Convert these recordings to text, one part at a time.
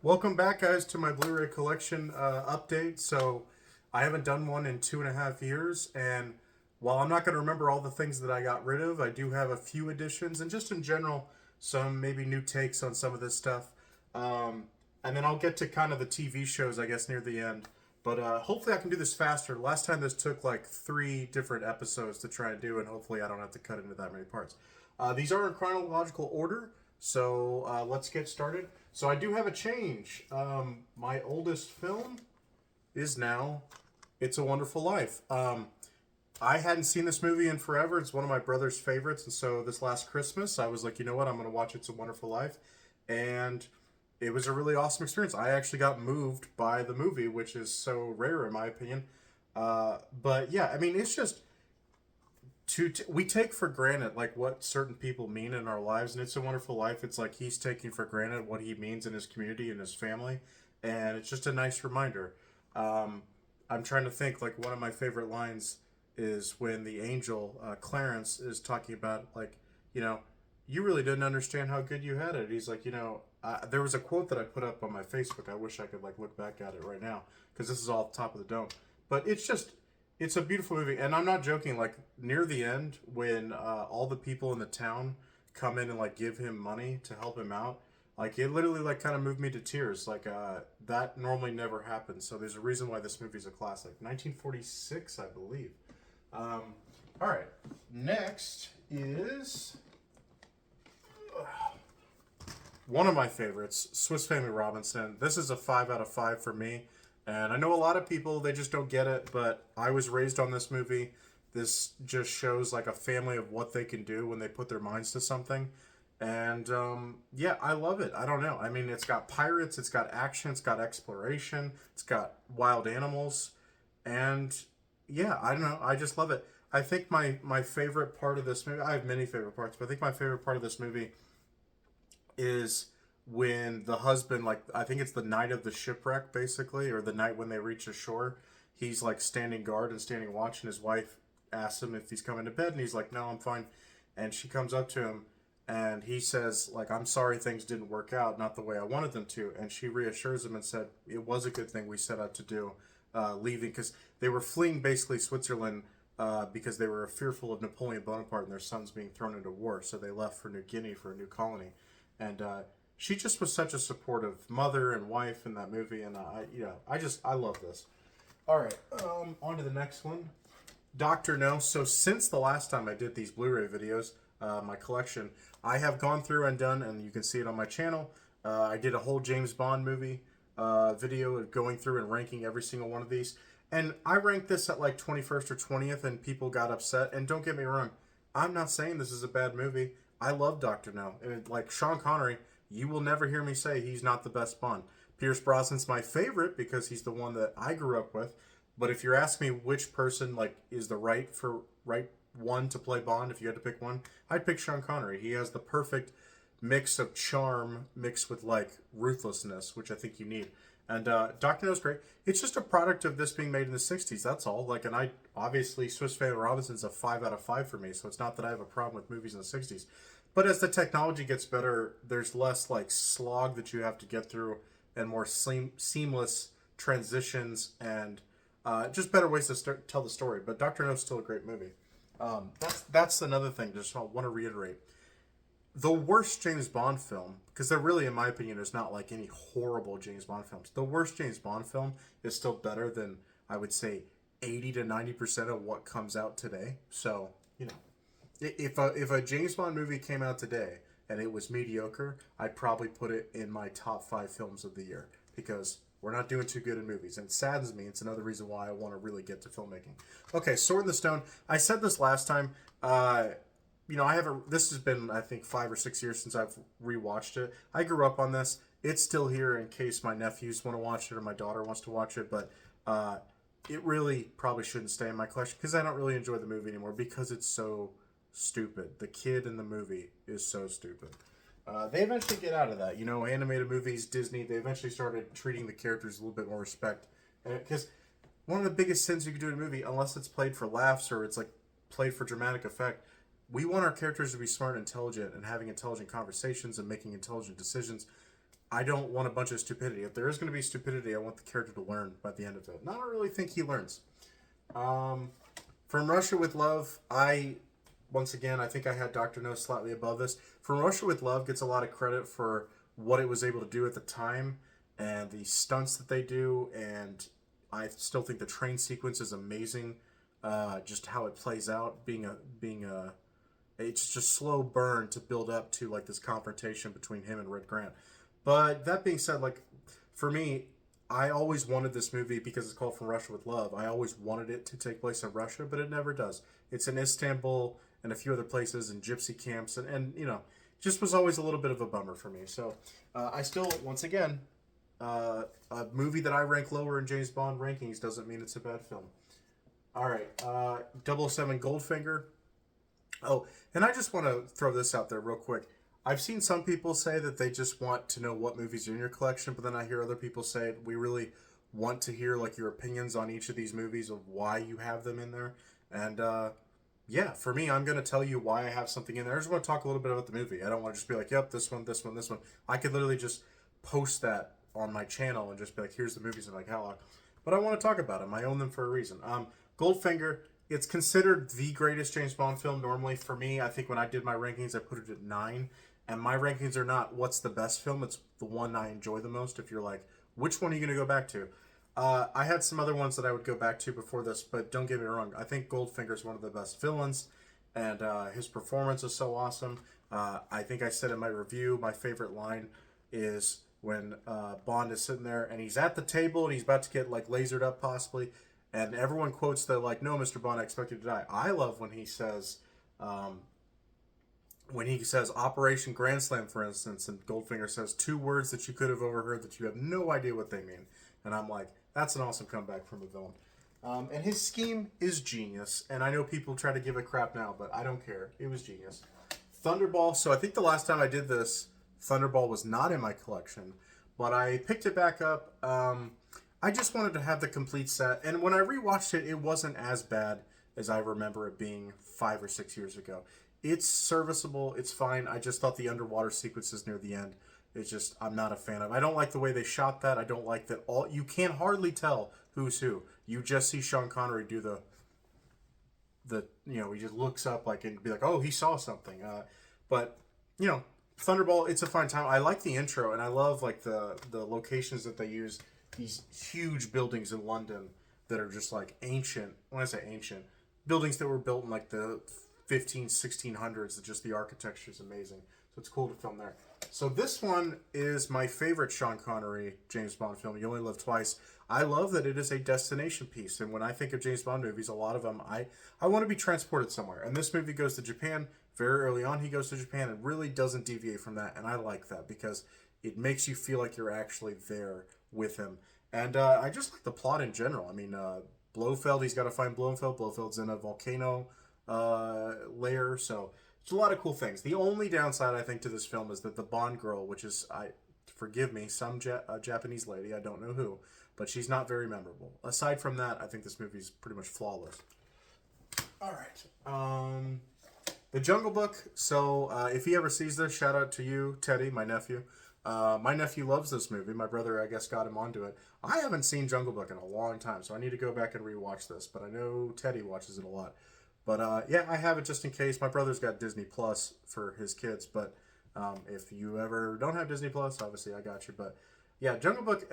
Welcome back, guys, to my Blu-ray collection update. So, I haven't done one in 2.5 years, and while I'm not going to remember all the things that I got rid of, I do have a few additions, and just in general, some maybe new takes on some of this stuff. Um, and then I'll get to kind of the TV shows, I guess, near the end. But hopefully, I can do this faster. Last time, this took like 3 different episodes to try and do, and hopefully, I don't have to cut into that many parts. These are in chronological order, so let's get started. So I do have a change. My oldest film is now It's a Wonderful Life. I hadn't seen this movie in forever. It's one of my brother's favorites, and so this last Christmas, I was like, you know what, I'm going to watch It's a Wonderful Life, and it was a really awesome experience. I actually got moved by the movie, which is so rare in my opinion. But yeah, I mean, it's just we take for granted like what certain people mean in our lives, and It's a Wonderful Life, it's like he's taking for granted what he means in his community and his family, and it's just a nice reminder. um, I'm trying to think, like, one of my favorite lines is when the angel, Clarence, is talking about, like, you know, you really didn't understand how good you had it. He's like, there was a quote that I put up on my Facebook. I wish I could like look back at it right now, because this is all top of the dome. But it's a beautiful movie, and I'm not joking. Like, near the end, when all the people in the town come in and like give him money to help him out, like it literally like kind of moved me to tears. Like that normally never happens. So there's a reason why this movie's a classic. 1946, I believe. Um, all right, next is one of my favorites, Swiss Family Robinson. This is a 5 out of 5 for me. And I know a lot of people, they just don't get it, but I was raised on this movie. This just shows like a family of what they can do when they put their minds to something. And yeah, I love it. I don't know. I mean, it's got pirates, it's got action, it's got exploration, it's got wild animals. And yeah, I don't know. I just love it. I think my favorite part of this movie, I have many favorite parts, but I think my favorite part of this movie is when the husband, like, I think it's the night of the shipwreck basically, or the night when they reach the shore, he's like standing guard and standing watch, and his wife asks him if he's coming to bed, and he's like, no, I'm fine. And she comes up to him, and he says, like, I'm sorry things didn't work out, not the way I wanted them to. And she reassures him and said it was a good thing we set out to do, leaving, because they were fleeing basically Switzerland, because they were fearful of Napoleon Bonaparte and their sons being thrown into war, so they left for New Guinea for a new colony. And she just was such a supportive mother and wife in that movie, and I love this. All right, on to the next one. Doctor No. So since the last time I did these Blu-ray videos, my collection, I have gone through and done, and you can see it on my channel. I did a whole James Bond movie video of going through and ranking every single one of these, and I ranked this at like 21st or 20th, and people got upset. And don't get me wrong, I'm not saying this is a bad movie. I love Doctor No, and like Sean Connery, you will never hear me say he's not the best Bond. Pierce Brosnan's my favorite because he's the one that I grew up with. But if you're asking me which person like is the right one to play Bond, if you had to pick one, I'd pick Sean Connery. He has the perfect mix of charm mixed with like ruthlessness, which I think you need. And Doctor No's great. It's just a product of this being made in the '60s. That's all. Like, and I obviously Swiss Family Robinson's a 5 out of 5 for me. So it's not that I have a problem with movies in the '60s. But as the technology gets better, there's less like slog that you have to get through, and more seamless transitions, and just better ways to tell the story. But Doctor No's still a great movie. That's another thing. Just want to reiterate, the worst James Bond film, because there really, in my opinion, is not like any horrible James Bond films. The worst James Bond film is still better than, I would say, 80 to 90% of what comes out today. So, if a James Bond movie came out today and it was mediocre, I'd probably put it in my top 5 films of the year, because we're not doing too good in movies, and it saddens me. It's another reason why I want to really get to filmmaking. Okay, Sword in the Stone. I said this last time. I haven't. This has been, I think, 5 or 6 years since I've rewatched it. I grew up on this. It's still here in case my nephews want to watch it or my daughter wants to watch it, but it really probably shouldn't stay in my collection because I don't really enjoy the movie anymore because it's so stupid. The kid in the movie is so stupid. They eventually get out of that. Animated movies, Disney, they eventually started treating the characters a little bit more respect. Because one of the biggest sins you can do in a movie, unless it's played for laughs or it's like played for dramatic effect, we want our characters to be smart and intelligent and having intelligent conversations and making intelligent decisions. I don't want a bunch of stupidity. If there is going to be stupidity, I want the character to learn by the end of it. And I don't really think he learns. Um, from Russia with Love, once again, I think I had Dr. No slightly above this. From Russia with Love gets a lot of credit for what it was able to do at the time and the stunts that they do. And I still think the train sequence is amazing. Just how it plays out, it's just slow burn to build up to like this confrontation between him and Red Grant. But that being said, like for me, I always wanted this movie because it's called From Russia with Love. I always wanted it to take place in Russia, but it never does. It's in Istanbul and a few other places and gypsy camps, and just was always a little bit of a bummer for me. So I still, once again, a movie that I rank lower in James Bond rankings doesn't mean it's a bad film. All right, 007 Goldfinger. Oh, and I just want to throw this out there real quick. I've seen some people say that they just want to know what movies are in your collection, but then I hear other people say we really want to hear like your opinions on each of these movies of why you have them in there. And yeah, for me, I'm going to tell you why I have something in there. I just want to talk a little bit about the movie. I don't want to just be like, yep, this one, this one, this one. I could literally just post that on my channel and just be like, here's the movies in my catalog. But I want to talk about them. I own them for a reason. Goldfinger, it's considered the greatest James Bond film normally for me. I think when I did my rankings, I put it at 9. And my rankings are not what's the best film. It's the one I enjoy the most. If you're like, which one are you going to go back to? I had some other ones that I would go back to before this, but don't get me wrong. I think Goldfinger is one of the best villains, and his performance is so awesome. I think I said in my review, my favorite line is when Bond is sitting there and he's at the table and he's about to get like lasered up possibly, and everyone quotes the like, "No, Mr. Bond, I expect you to die." I love when he says. When he says Operation Grand Slam, for instance, and Goldfinger says 2 words that you could have overheard that you have no idea what they mean. And I'm like, that's an awesome comeback from a villain. And his scheme is genius. And I know people try to give it crap now, but I don't care. It was genius. Thunderball. So I think the last time I did this, Thunderball was not in my collection. But I picked it back up. I just wanted to have the complete set. And when I rewatched it, it wasn't as bad as I remember it being 5 or 6 years ago. It's serviceable. It's fine. I just thought the underwater sequences near the end, it's just, I'm not a fan of. I don't like the way they shot that. I don't like that you can't hardly tell who's who. You just see Sean Connery do he just looks up like and be like, oh, he saw something. But, Thunderball, it's a fine time. I like the intro, and I love like the locations that they use. These huge buildings in London that are just like ancient. When I say ancient, buildings that were built in like the 1600s. Just the architecture is amazing, so it's cool to film there. So this one is my favorite Sean Connery James Bond film. You Only Live Twice. I love that it is a destination piece, and when I think of James Bond movies, a lot of them I want to be transported somewhere, and this movie goes to Japan. Very early on he goes to Japan and really doesn't deviate from that, and I like that because it makes you feel like you're actually there with him. And I just like the plot in general. I mean, Blofeld, he's got to find Blofeld. Blofeld's in a volcano layer, so it's a lot of cool things. The only downside I think to this film is that the Bond girl, which is, forgive me, some Japanese lady, I don't know who, but she's not very memorable. Aside from that, I think this movie's pretty much flawless. All right, The Jungle Book. So if he ever sees this, shout out to you, Teddy, my nephew. My nephew loves this movie. My brother, I guess, got him onto it. I haven't seen Jungle Book in a long time, so I need to go back and rewatch this, but I know Teddy watches it a lot. But yeah, I have it just in case. My brother's got Disney Plus for his kids, but if you ever don't have Disney Plus, obviously I got you. But yeah, Jungle Book,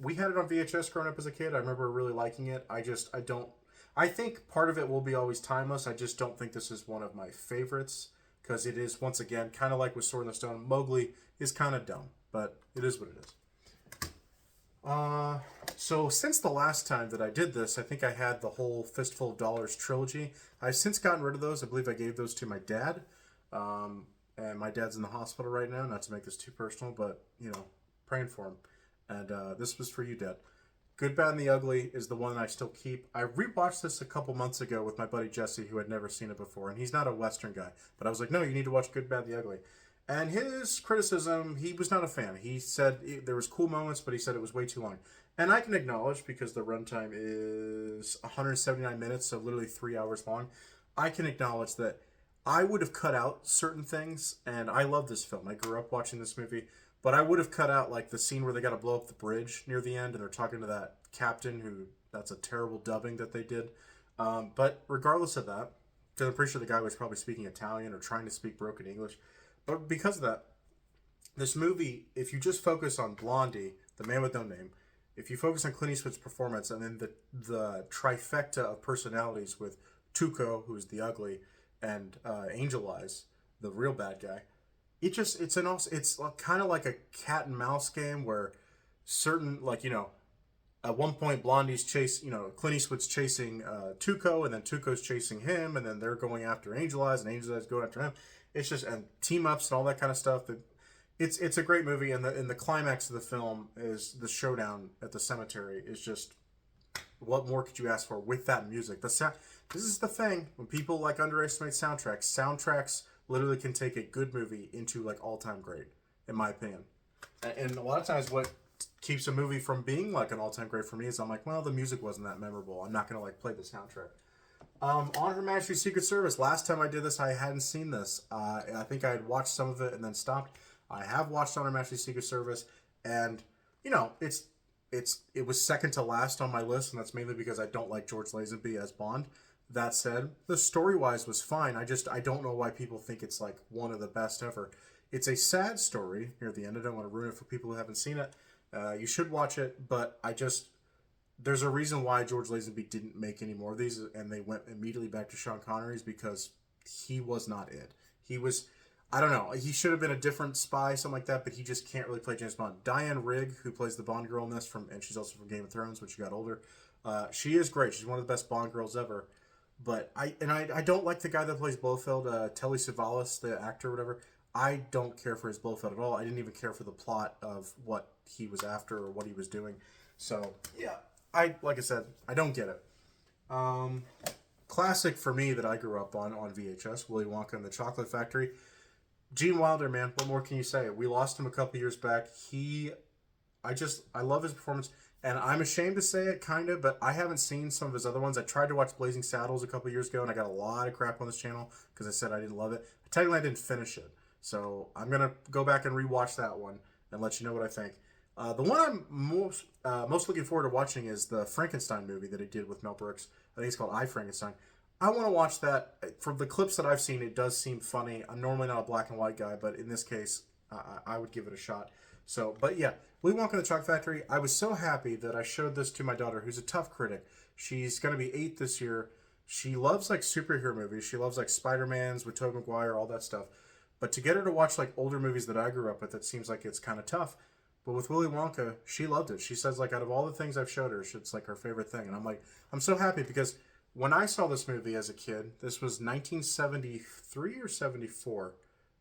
we had it on VHS growing up as a kid. I remember really liking it. I think part of it will be always timeless. I just don't think this is one of my favorites because it is, once again, kind of like with Sword in the Stone. Mowgli is kind of dumb, but it is what it is. So since the last time that I did this, I think I had the whole Fistful of Dollars trilogy. I've since gotten rid of those. I believe I gave those to my dad. And my dad's in the hospital right now, not to make this too personal, but, praying for him. And this was for you, Dad. Good, Bad, and the Ugly is the one I still keep. I rewatched this a couple months ago with my buddy Jesse, who had never seen it before, and he's not a Western guy. But I was like, no, you need to watch Good, Bad, and the Ugly. And his criticism, he was not a fan. He said there was cool moments, but he said it was way too long. And I can acknowledge, because the runtime is 179 minutes, so literally 3 hours long, I can acknowledge that I would have cut out certain things, and I love this film. I grew up watching this movie, But I would have cut out like the scene where they got to blow up the bridge near the end, and they're talking to that captain who that's a terrible dubbing that they did. But regardless of that, because I'm pretty sure the guy was probably speaking Italian or trying to speak broken English. But because of that, this movie, if you just focus on Blondie, the man with no name, if you focus on Clint Eastwood's performance and then the trifecta of personalities with Tuco, who's the ugly, and Angel Eyes, the real bad guy, it's kind of like a cat and mouse game where certain at one point Blondie's Clint Eastwood's chasing Tuco, and then Tuco's chasing him, and then they're going after Angel Eyes, and Angel Eyes going after him. It's just and team ups and all that kind of stuff. It's a great movie, and the climax of the film is the showdown at the cemetery. Is just what more could you ask for with that music? This is the thing when people like underestimate soundtracks. Soundtracks literally can take a good movie into like all time great, in my opinion. And a lot of times, what keeps a movie from being like an all time great for me is I'm like, well, the music wasn't that memorable. I'm not gonna like play the soundtrack. On Her Majesty's Secret Service. Last time I did this, I hadn't seen this. I think I had watched some of it and then stopped. I have watched On Her Majesty's Secret Service, and it was second to last on my list, and that's mainly because I don't like George Lazenby as Bond. That said, the story wise was fine. I don't know why people think it's like one of the best ever. It's a sad story near the end. I don't want to ruin it for people who haven't seen it. You should watch it, but there's a reason why George Lazenby didn't make any more of these, and they went immediately back to Sean Connery's because he was not it. He was, I don't know, he should have been a different spy, something like that, but he just can't really play James Bond. Diane Rigg, who plays the Bond girl in this, and she's also from Game of Thrones when she got older, she is great. She's one of the best Bond girls ever. But I don't like the guy that plays Blofeld, Telly Savalas, the actor or whatever. I don't care for his Blofeld at all. I didn't even care for the plot of what he was after or what he was doing. So, yeah. Like I said, I don't get it. Classic for me that I grew up on VHS, Willy Wonka and the Chocolate Factory. Gene Wilder, man, what more can you say? We lost him a couple years back. I love his performance, and I'm ashamed to say it, kind of, but I haven't seen some of his other ones. I tried to watch Blazing Saddles a couple years ago, and I got a lot of crap on this channel because I said I didn't love it. Technically, I didn't finish it, so I'm gonna go back and rewatch that one and let you know what I think. The one I'm most looking forward to watching is the Frankenstein movie that he did with Mel Brooks. I think it's called I, Frankenstein. I want to watch that. From the clips that I've seen, it does seem funny. I'm normally not a black and white guy, but in this case, I would give it a shot. So, but yeah, Willy Wonka and the Chocolate Factory. I was so happy that I showed this to my daughter, who's a tough critic. She's going to be 8 this year. She loves like superhero movies. She loves like Spider-Man's with Tobey Maguire, all that stuff. But to get her to watch like older movies that I grew up with, it seems like it's kind of tough. But with Willy Wonka, she loved it. She says, like, out of all the things I've showed her, it's like her favorite thing. And I'm like, I'm so happy because when I saw this movie as a kid, this was 1973 or 74?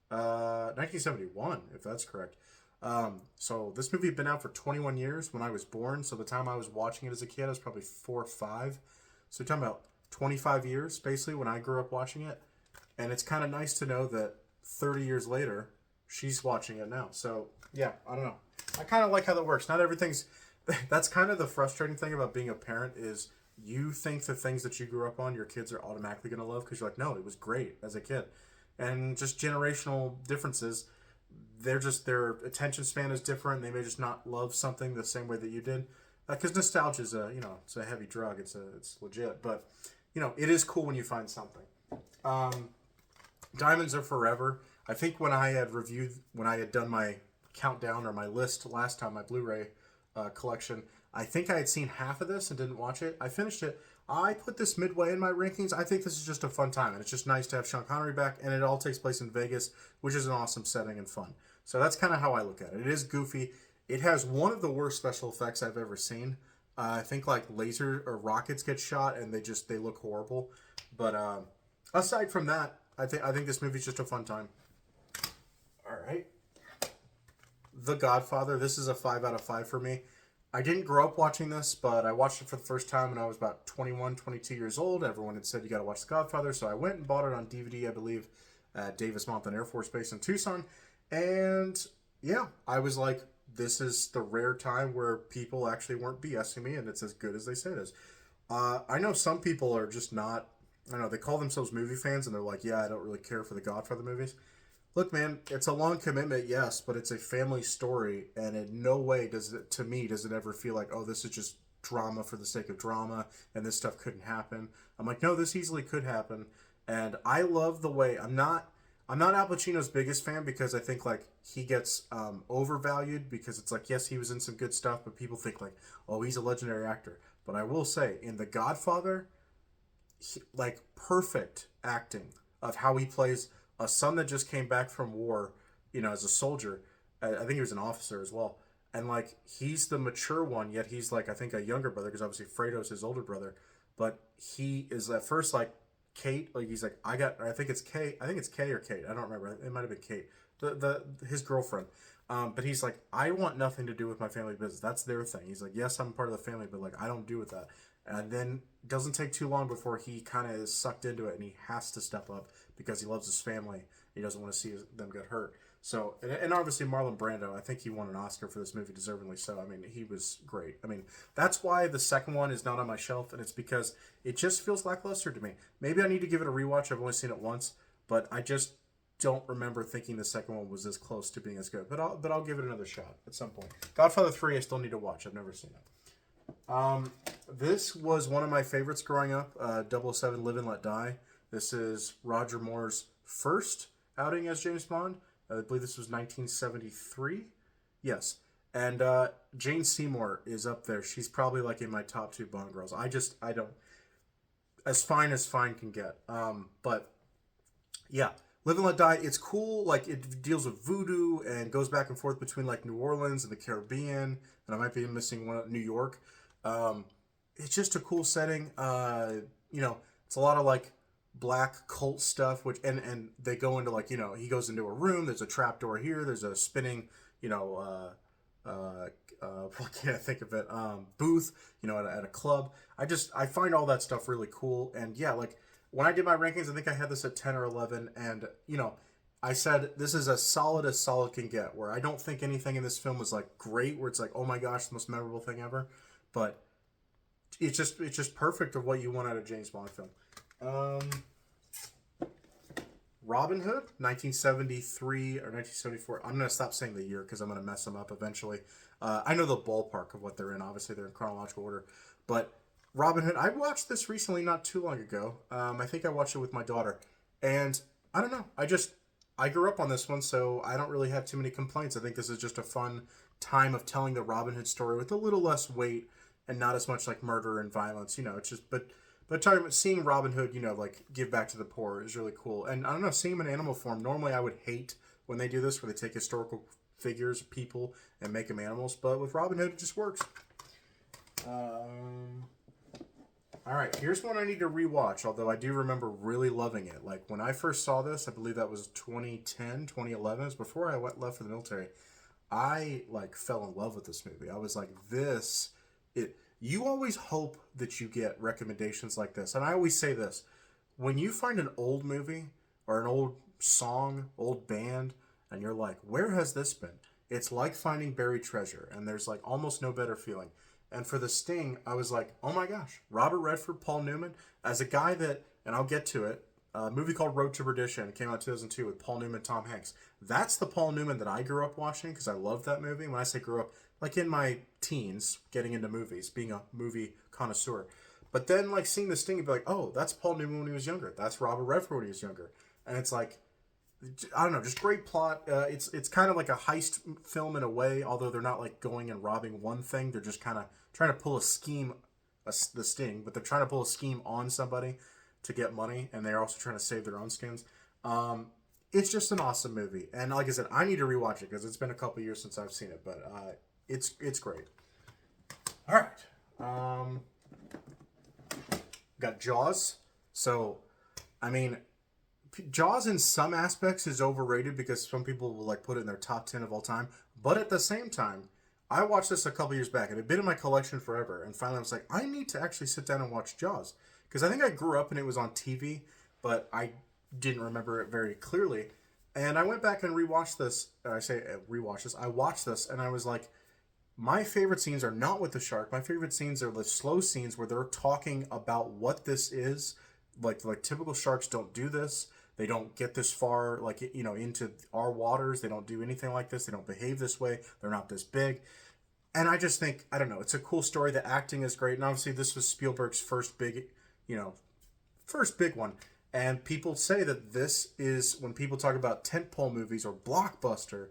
1971, if that's correct. So this movie had been out for 21 years when I was born. So the time I was watching it as a kid, I was probably 4 or 5. So you're talking about 25 years, basically, when I grew up watching it. And it's kind of nice to know that 30 years later, she's watching it now. So, yeah, I don't know. I kind of like how that works. Not everything's... That's kind of the frustrating thing about being a parent is you think the things that you grew up on, your kids are automatically going to love because you're like, no, it was great as a kid. And just generational differences, their attention span is different. They may just not love something the same way that you did. Because nostalgia is it's a heavy drug. It's legit. But, it is cool when you find something. Diamonds Are Forever. I think when I had done my countdown or my list last time, my Blu-ray collection, I think I had seen half of this and didn't watch it. I finished it. I put this midway in my rankings. I think this is just a fun time, and it's just nice to have Sean Connery back, and it all takes place in Vegas, which is an awesome setting and fun. So that's kind of how I look at it. It is goofy. It has one of the worst special effects I've ever seen. I think like laser or rockets get shot, and they look horrible. But aside from that, I think this movie's just a fun time. All right. The Godfather. This is a 5 out of 5 for me. I didn't grow up watching this, but I watched it for the first time when I was about 21, 22 years old. Everyone had said you got to watch The Godfather, so I went and bought it on DVD, I believe, at Davis-Monthan Air Force Base in Tucson. And yeah, I was like, this is the rare time where people actually weren't BSing me, and it's as good as they say it is. I know some people are just not, I don't know, they call themselves movie fans, and they're like, yeah, I don't really care for the Godfather movies. Look, man, it's a long commitment, yes, but it's a family story, and in no way does it, to me, does it ever feel like, oh, this is just drama for the sake of drama, and this stuff couldn't happen. I'm like, no, this easily could happen, and I love the way I'm not Al Pacino's biggest fan because I think like he gets overvalued because it's like yes he was in some good stuff but people think like oh he's a legendary actor. But I will say in The Godfather like perfect acting of how he plays a son that just came back from war, you know, as a soldier. I think he was an officer as well. And like he's the mature one, yet he's like I think a younger brother because obviously Fredo's his older brother. But he is at first like Kate, like he's like I think it's Kate, I think it's Kay or Kate, I don't remember. It might have been Kate, the his girlfriend. But he's like, I want nothing to do with my family business. That's their thing. He's like, yes, I'm part of the family, but like, I don't do with that. And then it doesn't take too long before he kind of is sucked into it, and he has to step up because he loves his family. He doesn't want to see them get hurt. So, and obviously Marlon Brando, I think he won an Oscar for this movie, deservingly so. I mean, he was great. I mean, that's why the second one is not on my shelf, and it's because it just feels lackluster to me. Maybe I need to give it a rewatch. I've only seen it once, but I just don't remember thinking the second one was as close to being as good. But I'll give it another shot at some point. Godfather 3, I still need to watch. I've never seen it. This was one of my favorites growing up. 007 Live and Let Die. This is Roger Moore's first outing as James Bond. I believe this was 1973. Yes. And Jane Seymour is up there. She's probably like in my top two Bond girls. I don't, as fine can get. But yeah, Live and Let Die. It's cool. Like it deals with voodoo and goes back and forth between like New Orleans and the Caribbean. And I might be missing one, New York. It's just a cool setting. You know, it's a lot of like black cult stuff, which and they go into like, you know, he goes into a room, there's a trap door here, there's a spinning, you know, what can't I think of it, booth, you know, at a club. I find all that stuff really cool. And yeah, like when I did my rankings, I think I had this at 10 or 11, and you know, I said this is as solid can get, where I don't think anything in this film was like great where it's like oh my gosh the most memorable thing ever, but it's just perfect of what you want out of James Bond film. Robin Hood, 1973 or 1974. I'm going to stop saying the year because I'm going to mess them up eventually. I know the ballpark of what they're in. Obviously, they're in chronological order. But Robin Hood, I watched this recently not too long ago. I think I watched it with my daughter. And I don't know. I grew up on this one, so I don't really have too many complaints. I think this is just a fun time of telling the Robin Hood story with a little less weight and not as much like murder and violence. You know, it's just, but talking about seeing Robin Hood, you know, like give back to the poor is really cool. And I don't know, seeing him in animal form. Normally, I would hate when they do this, where they take historical figures, people, and make them animals. But with Robin Hood, it just works. All right, here's one I need to rewatch. Although I do remember really loving it. Like when I first saw this, I believe that was 2010, 2011. It was before I left for the military. I like fell in love with this movie. I was like, this it. You always hope that you get recommendations like this. And I always say this. When you find an old movie or an old song, old band, and you're like, where has this been? It's like finding buried treasure. And there's like almost no better feeling. And for The Sting, I was like, oh my gosh, Robert Redford, Paul Newman, as a guy that, and I'll get to it, a movie called Road to Perdition. It came out in 2002 with Paul Newman, Tom Hanks. That's the Paul Newman that I grew up watching because I loved that movie. When I say grew up, like in my teens, getting into movies, being a movie connoisseur. But then like seeing The Sting, you'd be like, oh, that's Paul Newman when he was younger. That's Robert Redford when he was younger. And it's like, I don't know, just great plot. It's kind of like a heist film in a way, although they're not like going and robbing one thing. They're just kind of trying to pull a scheme, The Sting, but they're trying to pull a scheme on somebody to get money, and they're also trying to save their own skins. It's just an awesome movie, and like I said, I need to rewatch it because it's been a couple years since I've seen it, but it's great. All right, got Jaws. So, I mean, Jaws in some aspects is overrated because some people will like put it in their top 10 of all time, but at the same time, I watched this a couple years back, and it had been in my collection forever, and finally I was like, I need to actually sit down and watch Jaws. Because I think I grew up and it was on TV, but I didn't remember it very clearly. And I went back and rewatched this. I watched this, and I was like, my favorite scenes are not with the shark. My favorite scenes are the slow scenes where they're talking about what this is. Like typical sharks don't do this. They don't get this far, like, into our waters. They don't do anything like this. They don't behave this way. They're not this big. And I just think, I don't know, it's a cool story. The acting is great. And obviously, this was Spielberg's you know, first big one. And people say that this is, when people talk about tentpole movies or blockbuster,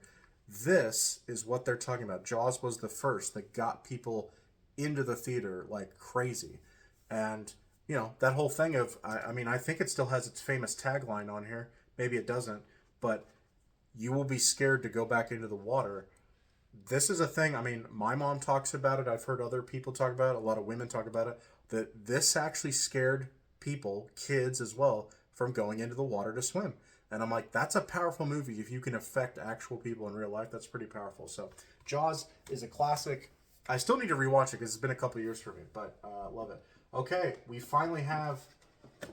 this is what they're talking about. Jaws was the first that got people into the theater like crazy. And, that whole thing of, I mean, I think it still has its famous tagline on here. Maybe it doesn't. But you will be scared to go back into the water. This is a thing. I mean, my mom talks about it. I've heard other people talk about it. A lot of women talk about it. That this actually scared people, kids as well, from going into the water to swim. And I'm like, that's a powerful movie. If you can affect actual people in real life, that's pretty powerful. So Jaws is a classic. I still need to rewatch it because it's been a couple years for me, but love it. Okay, we finally have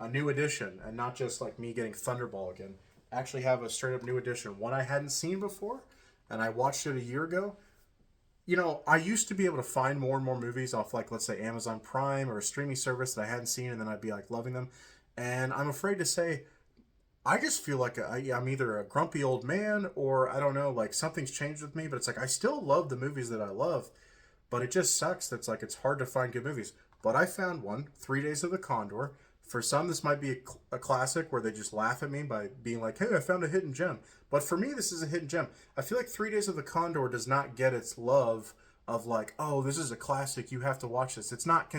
a new edition, and not just like me getting Thunderball again. Actually have a straight up new edition, one I hadn't seen before, and I watched it a year ago. I used to be able to find more and more movies off, like, let's say Amazon Prime or a streaming service that I hadn't seen, and then I'd be like loving them. And I'm afraid to say, I just feel like I'm either a grumpy old man, or I don't know, like something's changed with me. But it's like I still love the movies that I love, but it just sucks that's like it's hard to find good movies. But I found one, 3 Days of the Condor. For some, this might be a classic where they just laugh at me by being like, hey, I found a hidden gem. But for me, this is a hidden gem. I feel like 3 Days of the Condor does not get its love of like, oh, this is a classic, you have to watch this. It's not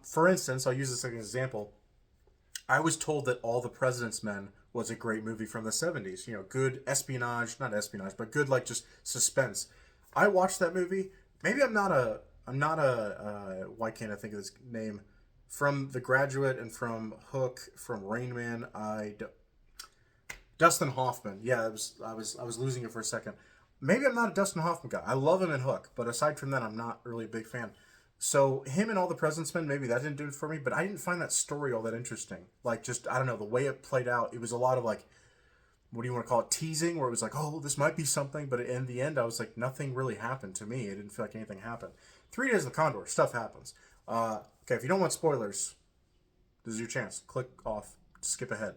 for instance, I'll use this as an example. I was told that All the President's Men was a great movie from the 70s. Good espionage, not espionage, but good like just suspense. I watched that movie. Maybe why can't I think of his name? From The Graduate and from Hook, from Rain Man, Dustin Hoffman. Yeah, I was losing it for a second. Maybe I'm not a Dustin Hoffman guy. I love him in Hook, but aside from that, I'm not really a big fan. So him and All the President's Men, maybe that didn't do it for me, but I didn't find that story all that interesting. Like, just, I don't know, the way it played out, it was a lot of like, what do you want to call it, teasing, where it was like, oh, this might be something, but in the end, I was like, nothing really happened to me. It didn't feel like anything happened. 3 Days of the Condor, stuff happens. Okay, if you don't want spoilers, this is your chance. Click off, skip ahead.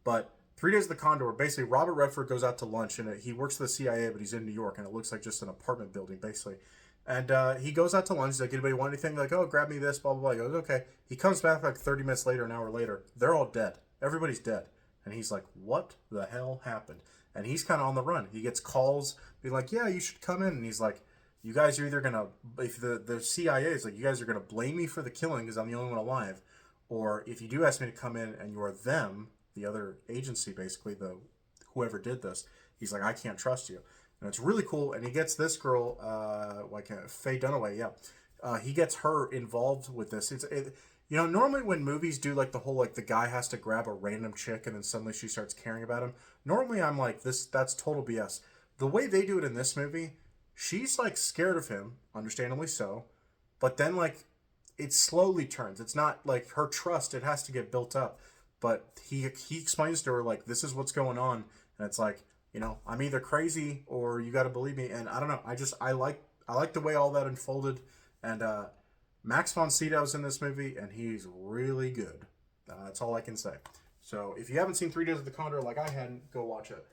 But 3 Days of the Condor, basically, Robert Redford goes out to lunch, and he works for the CIA, but he's in New York, and it looks like just an apartment building, basically. And he goes out to lunch. He's like, anybody want anything? Like, oh, grab me this, blah, blah, blah. He goes, okay. He comes back like 30 minutes later, an hour later. They're all dead. Everybody's dead. And he's like, what the hell happened? And he's kind of on the run. He gets calls being like, yeah, you should come in. And he's like, you guys are either going to, if the CIA is like, you guys are going to blame me for the killing because I'm the only one alive. Or if you do ask me to come in and you're them, the other agency, basically, whoever did this, he's like, I can't trust you. And it's really cool. And he gets this girl, Faye Dunaway, yeah. He gets her involved with this. Normally when movies do like the whole, like the guy has to grab a random chick and then suddenly she starts caring about him. Normally I'm like, that's total BS. The way they do it in this movie, she's like scared of him, understandably so. But then like it slowly turns. It's not like her trust, it has to get built up. But he explains to her like, this is what's going on. And it's like, I'm either crazy or you got to believe me. And I don't know. I like the way all that unfolded. And Max von Sydow's in this movie, and he's really good. That's all I can say. So if you haven't seen 3 Days of the Condor like I hadn't, go watch it.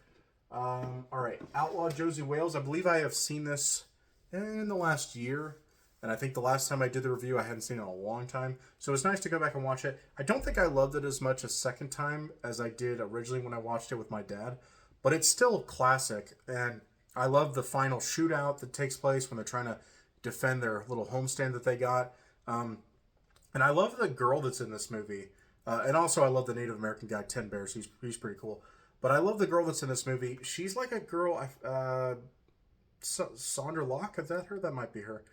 All right, Outlaw Josie Wales. I believe I have seen this in the last year. And I think the last time I did the review, I hadn't seen it in a long time. So it's nice to go back and watch it. I don't think I loved it as much a second time as I did originally when I watched it with my dad. But it's still classic, and I love the final shootout that takes place when they're trying to defend their little homestand that they got. And I love the girl that's in this movie. And also I love the Native American guy, Ten Bears. He's pretty cool. But I love the girl that's in this movie. She's like a girl, Sandra Locke, is that her? That might be her.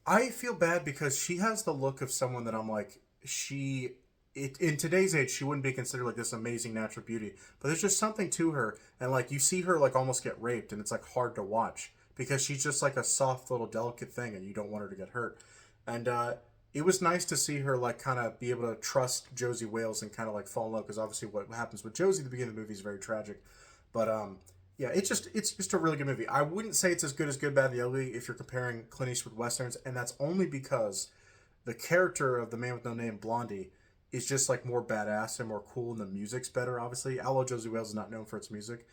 I feel bad because she has the look of someone that I'm like, in today's age, she wouldn't be considered like this amazing natural beauty, but there's just something to her, and like you see her like almost get raped, and it's like hard to watch because she's just like a soft little delicate thing, and you don't want her to get hurt. And it was nice to see her like kind of be able to trust Josie Wales and kind of like fall in love, because obviously what happens with Josie at the beginning of the movie is very tragic. But yeah, it's just a really good movie. I wouldn't say it's as good as Good, Bad, and the Ugly if you're comparing Clint Eastwood westerns, and that's only because the character of the man with no name, Blondie, is just like more badass and more cool, and the music's better. Obviously, although Josie Wales is not known for its music,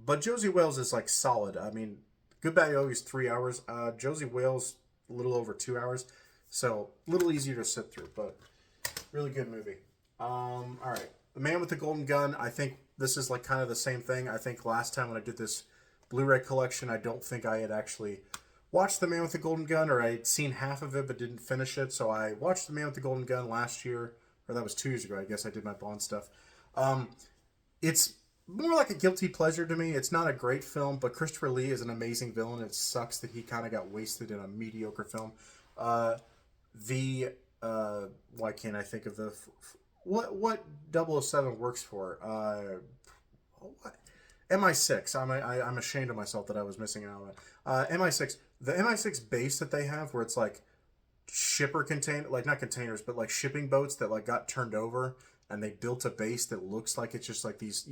but Josie Wales is like solid. I mean, Good Bad Yogi is 3 hours. Josie Wales a little over 2 hours, so a little easier to sit through, but really good movie. All right, The Man with the Golden Gun. I think this is like kind of the same thing. I think last time when I did this Blu-ray collection, I don't think I had actually watched The Man with the Golden Gun, or I had seen half of it but didn't finish it. So I watched The Man with the Golden Gun last year, or that was 2 years ago. I guess I did my Bond stuff. It's more like a guilty pleasure to me. It's not a great film, but Christopher Lee is an amazing villain. It sucks that he kind of got wasted in a mediocre film. Why can't I think of the what 007 works for? What? MI6. I'm ashamed of myself that I was missing out on that. MI6. The MI6 base that they have, where it's like shipper contain, like not containers, but like shipping boats that like got turned over, and they built a base that looks like it's just like these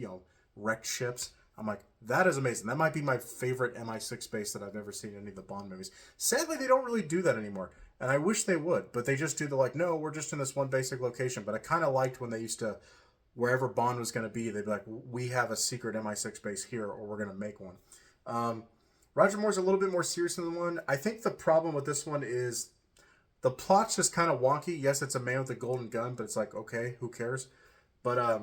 wrecked ships. I'm like, that is amazing. That might be my favorite MI6 base that I've ever seen in any of the Bond movies. Sadly, they don't really do that anymore, and I wish they would, but they just do the like, no, we're just in this one basic location. But I kind of liked when they used to, wherever Bond was going to be, they'd be like, we have a secret MI6 base here, or we're going to make one. Roger Moore's a little bit more serious than the one. I think the problem with this one is the plot's just kind of wonky. Yes, it's a man with a golden gun, but it's like, okay, who cares? But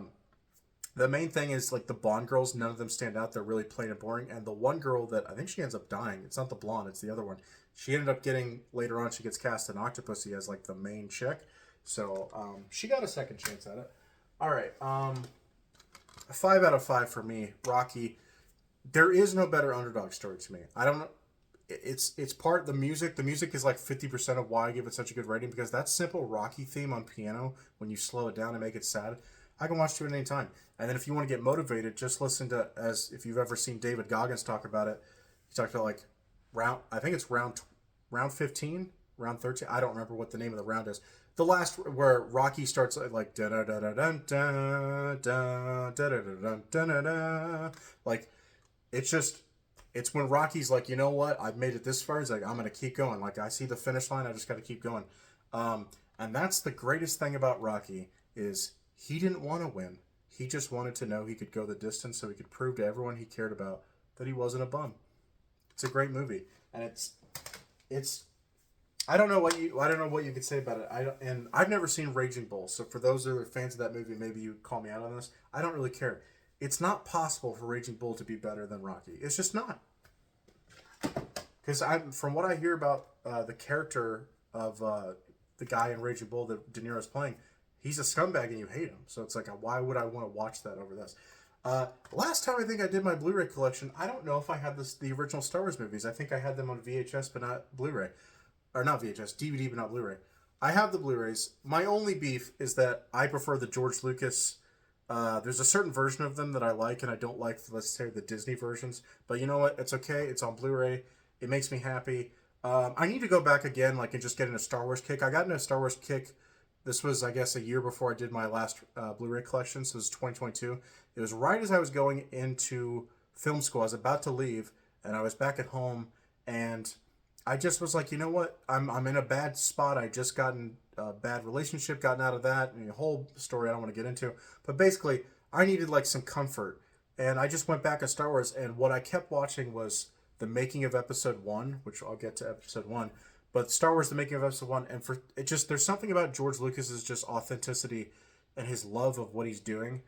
the main thing is like the Bond girls, none of them stand out. They're really plain and boring. And the one girl that I think she ends up dying, it's not the blonde, it's the other one. She ended up getting, later on, she gets cast in Octopussy as like the main chick. So she got a second chance at it. All right, 5 out of 5 for me. Rocky. There is no better underdog story to me. I don't know. It's part the music. The music is like 50% of why I give it such a good rating, because that simple Rocky theme on piano, when you slow it down and make it sad, I can watch it at any time. And then if you want to get motivated, just listen to, as if you've ever seen David Goggins talk about it, he talked about like I think it's round 15, round 13. I don't remember what the name of the round is. The last where Rocky starts like da da da da da da da da da da da, like it's when Rocky's like, you know what, I've made it this far. He's like, I'm gonna keep going. Like I see the finish line, I just got to keep going. And that's the greatest thing about Rocky is he didn't want to win. He just wanted to know he could go the distance, so he could prove to everyone he cared about that he wasn't a bum. It's a great movie, and it's. I don't know what you could say about it. And I've never seen Raging Bull, so for those that are fans of that movie, maybe you call me out on this. I don't really care. It's not possible for Raging Bull to be better than Rocky. It's just not. Because from what I hear about the character of the guy in Raging Bull that De Niro's playing, he's a scumbag and you hate him. So it's like, why would I want to watch that over this? Last time I think I did my Blu-ray collection, I don't know if I had the original Star Wars movies. I think I had them on VHS but not Blu-ray. Or not VHS, DVD but not Blu-ray. I have the Blu-rays. My only beef is that I prefer the George Lucas. There's a certain version of them that I like, and I don't like, let's say, the Disney versions. But you know what? It's okay. It's on Blu-ray. It makes me happy. I need to go back again, like, and just get in a Star Wars kick. I got in a Star Wars kick. This was, I guess, a year before I did my last Blu-ray collection, so it was 2022. It was right as I was going into film school. I was about to leave, and I was back at home, and I just was like, you know what? I'm in a bad spot. I just gotten a bad relationship, gotten out of that, and the whole story I don't want to get into. But basically, I needed like some comfort, and I just went back to Star Wars, and what I kept watching was the making of Episode 1, which I'll get to Episode 1. But Star Wars, the making of Episode 1, and for it just, there's something about George Lucas's just authenticity and his love of what he's doing.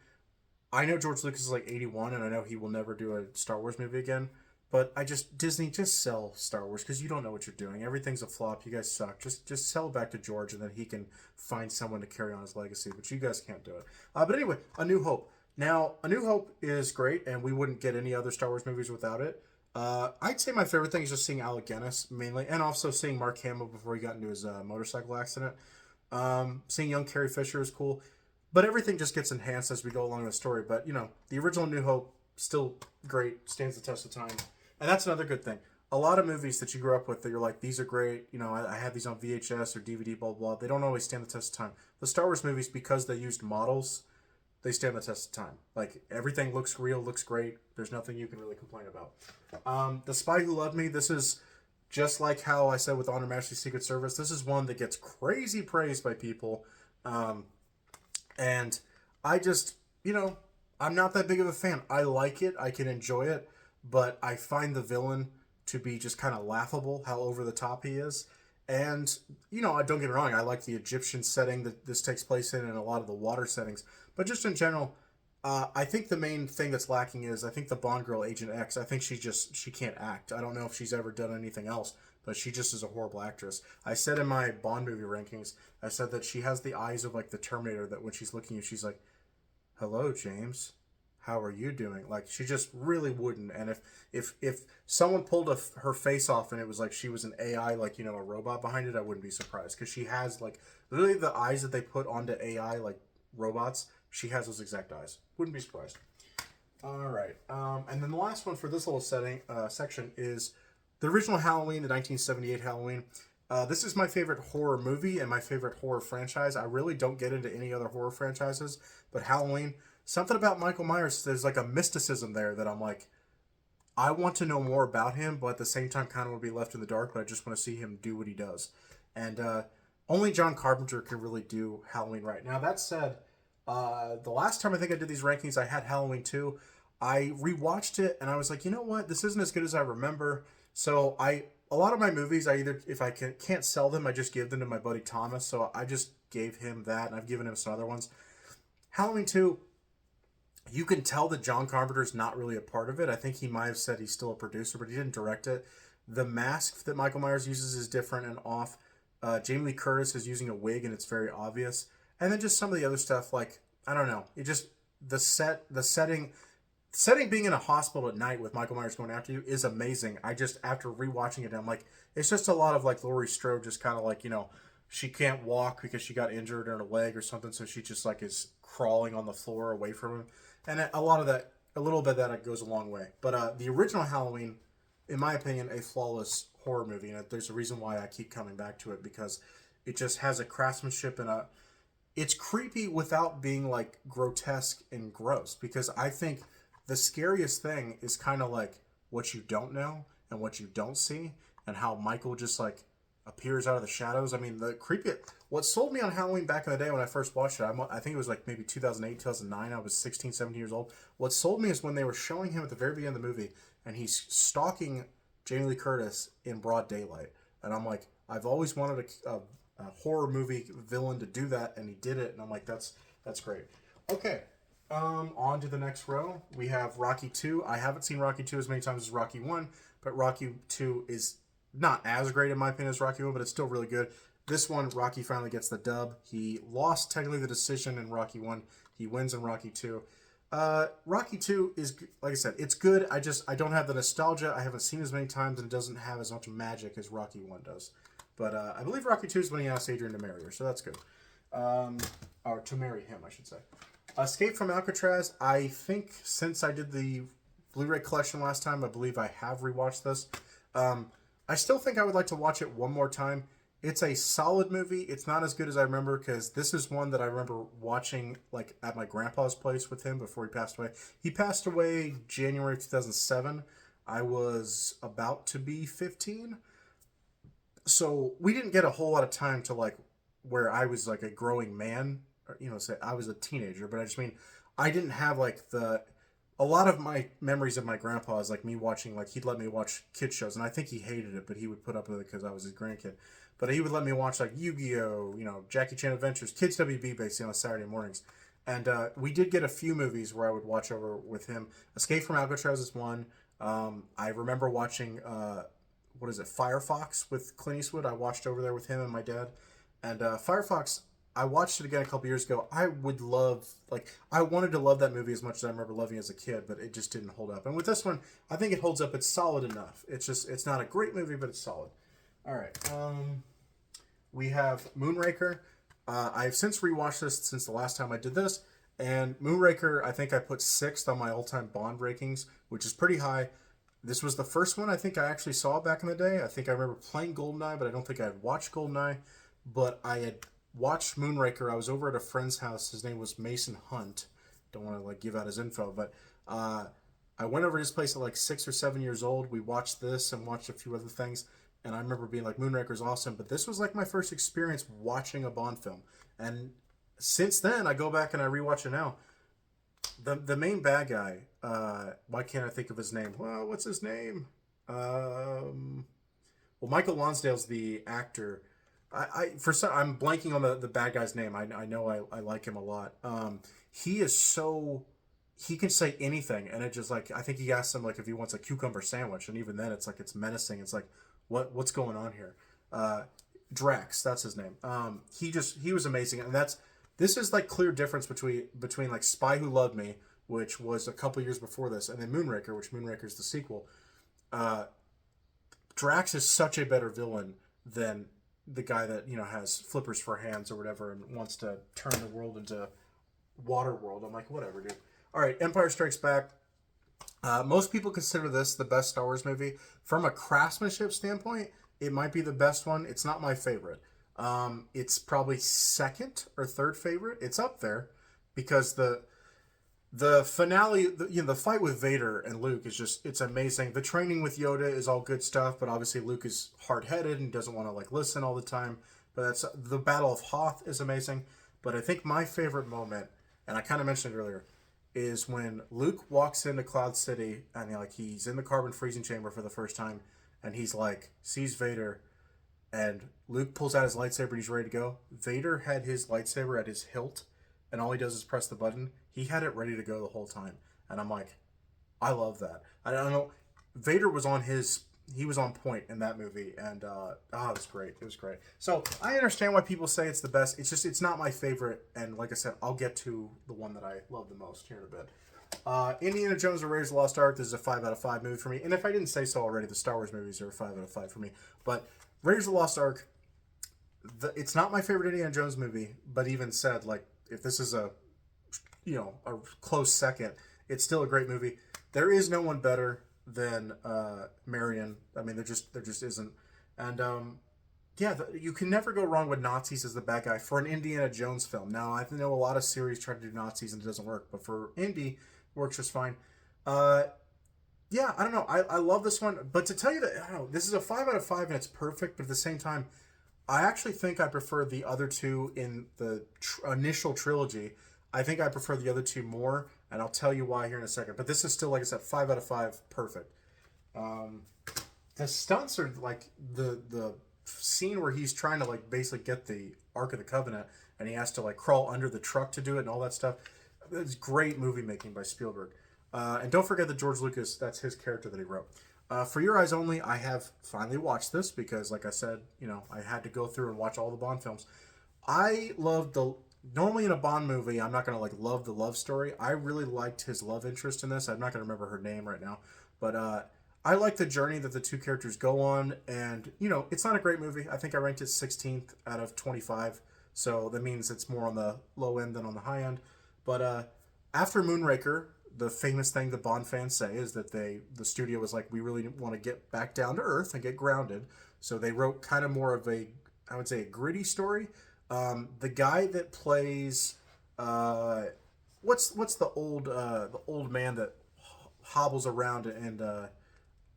I know George Lucas is like 81, and I know he will never do a Star Wars movie again. But Disney, just sell Star Wars, because you don't know what you're doing. Everything's a flop. You guys suck. Just sell it back to George, and then he can find someone to carry on his legacy. But you guys can't do it. But anyway, A New Hope. Now, A New Hope is great, and we wouldn't get any other Star Wars movies without it. I'd say my favorite thing is just seeing Alec Guinness, mainly, and also seeing Mark Hamill before he got into his motorcycle accident. Seeing young Carrie Fisher is cool. But everything just gets enhanced as we go along the story. But, the original New Hope, still great, stands the test of time. And that's another good thing. A lot of movies that you grew up with that you're like, these are great, I have these on VHS or DVD, blah, blah, blah. They don't always stand the test of time. The Star Wars movies, because they used models, they stand the test of time. Like, everything looks real, looks great. There's nothing you can really complain about. The Spy Who Loved Me, this is just like how I said with Honor Majesty's Secret Service. This is one that gets crazy praise by people. And I just, you know, I'm not that big of a fan. I like it, I can enjoy it, but I find the villain to be just kind of laughable how over the top he is. And, don't get me wrong, I like the Egyptian setting that this takes place in and a lot of the water settings. But just in general, I think the main thing that's lacking is I think the Bond girl, Agent X, I think she can't act. I don't know if she's ever done anything else, but she just is a horrible actress. I said in my Bond movie rankings, I said that she has the eyes of like the Terminator, that when she's looking at you, she's like, "Hello, James. How are you doing?" Like she just really wouldn't. And if someone pulled her face off and it was like she was an AI, like a robot behind it, I wouldn't be surprised because she has like literally the eyes that they put onto AI like robots. She has those exact eyes. Wouldn't be surprised. All right. And then the last one for this little section is the original Halloween, the 1978 Halloween. This is my favorite horror movie and my favorite horror franchise. I really don't get into any other horror franchises, but Halloween, something about Michael Myers, there's like a mysticism there that I'm like, I want to know more about him, but at the same time, kind of want to be left in the dark, but I just want to see him do what he does. And only John Carpenter can really do Halloween right. Now, that said, the last time I think I did these rankings, I had Halloween 2. I rewatched it and I was like, you know what? This isn't as good as I remember. So a lot of my movies, I either, if I can't sell them, I just give them to my buddy Thomas. So I just gave him that, and I've given him some other ones. Halloween 2, you can tell that John Carpenter's not really a part of it. I think he might have said he's still a producer, but he didn't direct it. The mask that Michael Myers uses is different and off. Jamie Lee Curtis is using a wig, and it's very obvious. And then just some of the other stuff, like I don't know, it just the setting being in a hospital at night with Michael Myers going after you is amazing. I just after rewatching it, I'm like, it's just a lot of like Laurie Strode just kind of like she can't walk because she got injured in her leg or something, so she just like is crawling on the floor away from him, and a lot of that, a little bit of that goes a long way. But the original Halloween, in my opinion, a flawless horror movie, and there's a reason why I keep coming back to it because it just has a craftsmanship and it's creepy without being like grotesque and gross because I think the scariest thing is kind of like what you don't know and what you don't see and how Michael just like appears out of the shadows. I mean, what sold me on Halloween back in the day when I first watched it, I think it was like maybe 2008, 2009. I was 16, 17 years old. What sold me is when they were showing him at the very beginning of the movie and he's stalking Jamie Lee Curtis in broad daylight. And I'm like, I've always wanted a horror movie villain to do that, and he did it. And I'm like, that's great. Okay, on to the next row. We have Rocky 2. I haven't seen Rocky 2 as many times as Rocky 1, but Rocky 2 is not as great in my opinion as Rocky 1, but it's still really good. This one, Rocky finally gets the dub. He lost technically the decision in Rocky 1. He wins in Rocky 2. Rocky 2 is, like I said, it's good. I don't have the nostalgia. I haven't seen it as many times, and it doesn't have as much magic as Rocky 1 does. But I believe Rocky 2 is when he asked Adrian to marry her, so that's good. Or to marry him, I should say. Escape from Alcatraz, I think since I did the Blu-ray collection last time, I believe I have rewatched this. I still think I would like to watch it one more time. It's a solid movie. It's not as good as I remember because this is one that I remember watching like at my grandpa's place with him before he passed away. He passed away January 2007. I was about to be 15. So we didn't get a whole lot of time to like where I was like a growing man, or, say I was a teenager, but I just mean I didn't have like a lot of my memories of my grandpa is like me watching, like he'd let me watch kid shows, and I think he hated it, but he would put up with it because I was his grandkid. But he would let me watch like Yu-Gi-Oh, Jackie Chan Adventures, Kids WB basically on Saturday mornings. And we did get a few movies where I would watch over with him. Escape from Alcatraz is one. I remember watching what is it, Firefox with Clint Eastwood. I watched over there with him and my dad. And Firefox, I watched it again a couple years ago. I wanted to love that movie as much as I remember loving it as a kid, but it just didn't hold up. And with this one, I think it holds up. It's solid enough. It's not a great movie, but it's solid. All right. We have Moonraker. I've since rewatched this since the last time I did this. And Moonraker, I think I put 6th on my all-time Bond rankings, which is pretty high. This was the first one I think I actually saw back in the day. I think I remember playing GoldenEye, but I don't think I had watched GoldenEye. But I had watched Moonraker. I was over at a friend's house. His name was Mason Hunt. Don't want to like give out his info, but I went over to his place at like 6 or 7 years old. We watched this and watched a few other things. And I remember being like, Moonraker's awesome. But this was like my first experience watching a Bond film. And since then, I go back and I rewatch it now. The main bad guy. Why can't I think of his name? Well, what's his name? Um, well, Michael Lonsdale's the actor. For some, I'm blanking on the bad guy's name. I know I like him a lot. He is so he can say anything, and it just like I think he asked him like if he wants a cucumber sandwich, and even then it's like it's menacing. It's like what's going on here? Uh, Drax, that's his name. He was amazing, and this is like clear difference between like Spy Who Loved Me, which was a couple years before this, and then Moonraker, which Moonraker is the sequel. Uh, Drax is such a better villain than the guy that has flippers for hands or whatever and wants to turn the world into water world. I'm like, whatever, dude. All right, Empire Strikes Back. Most people consider this the best Star Wars movie. From a craftsmanship standpoint, it might be the best one. It's not my favorite. It's probably second or third favorite. It's up there because the finale, the fight with Vader and Luke is it's amazing. The training with Yoda is all good stuff, but obviously Luke is hard headed and doesn't want to like listen all the time. But that's the Battle of Hoth is amazing. But I think my favorite moment, and I kind of mentioned it earlier, is when Luke walks into Cloud City and he's in the carbon freezing chamber for the first time, and he's like sees Vader, and Luke pulls out his lightsaber and he's ready to go. Vader had his lightsaber at his hilt, and all he does is press the button. He had it ready to go the whole time, and I'm like, I love that. I don't know. Vader was he was on point in that movie, and it was great. It was great. So I understand why people say it's the best. It's not my favorite, and like I said, I'll get to the one that I love the most here in a bit. Indiana Jones and Raiders of the Lost Ark. This is a 5 out of 5 movie for me. And if I didn't say so already, the Star Wars movies are a 5 out of 5 for me. But Raiders of the Lost Ark, it's not my favorite Indiana Jones movie. But even said, like, if this is a close second, it's still a great movie. There is no one better than Marion. I mean, there just isn't. And you can never go wrong with Nazis as the bad guy for an Indiana Jones film. Now, I know a lot of series try to do Nazis and it doesn't work, but for Indy, it works just fine. I don't know. I love this one, but to tell you that, I don't know, this is a 5 out of 5 and it's perfect, but at the same time, I actually think I prefer the other two in the initial trilogy. I think I prefer the other two more, and I'll tell you why here in a second. But this is still, like I said, 5 out of 5, perfect. The stunts are like the scene where he's trying to like basically get the Ark of the Covenant, and he has to like crawl under the truck to do it and all that stuff. It's great movie making by Spielberg. And don't forget that George Lucas, that's his character that he wrote. For Your Eyes Only, I have finally watched this because, like I said, I had to go through and watch all the Bond films. I love normally in a Bond movie, I'm not going to like love the love story. I really liked his love interest in this. I'm not going to remember her name right now, but I like the journey that the two characters go on, and it's not a great movie. I think I ranked it 16th out of 25, so that means it's more on the low end than on the high end. But after Moonraker, the famous thing the Bond fans say is that the studio was like, we really want to get back down to earth and get grounded, so they wrote kind of more of I would say a gritty story. The guy that plays what's the old man that hobbles around and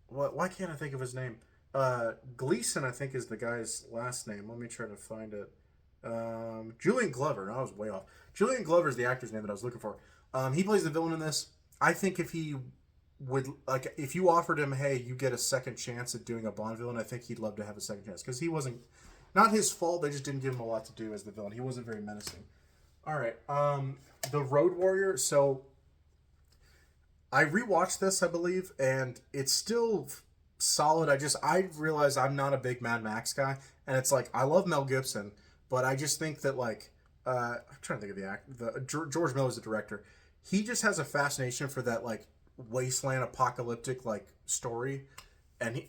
why can't I think of his name? Gleason, I think, is the guy's last name. Let me try to find it. Julian Glover. No, I was way off. Julian Glover is the actor's name that I was looking for. He plays the villain in this. I think if he would if you offered him, hey, you get a second chance at doing a Bond villain, I think he'd love to have a second chance because he wasn't. Not his fault. They just didn't give him a lot to do as the villain. He wasn't very menacing. All right. The Road Warrior. So I rewatched this, I believe, and it's still solid. I realize I'm not a big Mad Max guy, and it's like I love Mel Gibson, but I just think that like I'm trying to think of the act. George Miller's the director. He just has a fascination for that like wasteland apocalyptic like story, and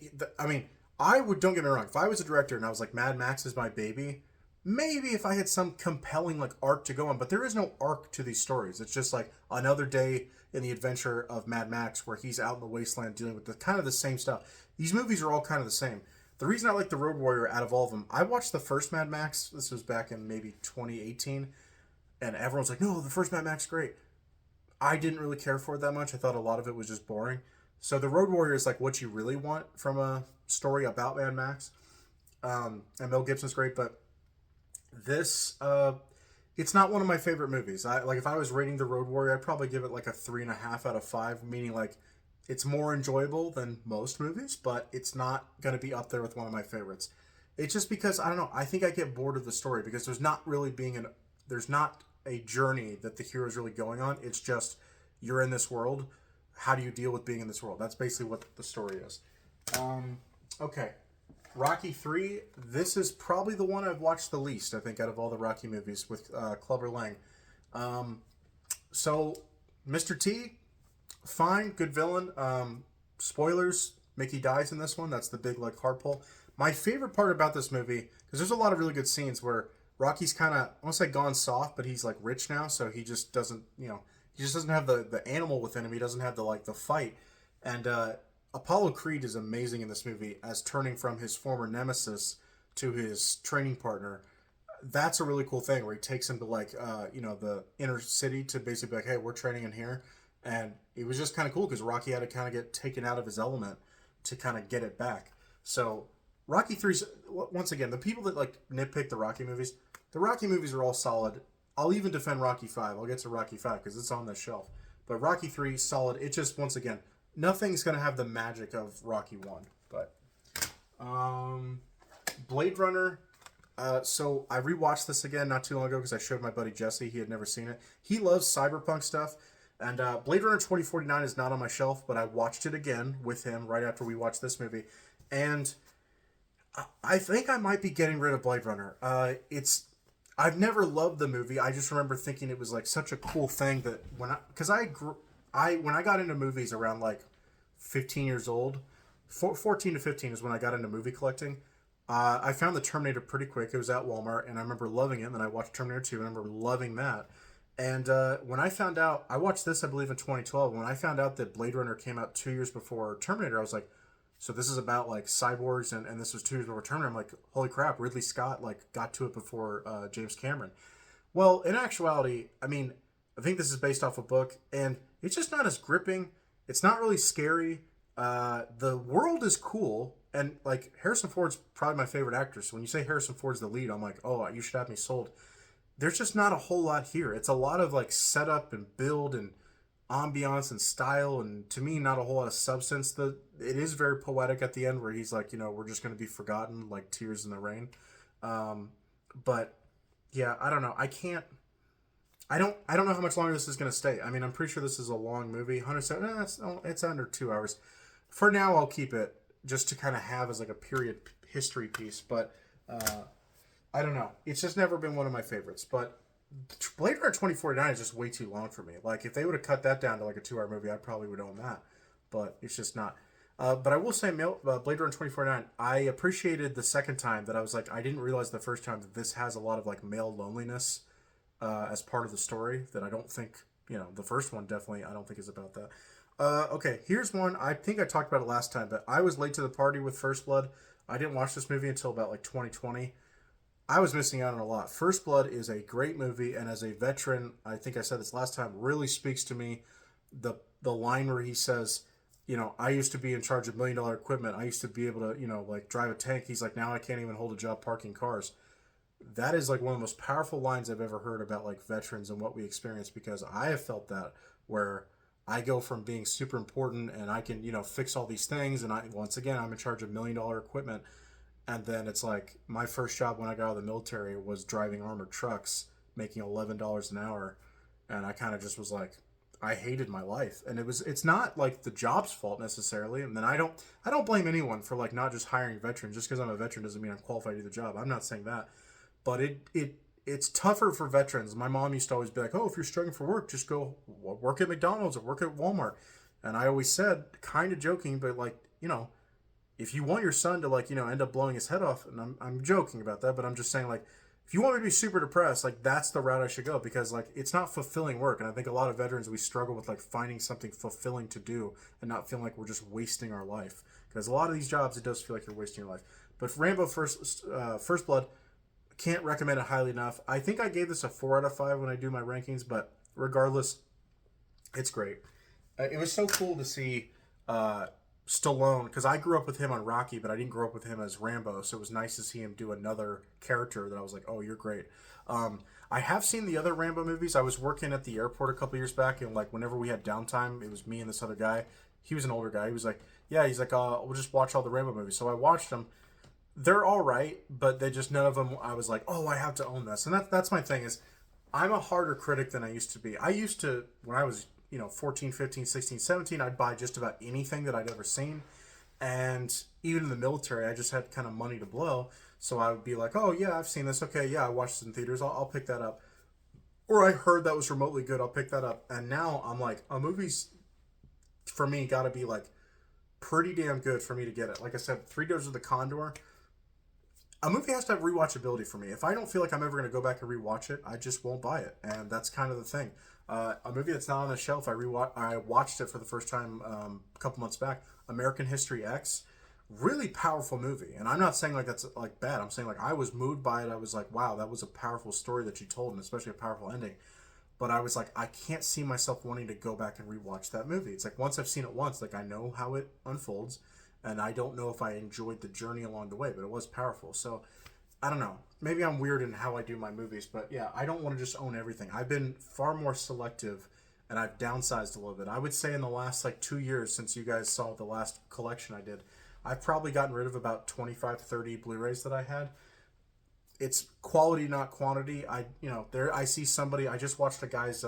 don't get me wrong. If I was a director and I was like, Mad Max is my baby, maybe if I had some compelling like arc to go on, but there is no arc to these stories. It's just like another day in the adventure of Mad Max where he's out in the wasteland dealing with the kind of the same stuff. These movies are all kind of the same. The reason I like The Road Warrior out of all of them, I watched the first Mad Max. This was back in maybe 2018, and everyone's like, no, the first Mad Max is great. I didn't really care for it that much. I thought a lot of it was just boring. So The Road Warrior is like what you really want from a story about Mad Max. And Mel Gibson's great, but this It's not one of my favorite movies. I like if I was rating The Road Warrior, I'd probably give it like a 3.5 out of 5, meaning like it's more enjoyable than most movies, but it's not gonna be up there with one of my favorites. It's just because I don't know. I think I get bored of the story because there's not a journey that the hero is really going on. It's just you're in this world. How do you deal with being in this world? That's basically what the story is. Okay, Rocky 3. This is probably the one I've watched the least, I think, out of all the Rocky movies with Clubber Lang. So, Mr. T, fine, good villain. Spoilers, Mickey dies in this one. That's the big, like, hard pull. My favorite part about this movie, because there's a lot of really good scenes where Rocky's kind of, I won't say gone soft, but he's, like, rich now, so he just doesn't, he just doesn't have the animal within him. He doesn't have the fight. And Apollo Creed is amazing in this movie as turning from his former nemesis to his training partner. That's a really cool thing where he takes him to the inner city to basically be like, hey, we're training in here. And it was just kind of cool because Rocky had to kind of get taken out of his element to kind of get it back. So Rocky 3's, once again, the people that like nitpick the Rocky movies are all solid. I'll even defend Rocky 5. I'll get to Rocky 5 because it's on the shelf. But Rocky 3, solid. It just, once again, nothing's going to have the magic of Rocky 1. But Blade Runner. So I rewatched this again not too long ago because I showed my buddy Jesse. He had never seen it. He loves cyberpunk stuff. And Blade Runner 2049 is not on my shelf, but I watched it again with him right after we watched this movie. And I think I might be getting rid of Blade Runner. I've never loved the movie. I just remember thinking it was like such a cool thing that when I got into movies around like 15 years old, 14 to 15 is when I got into movie collecting. I found the Terminator pretty quick. It was at Walmart, and I remember loving it. And then I watched Terminator 2, and I remember loving that. And when I found out, I watched this, I believe, in 2012. When I found out that Blade Runner came out 2 years before Terminator, I was like, so this is about like cyborgs, and this was 2 years before Terminator. I'm like, holy crap, Ridley Scott like got to it before James Cameron. Well, in actuality, I mean, I think this is based off a book, and it's just not as gripping. It's not really scary. The world is cool, and like Harrison Ford's probably my favorite actor. So when you say Harrison Ford's the lead, I'm like, oh, you should have me sold. There's just not a whole lot here. It's a lot of like setup and build and ambiance and style, and to me, not a whole lot of substance. It is very poetic at the end where he's like, we're just going to be forgotten like tears in the rain. But yeah, I don't know. I don't know how much longer this is going to stay. I mean, I'm pretty sure this is a long movie. 107, it's under 2 hours. For now, I'll keep it just to kind of have as like a period history piece. But I don't know. It's just never been one of my favorites. But Blade Runner 2049 is just way too long for me. Like, if they would have cut that down to like a 2 hour movie, I probably would own that. But it's just not. But I will say, Blade Runner 2049, I appreciated the second time that I was like, I didn't realize the first time that this has a lot of like male loneliness as part of the story that I don't think, the first one definitely I don't think is about that. Okay, here's one. I think I talked about it last time, but I was late to the party with First Blood. I didn't watch this movie until about like 2020. I was missing out on a lot. First Blood is a great movie, and as a veteran, I think I said this last time, really speaks to me. The line where he says, I used to be in charge of $1 million equipment. I used to be able to, like drive a tank. He's like, now I can't even hold a job parking cars. That is like one of the most powerful lines I've ever heard about like veterans and what we experience, because I have felt that where I go from being super important and I can, fix all these things. And once again, I'm in charge of $1 million equipment. And then it's like my first job when I got out of the military was driving armored trucks, making $11 an hour. And I kind of just was like, I hated my life. And it's not like the job's fault necessarily. And then I don't blame anyone for like not just hiring veterans. Just because I'm a veteran doesn't mean I'm qualified to do the job. I'm not saying that. But it's tougher for veterans. My mom used to always be like, oh, if you're struggling for work, just go work at McDonald's or work at Walmart. And I always said, kind of joking, but like, if you want your son to like, end up blowing his head off, and I'm joking about that, but I'm just saying like, if you want me to be super depressed, like that's the route I should go, because like it's not fulfilling work. And I think a lot of veterans, we struggle with like finding something fulfilling to do and not feeling like we're just wasting our life. Because a lot of these jobs, it does feel like you're wasting your life. But Rambo First Blood, can't recommend it highly enough. I think I gave this a 4 out of 5 when I do my rankings, but regardless, it's great. It was so cool to see Stallone, because I grew up with him on Rocky, but I didn't grow up with him as Rambo, so it was nice to see him do another character that I was like, oh, you're great. I have seen the other Rambo movies. I was working at the airport a couple years back, and like whenever we had downtime, it was me and this other guy. He was an older guy. He was like, yeah, he's like, we'll just watch all the Rambo movies. So I watched them. They're all right, but they just none of them. I was like, oh, I have to own this, and that's my thing is, I'm a harder critic than I used to be. I used to when I was 14, 15, 16, 17, I'd buy just about anything that I'd ever seen. And even in the military, I just had kind of money to blow. So I would be like, oh, yeah, I've seen this. Okay, yeah, I watched it in theaters. I'll pick that up. Or I heard that was remotely good. I'll pick that up. And now I'm like, a movie's, for me, got to be like pretty damn good for me to get it. Like I said, Three Doors of the Condor, a movie has to have rewatchability for me. If I don't feel like I'm ever going to go back and rewatch it, I just won't buy it. And that's kind of the thing. A movie that's not on the shelf, I watched it for the first time a couple months back. American History X, really powerful movie. And I'm not saying like that's like bad. I'm saying like I was moved by it. I was like, wow, that was a powerful story that you told, and especially a powerful ending. But I was like, I can't see myself wanting to go back and rewatch that movie. It's like once I've seen it once, like I know how it unfolds, and I don't know if I enjoyed the journey along the way, but it was powerful. So I don't know. Maybe I'm weird in how I do my movies, but yeah, I don't want to just own everything. I've been far more selective, and I've downsized a little bit. I would say in the last like 2 years since you guys saw the last collection I did, I've probably gotten rid of about 25, 30 Blu-rays that I had. It's quality, not quantity. I see somebody. I just watched a guy's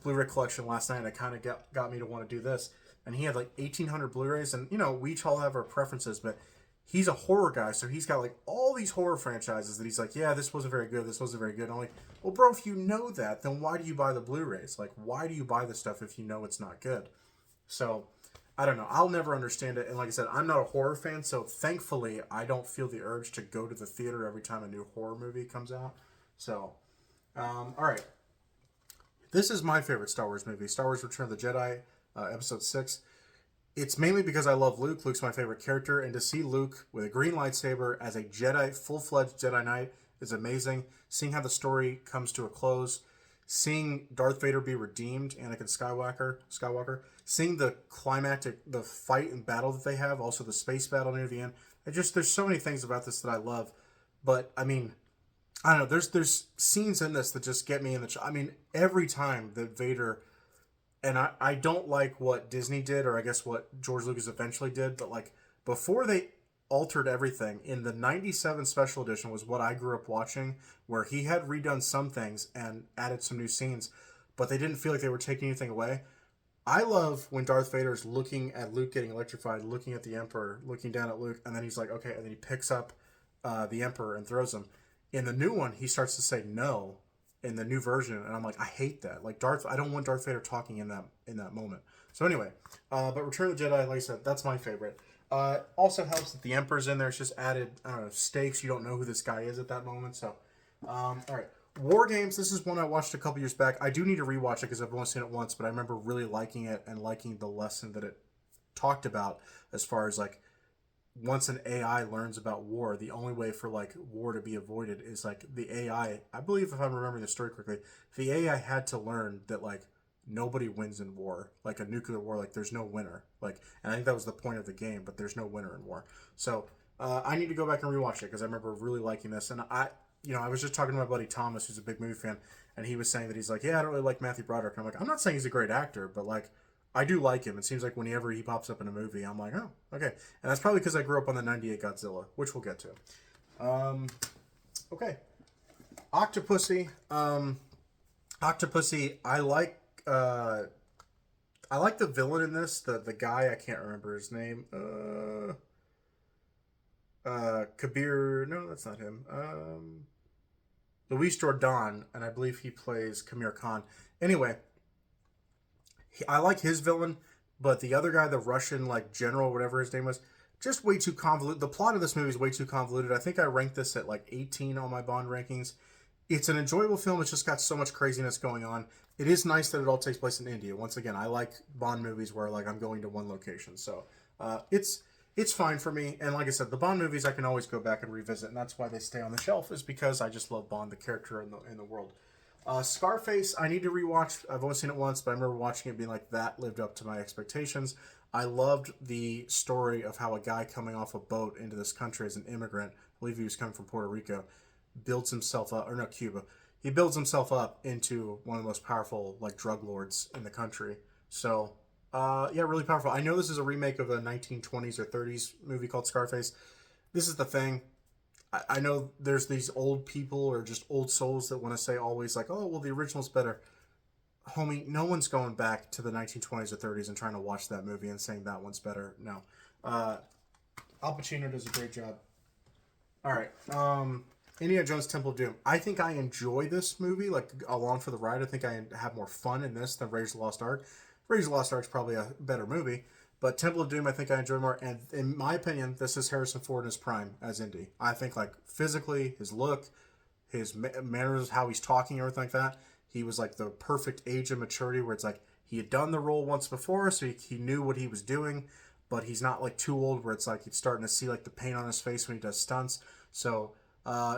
Blu-ray collection last night, and it kind of got me to want to do this. And he had like 1,800 Blu-rays, and we each all have our preferences, but he's a horror guy, so he's got like all these horror franchises that he's like, yeah, this wasn't very good, this wasn't very good. And I'm like, well, bro, if you know that, then why do you buy the Blu-rays? Like, why do you buy the stuff if you know it's not good? So I don't know. I'll never understand it. And like I said, I'm not a horror fan, so thankfully I don't feel the urge to go to the theater every time a new horror movie comes out. So, all right. This is my favorite Star Wars movie, Star Wars Return of the Jedi, Episode 6. It's mainly because I love Luke. Luke's my favorite character, and to see Luke with a green lightsaber as a Jedi, full-fledged Jedi Knight is amazing. Seeing how the story comes to a close, seeing Darth Vader be redeemed, Anakin Skywalker, seeing the climactic, the fight and battle that they have, also the space battle near the end. There's so many things about this that I love, but I mean, I don't know. There's scenes in this that just get me in the. I mean, every time that Vader, and I don't like what Disney did, or I guess what George Lucas eventually did, but like before they altered everything in the 97 special edition was what I grew up watching, where he had redone some things and added some new scenes, but they didn't feel like they were taking anything away. I love when Darth Vader is looking at Luke getting electrified, looking at the Emperor, looking down at Luke, and then he's like, okay, and then he picks up the Emperor and throws him. In the new one, he starts to say no in the new version, and I'm like, I hate that. Like I don't want Darth Vader talking in that moment. So anyway, but Return of the Jedi, like I said, that's my favorite. Also helps that the Emperor's in there. It's just added, I don't know, stakes. You don't know who this guy is at that moment. So, all right. War Games, this is one I watched a couple years back. I do need to rewatch it because I've only seen it once, but I remember really liking it and liking the lesson that it talked about as far as like once an AI learns about war, the only way for like war to be avoided is like the AI, I believe if I'm remembering the story correctly, the AI had to learn that like nobody wins in war, like a nuclear war, like there's no winner. Like, and I think that was the point of the game, but there's no winner in war. So I need to go back and rewatch it because I remember really liking this. And I was just talking to my buddy Thomas, who's a big movie fan, and he was saying that he's like, yeah, I don't really like Matthew Broderick. And I'm like, I'm not saying he's a great actor, but like, I do like him. It seems like whenever he pops up in a movie, I'm like, oh, okay. And that's probably because I grew up on the 98 Godzilla, which we'll get to. Okay. Octopussy. Octopussy, I like the villain in this, the guy, I can't remember his name. Kabir, no, that's not him. Luis Jordan, and I believe he plays Kamir Khan. Anyway, I like his villain, but the other guy, the Russian like general, whatever his name was, just way too convoluted. The plot of this movie is way too convoluted. I think I ranked this at like 18 on my Bond rankings. It's an enjoyable film. It's just got so much craziness going on. It is nice that it all takes place in India. Once again, I like Bond movies where like I'm going to one location, so it's fine for me. And like I said, the Bond movies I can always go back and revisit, and that's why they stay on the shelf. Is because I just love Bond, the character in the world. Scarface, I need to rewatch. I've only seen it once, but I remember watching it being like that lived up to my expectations. I loved the story of how a guy coming off a boat into this country as an immigrant, I believe he was coming from Puerto Rico, builds himself up, or no, Cuba. He builds himself up into one of the most powerful like drug lords in the country. So, yeah, really powerful. I know this is a remake of a 1920s or 30s movie called Scarface. This is the thing. I know there's these old people or just old souls that want to say always like, oh, well, the original's better. Homie, no one's going back to the 1920s or 30s and trying to watch that movie and saying that one's better. No. Uh, Al Pacino does a great job. All right. Indiana Jones Temple of Doom. I think I enjoy this movie, like along for the ride. I think I have more fun in this than Raiders of the Lost Ark. Raiders of the Lost Ark is probably a better movie, but Temple of Doom I think I enjoy more. And in my opinion, this is Harrison Ford in his prime as Indy. I think like physically, his look, his manners, how he's talking, everything like that. He was like the perfect age of maturity where it's like he had done the role once before, so he knew what he was doing, but he's not like too old where it's like he's starting to see like the pain on his face when he does stunts. So,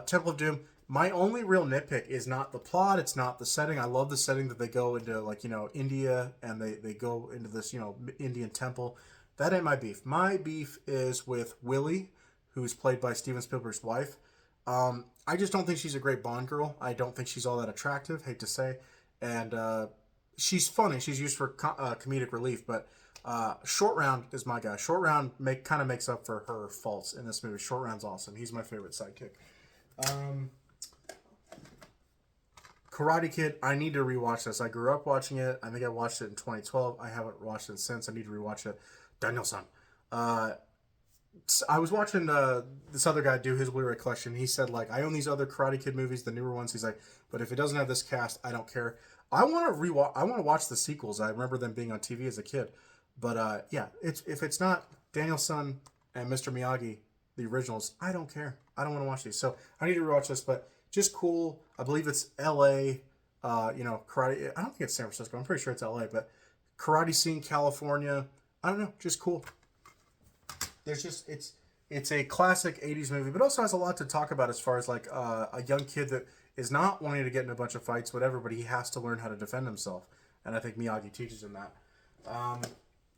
Temple of Doom. My only real nitpick is not the plot. It's not the setting. I love the setting that they go into, like, India, and they go into this, Indian temple. That ain't my beef. My beef is with Willie, who's played by Steven Spielberg's wife. I just don't think she's a great Bond girl. I don't think she's all that attractive, hate to say. And she's funny. She's used for comedic relief, but Short Round is my guy. Short Round kind of makes up for her faults in this movie. Short Round's awesome. He's my favorite sidekick. Karate Kid, I need to rewatch this. I grew up watching it. I think I watched it in 2012. I haven't watched it since. I need to rewatch it. Daniel-san. I was watching this other guy do his Blu-ray collection. He said, like, I own these other Karate Kid movies, the newer ones. He's like, but if it doesn't have this cast, I don't care. I want to rewatch. I want to watch the sequels. I remember them being on TV as a kid. But yeah, if it's not Daniel-san and Mr. Miyagi, the originals, I don't care. I don't want to watch these. So I need to rewatch this, but just cool. I believe it's L.A., karate. I don't think it's San Francisco. I'm pretty sure it's L.A., but karate scene, California. I don't know. Just cool. There's just, it's a classic 80s movie, but also has a lot to talk about as far as like a young kid that is not wanting to get in a bunch of fights, whatever, but he has to learn how to defend himself. And I think Miyagi teaches him that.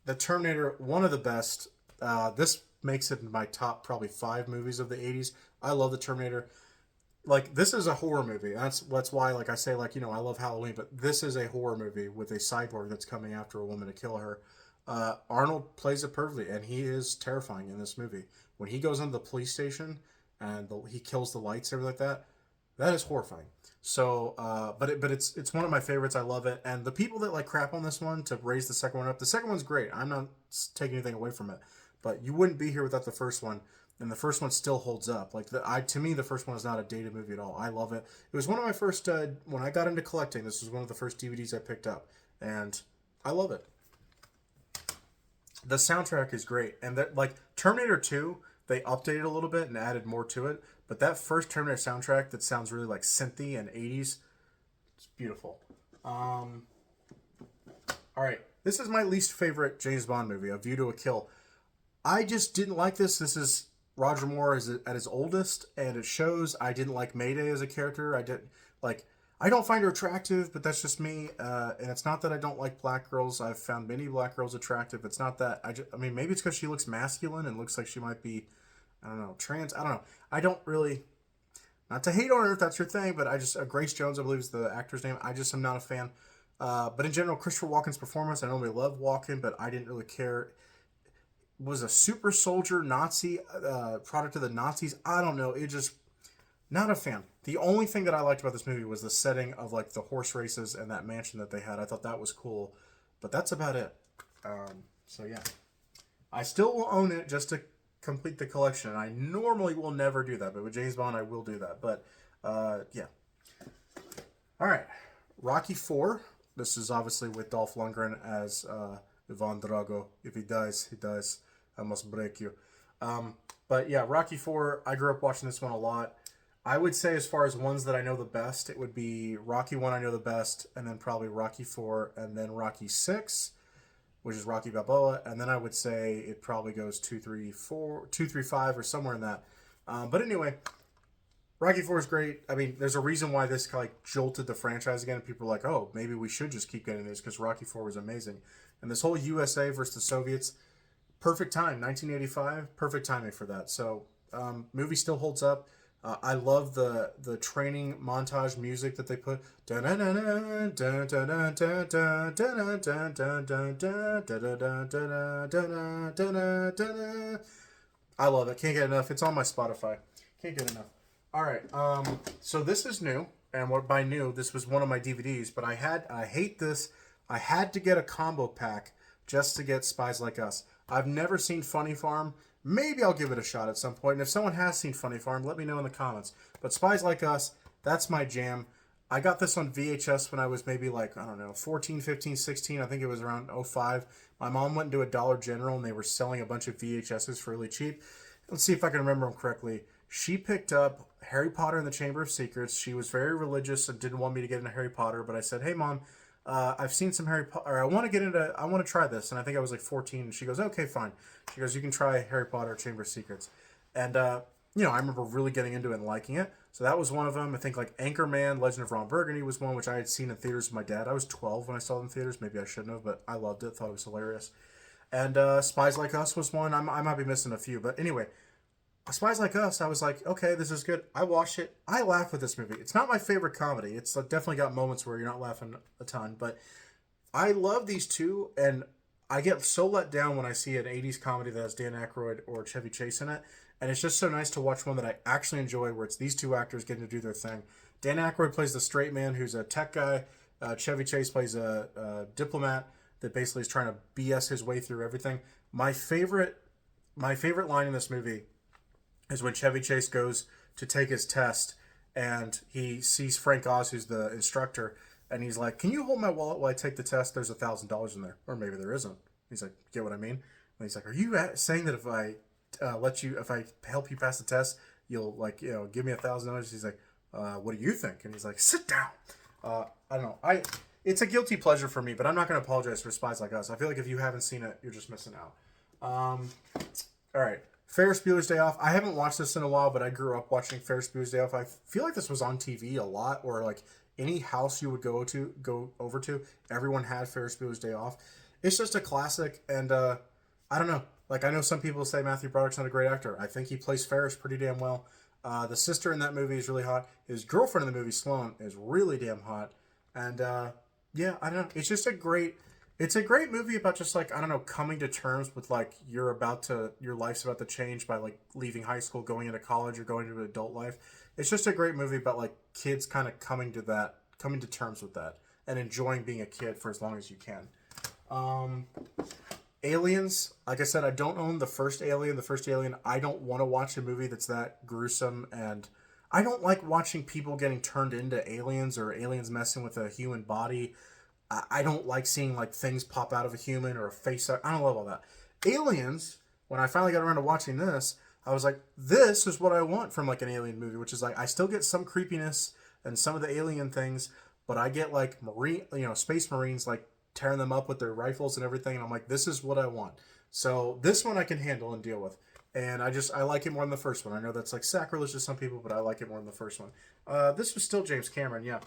The Terminator, one of the best. This makes it in my top probably 5 movies of the 80s. I love The Terminator. Like, this is a horror movie. That's why, like, I say, like, I love Halloween, but this is a horror movie with a cyborg that's coming after a woman to kill her. Arnold plays it perfectly, and he is terrifying in this movie. When he goes into the police station and he kills the lights, everything like that, that is horrifying. So, but it's one of my favorites. I love it. And the people that like crap on this one to raise the second one up, the second one's great. I'm not taking anything away from it, but you wouldn't be here without the first one. And the first one still holds up. Like to me, the first one is not a dated movie at all. I love it. It was one of my first when I got into collecting. This was one of the first DVDs I picked up, and I love it. The soundtrack is great, and that like Terminator 2, they updated a little bit and added more to it. But that first Terminator soundtrack that sounds really like synthy and 80s, it's beautiful. All right, this is my least favorite James Bond movie, A View to a Kill. I just didn't like this. This is Roger Moore at his oldest, and it shows. I didn't like Mayday as a character. I don't find her attractive, but that's just me. And it's not that I don't like black girls. I've found many black girls attractive. It's not that I mean, maybe it's because she looks masculine and looks like she might be, I don't know, trans. I don't know. I don't really, not to hate on her if that's your thing, but Grace Jones, I believe is the actor's name. I just am not a fan. But in general, Christopher Walken's performance, I normally love Walken, but I didn't really care. Was a super soldier Nazi product of the Nazis. I don't know. It just, not a fan. The only thing that I liked about this movie was the setting of like the horse races and that mansion that they had. I thought that was cool, but that's about it. So yeah, I still will own it just to complete the collection. I normally will never do that, but with James Bond, I will do that. But yeah. All right, Rocky 4. This is obviously with Dolph Lundgren as Ivan Drago. If he dies, he dies. I must break you. But yeah, Rocky 4. I grew up watching this one a lot. I would say as far as ones that I know the best, it would be Rocky 1 I know the best, and then probably Rocky 4, and then Rocky 6, which is Rocky Balboa, and then I would say it probably goes 2, 3, 4, 2, 3, 5, or somewhere in that. But anyway, Rocky 4 is great. I mean, there's a reason why this like jolted the franchise again. People are like, oh, maybe we should just keep getting this because Rocky 4 was amazing. And this whole USA versus the Soviets, perfect time, 1985, perfect timing for that. So, movie still holds up. I love the training montage music that they put. I love it. Can't get enough. It's on my Spotify. Can't get enough. All right. So this is new, and what by new, this was one of my DVDs. But I hate this. I had to get a combo pack just to get Spies Like Us. I've never seen Funny Farm. Maybe I'll give it a shot at some point. And if someone has seen Funny Farm, let me know in the comments. But Spies Like Us, that's my jam. I got this on VHS when I was maybe like, I don't know, 14, 15, 16. I think it was around '05. My mom went into a Dollar General and they were selling a bunch of VHSs for really cheap. Let's see if I can remember them correctly. She picked up Harry Potter and the Chamber of Secrets. She was very religious and didn't want me to get into Harry Potter, but I said, "Hey, Mom, I've seen some Harry Potter. I want to try this." And I think I was like 14. And she goes, "Okay, fine." She goes, "You can try Harry Potter Chamber of Secrets." And, I remember really getting into it and liking it. So that was one of them. I think like Anchorman, Legend of Ron Burgundy was one which I had seen in theaters with my dad. I was 12 when I saw it in theaters. Maybe I shouldn't have, but I loved it. Thought it was hilarious. And Spies Like Us was one. I might be missing a few. But anyway, Spies Like Us, I was like, okay, this is good. I watched it. I laughed with this movie. It's not my favorite comedy. It's definitely got moments where you're not laughing a ton. But I love these two, and I get so let down when I see an 80s comedy that has Dan Aykroyd or Chevy Chase in it. And it's just so nice to watch one that I actually enjoy where it's these two actors getting to do their thing. Dan Aykroyd plays the straight man who's a tech guy. Chevy Chase plays a diplomat that basically is trying to BS his way through everything. My favorite line in this movie is when Chevy Chase goes to take his test and he sees Frank Oz, who's the instructor, and he's like, "Can you hold my wallet while I take the test? There's $1,000 in there." Or maybe there isn't. He's like, "Get what I mean?" And he's like, "Are you saying that if I if I help you pass the test, you'll give me $1,000?" He's like, "What do you think?" And he's like, "Sit down." I don't know. It's a guilty pleasure for me, but I'm not going to apologize for Spies Like Us. I feel like if you haven't seen it, you're just missing out. All right. Ferris Bueller's Day Off. I haven't watched this in a while, but I grew up watching Ferris Bueller's Day Off. I feel like this was on TV a lot, or like any house you would go over to, everyone had Ferris Bueller's Day Off. It's just a classic, and I don't know. Like, I know some people say Matthew Broderick's not a great actor. I think he plays Ferris pretty damn well. The sister in that movie is really hot. His girlfriend in the movie, Sloane, is really damn hot. And yeah, I don't know. It's just a great movie about just like, I don't know, coming to terms with like your life's about to change by like leaving high school, going into college, or going into adult life. It's just a great movie about like kids kind of coming to terms with that and enjoying being a kid for as long as you can. Aliens, like I said, I don't own the first Alien. I don't want to watch a movie that's that gruesome, and I don't like watching people getting turned into aliens or aliens messing with a human body. I don't like seeing like things pop out of a human or a face. I don't love all that. Aliens, when I finally got around to watching this, I was like, this is what I want from like an alien movie, which is like, I still get some creepiness and some of the alien things, but I get like space marines like tearing them up with their rifles and everything, and I'm like, this is what I want. So this one I can handle and deal with, and I like it more than the first one. I know that's like sacrilege to some people, but I like it more than the first one. This was still James Cameron, yeah.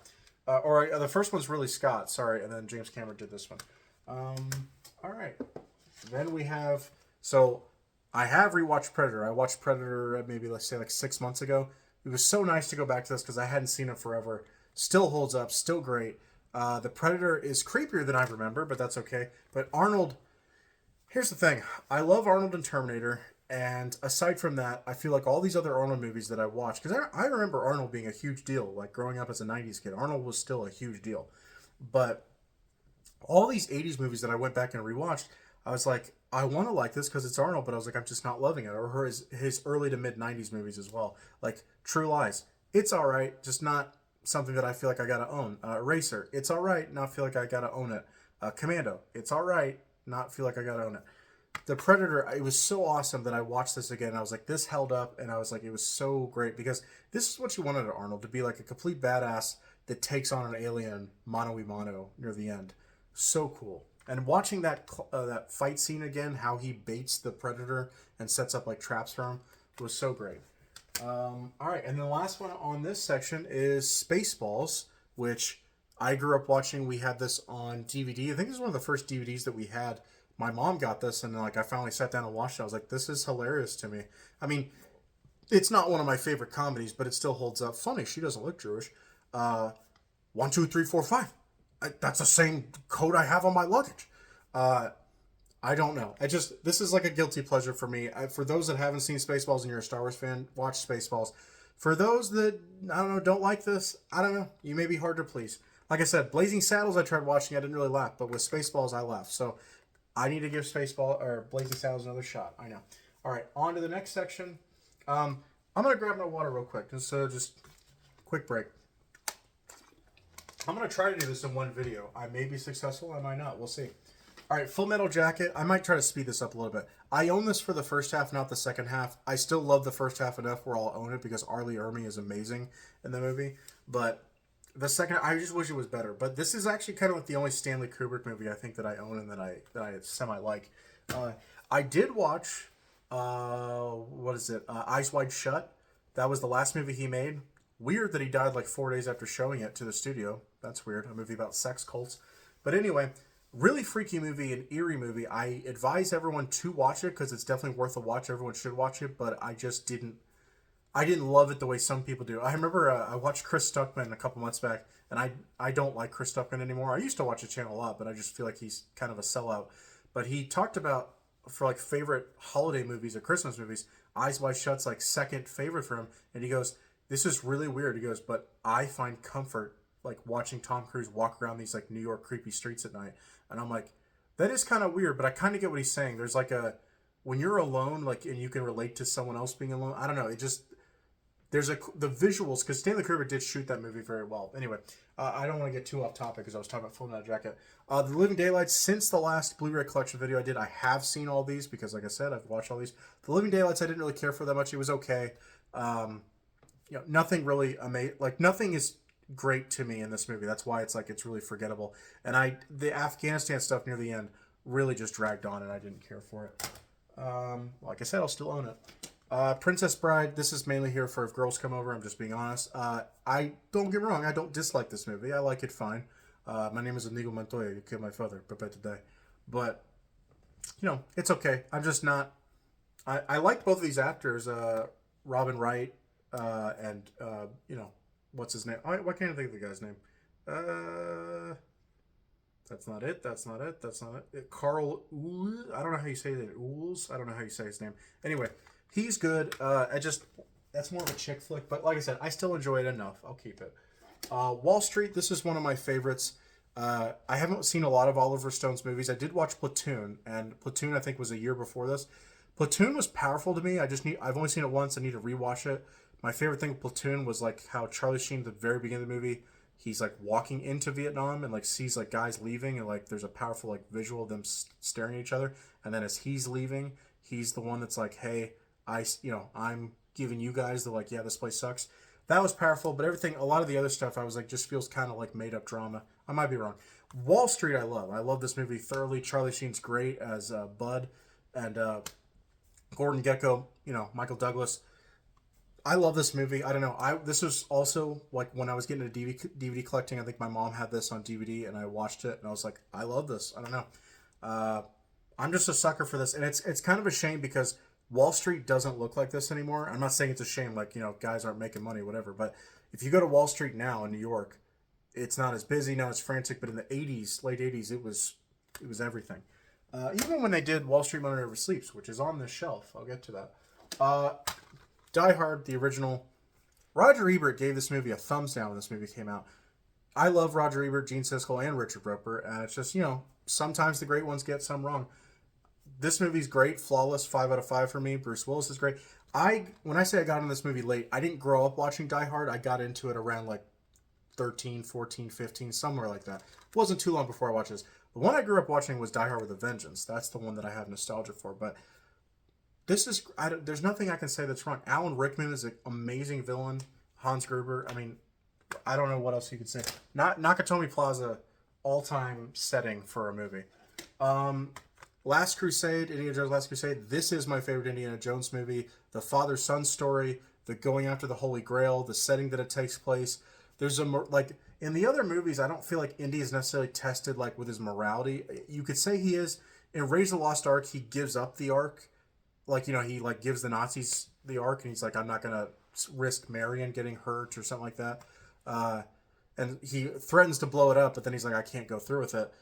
The first one's really Scott, sorry, and then James Cameron did this one. All right. Then we have, so I have rewatched Predator. I watched Predator maybe, let's say, like 6 months ago. It was so nice to go back to this because I hadn't seen it forever. Still holds up, still great. The Predator is creepier than I remember, but that's okay. But Arnold, here's the thing. I love Arnold and Terminator, and aside from that, I feel like all these other Arnold movies that I watched, because I remember Arnold being a huge deal, like growing up as a 90s kid. Arnold was still a huge deal. But all these 80s movies that I went back and rewatched, I was like, I want to like this because it's Arnold, but I was like, I'm just not loving it. Or his early to mid 90s movies as well. Like True Lies. It's all right, just not something that I feel like I gotta own. Racer, it's all right, not feel like I gotta own it. Commando, it's all right, not feel like I gotta own it. The Predator, it was so awesome that I watched this again. I was like, this held up, and I was like, it was so great because this is what you wanted Arnold to be, like a complete badass that takes on an alien mano a mano near the end. So cool. And watching that fight scene again, how he baits the Predator and sets up like traps for him, was so great. All right, and the last one on this section is Spaceballs, which I grew up watching. We had this on DVD. I think this is one of the first DVDs that we had my mom got this, and like I finally sat down and watched it. I was like, this is hilarious to me. I mean, it's not one of my favorite comedies, but it still holds up. Funny, she doesn't look Jewish. 1, 2, 3, 4, 5. That's the same code I have on my luggage. I don't know. This is like a guilty pleasure for me. For those that haven't seen Spaceballs and you're a Star Wars fan, watch Spaceballs. For those that, I don't know, don't like this, I don't know. You may be hard to please. Like I said, Blazing Saddles I tried watching, I didn't really laugh, but with Spaceballs I laughed. So I need to give Spaceball or Blazing Saddles another shot. I know. All right, on to the next section. I'm gonna grab my water real quick, just quick break. I'm gonna try to do this in one video. I may be successful, I might not. We'll see. All right, Full Metal Jacket. I might try to speed this up a little bit. I own this for the first half, not the second half. I still love the first half enough where I'll own it because Arlie Ermy is amazing in the movie. But the second, I just wish it was better. But this is actually kind of like the only Stanley Kubrick movie I think that I own and that I semi like. I did watch what is it? Eyes Wide Shut. That was the last movie he made. Weird that he died like 4 days after showing it to the studio. That's weird. A movie about sex cults. But anyway, really freaky movie, an eerie movie. I advise everyone to watch it because it's definitely worth a watch. Everyone should watch it, but I just didn't. I didn't love it the way some people do. I remember I watched Chris Stuckman a couple months back, and I don't like Chris Stuckman anymore. I used to watch the channel a lot, but I just feel like he's kind of a sellout. But he talked about for like favorite holiday movies or Christmas movies, Eyes Wide Shut's like second favorite for him, and he goes, "This is really weird." He goes, "But I find comfort like watching Tom Cruise walk around these like New York creepy streets at night." And I'm like, that is kind of weird, but I kind of get what he's saying. There's like when you're alone, like, and you can relate to someone else being alone. I don't know. It just, the visuals, because Stanley Kubrick did shoot that movie very well. Anyway, I don't want to get too off topic because I was talking about Full Metal Jacket. The Living Daylights, since the last Blu-ray collection video I did, I have seen all these because, like I said, I've watched all these. The Living Daylights, I didn't really care for that much. It was okay. Nothing really amazing. Like, nothing is great to me in this movie. That's why it's like it's really forgettable. And the Afghanistan stuff near the end really just dragged on, and I didn't care for it. Like I said, I'll still own it. Princess Bride. This is mainly here for if girls come over. I'm just being honest. I don't get me wrong. I don't dislike this movie. I like it fine. My name is Inigo Montoya. You killed my father. Prepare to die. But it's okay. I'm just not. I like both of these actors. Robin Wright and what's his name? Why can't I think of the guy's name? That's not it. That's not it. That's not it. Carl Uhl. I don't know how you say that. Uhls. I don't know how you say his name. Anyway, he's good. That's more of a chick flick, but like I said, I still enjoy it enough. I'll keep it. Wall Street. This is one of my favorites. I haven't seen a lot of Oliver Stone's movies. I did watch Platoon, and Platoon I think was a year before this. Platoon was powerful to me. I've only seen it once. I need to rewatch it. My favorite thing with Platoon was like how Charlie Sheen at the very beginning of the movie, he's like walking into Vietnam and like sees like guys leaving, and like there's a powerful like visual of them staring at each other, and then as he's leaving, he's the one that's like, hey, I'm giving you guys the like, yeah, this place sucks. That was powerful, but a lot of the other stuff I was like just feels kind of like made up drama. I might be wrong. Wall Street I love this movie thoroughly. Charlie Sheen's great as Bud, and Gordon Gekko, Michael Douglas. I love this movie. I don't know. This was also like when I was getting into DVD collecting. I think my mom had this on DVD, and I watched it, and I was like, I love this. I don't know. I'm just a sucker for this, and it's kind of a shame because Wall Street doesn't look like this anymore. I'm not saying it's a shame, like guys aren't making money, whatever. But if you go to Wall Street now in New York, it's not as busy, not as frantic. But in the '80s, late '80s, it was everything. Even when they did Wall Street Money Never Sleeps, which is on this shelf, I'll get to that. Die Hard, the original. Roger Ebert gave this movie a thumbs down when this movie came out. I love Roger Ebert, Gene Siskel, and Richard Roeper, and it's just, sometimes the great ones get some wrong. This movie's great, flawless, 5 out of 5 for me. Bruce Willis is great. When I say I got into this movie late, I didn't grow up watching Die Hard. I got into it around like 13, 14, 15, somewhere like that. It wasn't too long before I watched this. The one I grew up watching was Die Hard with a Vengeance. That's the one that I have nostalgia for, but there's nothing I can say that's wrong. Alan Rickman is an amazing villain. Hans Gruber. I mean, I don't know what else you could say. Not Nakatomi Plaza, all-time setting for a movie. Last Crusade, Indiana Jones' Last Crusade. This is my favorite Indiana Jones movie. The father-son story, the going after the Holy Grail, the setting that it takes place. There's in the other movies, I don't feel like Indy is necessarily tested like with his morality. You could say he is In Raise the Lost Ark, he gives up the Ark. Like, he like gives the Nazis the Ark, and he's like, I'm not gonna risk Marion getting hurt or something like that. Uh, and he threatens to blow it up, but then he's like, I can't go through with it.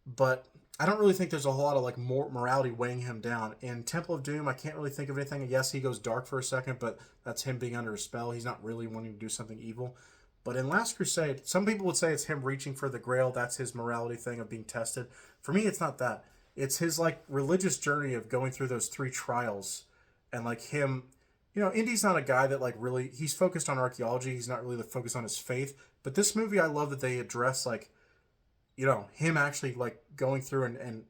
But I don't really think there's a whole lot of like more morality weighing him down. In Temple of Doom, I can't really think of anything. Yes, he goes dark for a second, but that's him being under a spell. He's not really wanting to do something evil. But in Last Crusade, some people would say it's him reaching for the Grail. That's his morality thing of being tested. For me, it's not that. It's his like religious journey of going through those three trials, and like him. Indy's not a guy that like really. He's focused on archaeology. He's not really focused on his faith. But this movie, I love that they address like him actually like going through and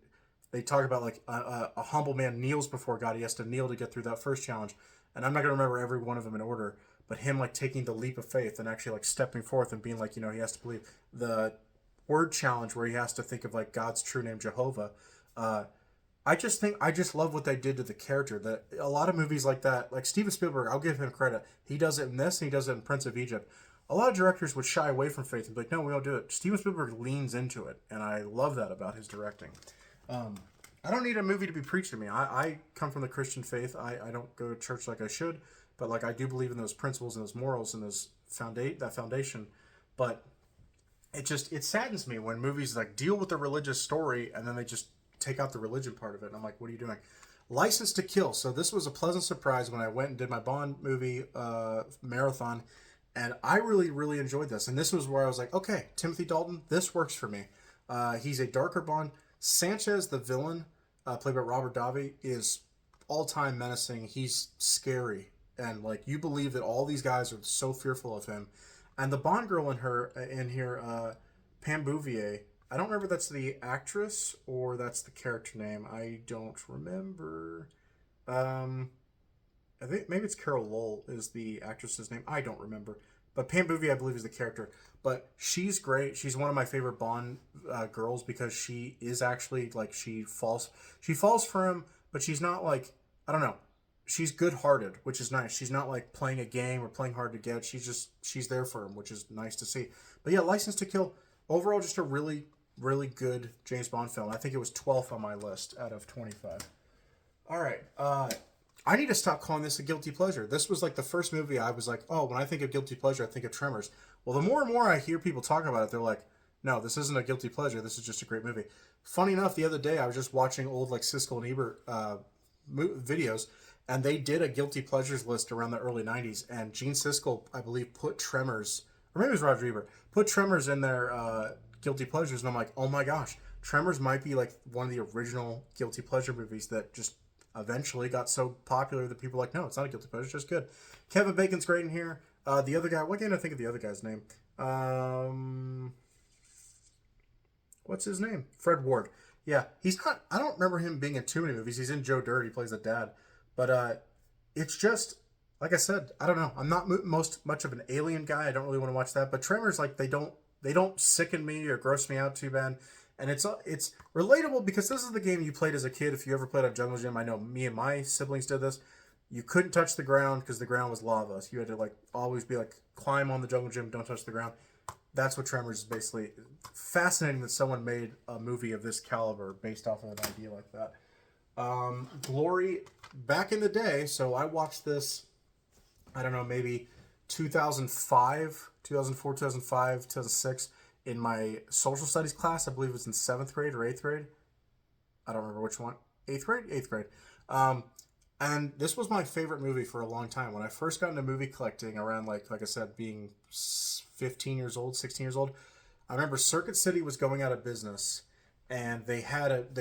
they talk about like a humble man kneels before God. He has to kneel to get through that first challenge. And I'm not going to remember every one of them in order, but him like taking the leap of faith and actually like stepping forth and being like, he has to believe. The word challenge where he has to think of like God's true name, Jehovah. I just love what they did to the character. That a lot of movies like that, like Steven Spielberg, I'll give him credit. He does it in this and he does it in Prince of Egypt. A lot of directors would shy away from faith and be like, no, we don't do it. Steven Spielberg leans into it, and I love that about his directing. I don't need a movie to be preached to me. I come from the Christian faith. I don't go to church like I should, but like I do believe in those principles and those morals and that foundation. But it saddens me when movies like deal with the religious story and then they just take out the religion part of it. And I'm like, what are you doing? License to Kill. So this was a pleasant surprise when I went and did my Bond movie marathon. And I really, really enjoyed this. And this was where I was like, okay, Timothy Dalton, this works for me. He's a darker Bond. Sanchez, the villain, played by Robert Davi, is all-time menacing. He's scary. And, like, you believe that all these guys are so fearful of him. And the Bond girl in here, Pam Bouvier, I don't remember if that's the actress or that's the character name. I don't remember. I think maybe it's Carol Lowell is the actress's name. I don't remember. But Pam Bouvier, I believe, is the character. But she's great. She's one of my favorite Bond girls because she is actually, like, she falls for him, but she's not, like, I don't know. She's good-hearted, which is nice. She's not, like, playing a game or playing hard to get. She's there for him, which is nice to see. But, yeah, License to Kill, overall, just a really, really good James Bond film. I think it was 12th on my list out of 25. All right. I need to stop calling this a guilty pleasure. This was like the first movie I was like, oh, when I think of guilty pleasure, I think of Tremors. Well, the more and more I hear people talking about it, they're like, no, this isn't a guilty pleasure. This is just a great movie. Funny enough, the other day I was just watching old like Siskel and Ebert videos, and they did a guilty pleasures list around the early 90s, and Gene Siskel, I believe, put Tremors, or maybe it was Roger Ebert, put Tremors in their guilty pleasures, and I'm like, oh my gosh, Tremors might be like one of the original guilty pleasure movies that just eventually got so popular that people were like, no, it's not a guilty pleasure, it's just good. Kevin Bacon's great in here. The other guy, why can't I think of the other guy's name? What's his name? Fred Ward. Yeah, he's not, I don't remember him being in too many movies. He's in Joe Dirt, he plays the dad. But it's just, like I said, I don't know. I'm not much of an Alien guy. I don't really want to watch that. But Tremors, like, they don't sicken me or gross me out too bad. And it's relatable because this is the game you played as a kid. If you ever played on Jungle Gym, I know me and my siblings did this. You couldn't touch the ground because the ground was lava. So you had to like always be like climb on the Jungle Gym, don't touch the ground. That's what Tremors is basically. Fascinating that someone made a movie of this caliber based off of an idea like that. Glory, back in the day. So I watched this, I don't know, maybe 2005, 2004, 2005, 2006. In my social studies class. I believe it was in 7th grade or 8th grade. I don't remember which one. 8th grade? 8th grade. And this was my favorite movie for a long time. When I first got into movie collecting around, like I said, being 15 years old, 16 years old, I remember Circuit City was going out of business. And they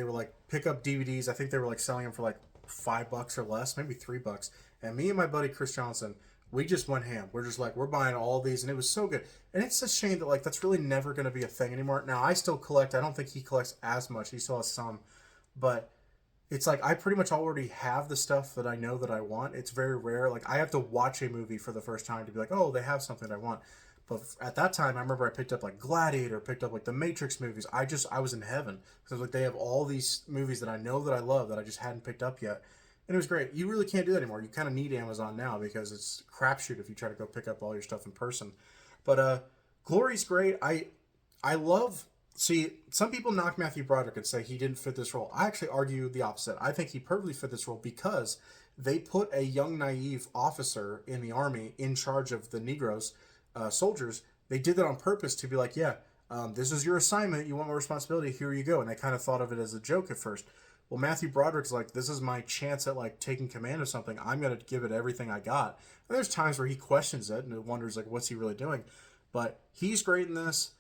were like, pick up DVDs. I think they were like selling them for like $5 or less, maybe $3. And me and my buddy Chris Johnson, we just went ham. We're just like, we're buying all these, and it was so good. And it's a shame that like that's really never going to be a thing anymore. Now I still collect. I don't think he collects as much. He still has some, but it's like I pretty much already have the stuff that I know that I want. It's very rare. Like I have to watch a movie for the first time to be like, oh, they have something I want. But at that time, I remember I picked up like Gladiator, picked up like the Matrix movies. I was in heaven because like they have all these movies that I know that I love that I just hadn't picked up yet. And it was great. You really can't do that anymore. You kind of need Amazon now because it's a crapshoot if you try to go pick up all your stuff in person. But Glory's great. I love See, some people knock Matthew Broderick and say he didn't fit this role. I actually argue the opposite. I think he perfectly fit this role because they put a young, naive officer in the army in charge of the Negroes, soldiers. They did that on purpose to be like, yeah, this is your assignment. You want more responsibility. Here you go. And they kind of thought of it as a joke at first. Well, Matthew Broderick's like, this is my chance at like taking command of something. I'm going to give it everything I got. And there's times where he questions it and wonders like, what's he really doing? But he's great in this.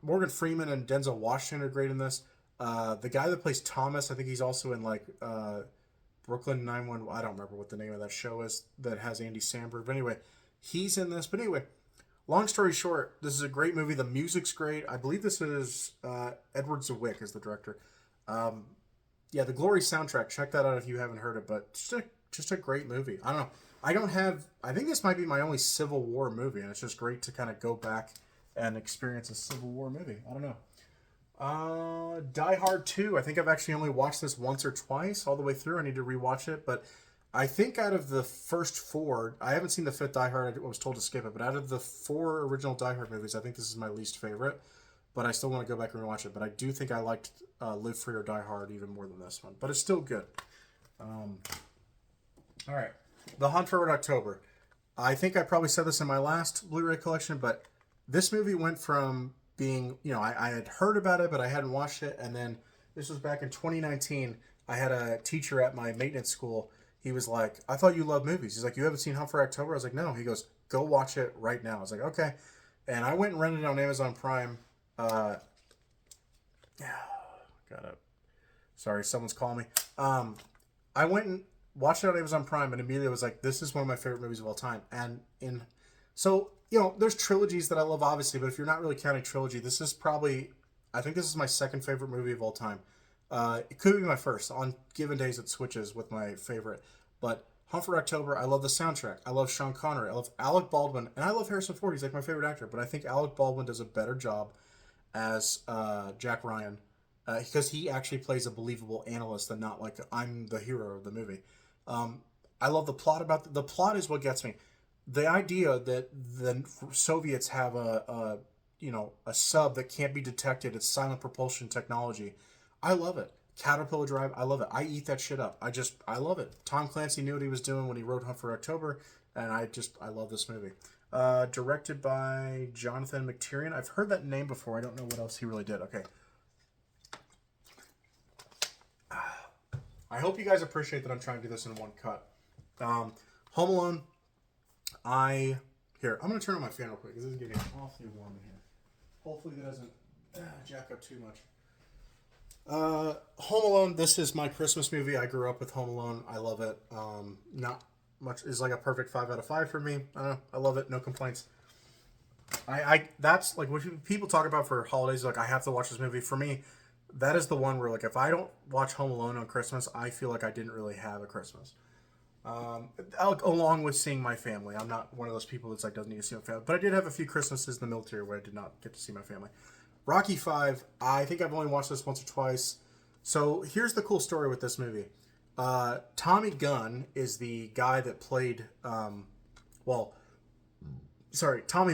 Morgan Freeman and Denzel Washington are great in this. The guy that plays Thomas, I think he's also in like Brooklyn 911. I don't remember what the name of that show is that has Andy Samberg. But anyway, he's in this. But anyway, long story short, this is a great movie. The music's great. I believe this is Edward Zwick is the director. Yeah, the Glory soundtrack. Check that out if you haven't heard it. But just a great movie. I don't know. I think this might be my only Civil War movie, and it's just great to kind of go back and experience a Civil War movie. I don't know. Die Hard 2. I think I've actually only watched this once or twice all the way through. I need to rewatch it. But I think out of the first four, I haven't seen the fifth Die Hard. I was told to skip it. But out of the four original Die Hard movies, I think this is my least favorite. But I still want to go back and rewatch it. But I do think I liked Live Free or Die Hard even more than this one. But it's still good. All right. The Hunt for Red October. I think I probably said this in my last Blu-ray collection, but this movie went from being, I had heard about it, but I hadn't watched it. And then this was back in 2019. I had a teacher at my maintenance school. He was like, I thought you loved movies. He's like, you haven't seen Hunt for October? I was like, no. He goes, go watch it right now. I was like, okay. And I went and rented it on Amazon Prime. Sorry, someone's calling me. I went and watched it on Amazon Prime and immediately was like, this is one of my favorite movies of all time. And there's trilogies that I love, obviously, but if you're not really counting trilogy, this is probably, I think this is my second favorite movie of all time. It could be my first. On given days, it switches with my favorite. But Hunt for October, I love the soundtrack. I love Sean Connery. I love Alec Baldwin. And I love Harrison Ford. He's like my favorite actor. But I think Alec Baldwin does a better job as Jack Ryan because he actually plays a believable analyst and not like I'm the hero of the movie. I love the plot about the plot is what gets me. The idea that the Soviets have a sub that can't be detected, it's silent propulsion technology. I love it. Caterpillar Drive, I love it. I eat that shit up. I love it. Tom Clancy knew what he was doing when he wrote Hunt for October, and I love this movie. Directed by Jonathan McTiernan. I've heard that name before. I don't know what else he really did. Okay. I hope you guys appreciate that I'm trying to do this in one cut. Home Alone. I'm going to turn on my fan real quick because it's getting awfully warm in here. Hopefully that doesn't jack up too much. Home Alone, this is my Christmas movie. I grew up with Home Alone. I love it. Not much is like a perfect 5 out of 5 for me. I love it. No complaints. That's like what people talk about for holidays. Like I have to watch this movie. For me, that is the one where like if I don't watch Home Alone on Christmas, I feel like I didn't really have a Christmas. Along with seeing my family. I'm not one of those people that's like doesn't need to see my family. But I did have a few Christmases in the military where I did not get to see my family. Rocky 5, I think I've only watched this once or twice. So here's the cool story with this movie. Tommy Gunn is the guy that played, Tommy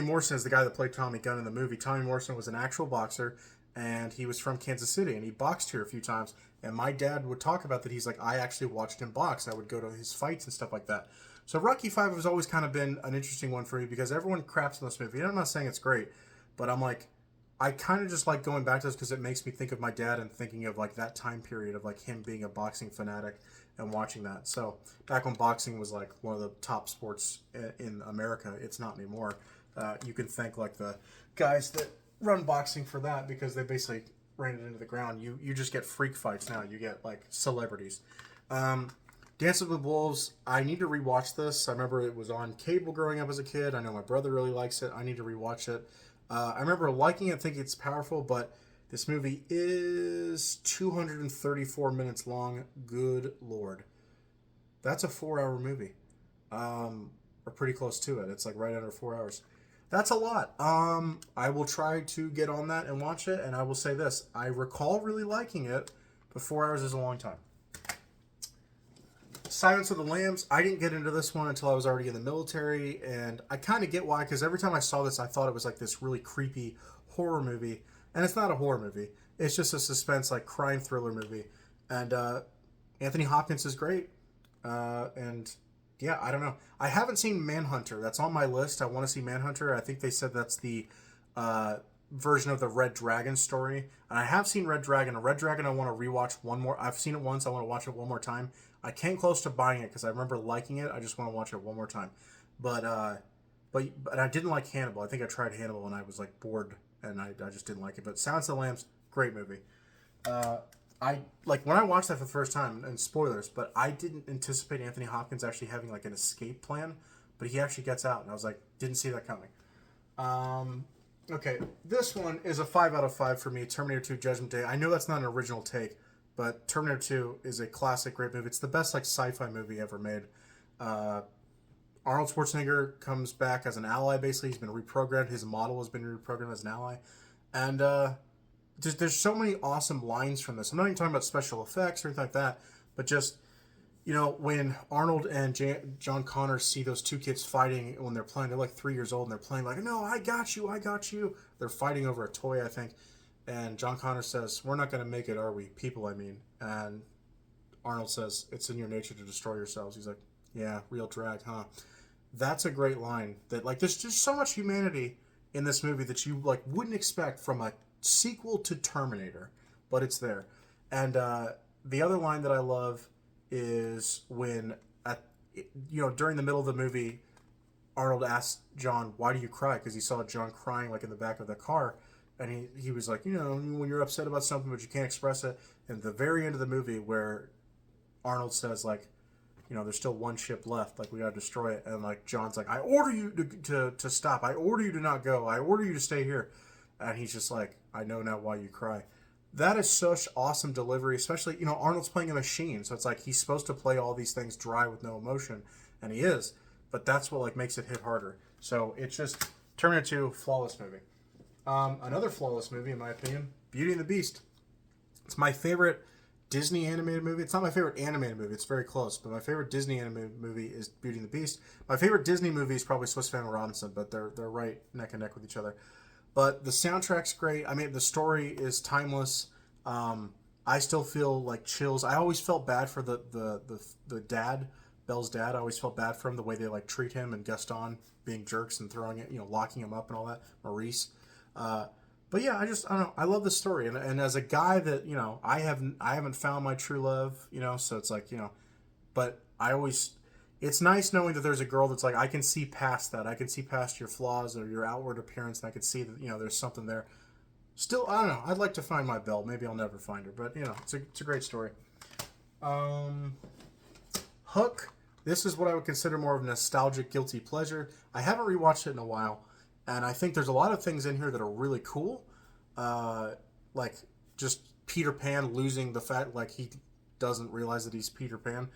Morrison is the guy that played Tommy Gunn in the movie. Tommy Morrison was an actual boxer, and he was from Kansas City, and he boxed here a few times. And my dad would talk about that. He's like, I actually watched him box. I would go to his fights and stuff like that. So Rocky 5 has always kind of been an interesting one for me because everyone craps on this movie. And I'm not saying it's great, but I'm like, I kind of just like going back to this because it makes me think of my dad and thinking of like that time period of like him being a boxing fanatic and watching that. So back when boxing was like one of the top sports in America, it's not anymore. You can thank like the guys that run boxing for that because they basically ran it into the ground. You just get freak fights now. You get like celebrities. Dances with Wolves. I need to rewatch this. I remember it was on cable growing up as a kid. I know my brother really likes it. I need to rewatch it. I remember liking it, thinking it's powerful, but this movie is 234 minutes long. Good Lord. That's a 4-hour movie. Or pretty close to it. It's like right under 4 hours. That's a lot. I will try to get on that and watch it, and I will say this. I recall really liking it, but 4 hours is a long time. Silence of the Lambs. I didn't get into this one until I was already in the military, and I kind of get why, because every time I saw this, I thought it was like this really creepy horror movie, and it's not a horror movie. It's just a suspense, like, crime thriller movie. And Anthony Hopkins is great. And yeah, I don't know. I haven't seen Manhunter. That's on my list. I want to see Manhunter. I think they said that's the version of the Red Dragon story. And I have seen Red Dragon. Red Dragon I want to rewatch one more. I've seen it once. I want to watch it one more time. I came close to buying it because I remember liking it. I just want to watch it one more time. But but I didn't like Hannibal. I think I tried Hannibal and I was like bored and I just didn't like it. But Silence of the Lambs, great movie. I like when I watched that for the first time, and spoilers, but I didn't anticipate Anthony Hopkins actually having like an escape plan, but he actually gets out, and I was like, didn't see that coming. Okay, this one is a 5 out of 5 for me. Terminator 2: Judgment Day. I know that's not an original take, but Terminator 2 is a classic, great movie. It's the best like sci-fi movie ever made. Arnold Schwarzenegger comes back as an ally. Basically, he's been reprogrammed. His model has been reprogrammed as an ally, and there's so many awesome lines from this. I'm not even talking about special effects or anything like that, but just, when Arnold and John Connor see those two kids fighting when they're playing, they're like 3 years old and they're playing like, no, I got you, I got you. They're fighting over a toy, I think. And John Connor says, we're not going to make it, are we? People, I mean. And Arnold says, it's in your nature to destroy yourselves. He's like, yeah, real drag, huh? That's a great line. That, like, there's just so much humanity in this movie that you, like, wouldn't expect from a sequel to Terminator, but it's there. And the other line that I love is when during the middle of the movie, Arnold asked John, why do you cry? Because he saw John crying like in the back of the car, and he was like, when you're upset about something but you can't express it. And the very end of the movie where Arnold says, like, there's still one ship left, like, we gotta destroy it, and like John's like, I order you to stop, I order you to not go, I order you to stay here. And he's just like, I know now why you cry. That is such awesome delivery, especially, Arnold's playing a machine. So it's like he's supposed to play all these things dry with no emotion. And he is. But that's what, like, makes it hit harder. So it's just Terminator 2, flawless movie. Another flawless movie, in my opinion, Beauty and the Beast. It's my favorite Disney animated movie. It's not my favorite animated movie. It's very close. But my favorite Disney animated movie is Beauty and the Beast. My favorite Disney movie is probably Swiss Family Robinson. But they're right neck and neck with each other. But the soundtrack's great. I mean, the story is timeless. I still feel like chills. I always felt bad for the dad, Belle's dad. I always felt bad for him, the way they like treat him, and Gaston being jerks and throwing it, locking him up and all that. Maurice. But yeah, I don't know. I love the story, and as a guy that I haven't found my true love, so it's like but I always. It's nice knowing that there's a girl that's like, I can see past that. I can see past your flaws or your outward appearance, and I can see that, there's something there. Still, I don't know. I'd like to find my Belle. Maybe I'll never find her, but, it's a great story. Hook. This is what I would consider more of a nostalgic, guilty pleasure. I haven't rewatched it in a while, and I think there's a lot of things in here that are really cool. Like, just Peter Pan losing the fact, like, he doesn't realize that he's Peter Pan.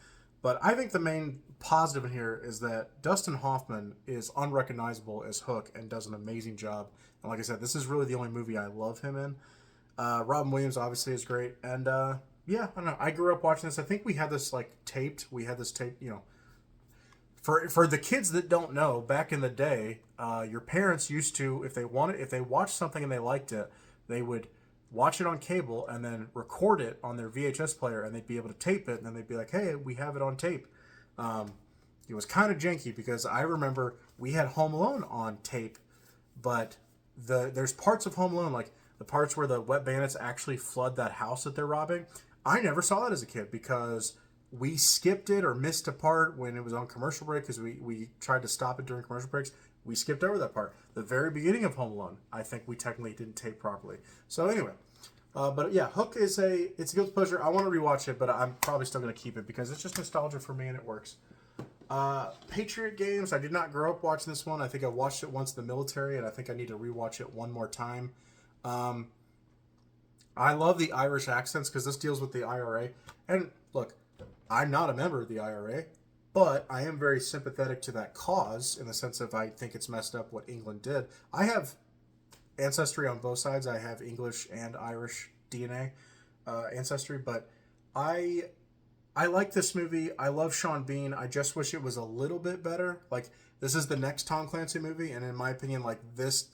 But I think the main positive in here is that Dustin Hoffman is unrecognizable as Hook and does an amazing job. And like I said, this is really the only movie I love him in. Robin Williams obviously is great. And yeah, I don't know. I grew up watching this. I think we had this taped. For the kids that don't know, back in the day, your parents used to, if they watched something and they liked it, they would watch it on cable and then record it on their VHS player, and they'd be able to tape it, and then they'd be like, hey, we have it on tape. It was kind of janky because I remember we had Home Alone on tape, but there's parts of Home Alone, like the parts where the wet bandits actually flood that house that they're robbing. I never saw that as a kid because we skipped it or missed a part when it was on commercial break because we tried to stop it during commercial breaks. We skipped over that part. The very beginning of Home Alone, I think we technically didn't tape properly. So anyway, but yeah, Hook it's a guilty pleasure. I want to rewatch it, but I'm probably still going to keep it because it's just nostalgia for me and it works. Patriot Games. I did not grow up watching this one. I think I watched it once in the military, and I think I need to rewatch it one more time. I love the Irish accents because this deals with the IRA. And look, I'm not a member of the IRA. But I am very sympathetic to that cause in the sense of I think it's messed up what England did. I have ancestry on both sides. I have English and Irish DNA ancestry, but I like this movie. I love Sean Bean. I just wish it was a little bit better. Like, this is the next Tom Clancy movie, and in my opinion, like, this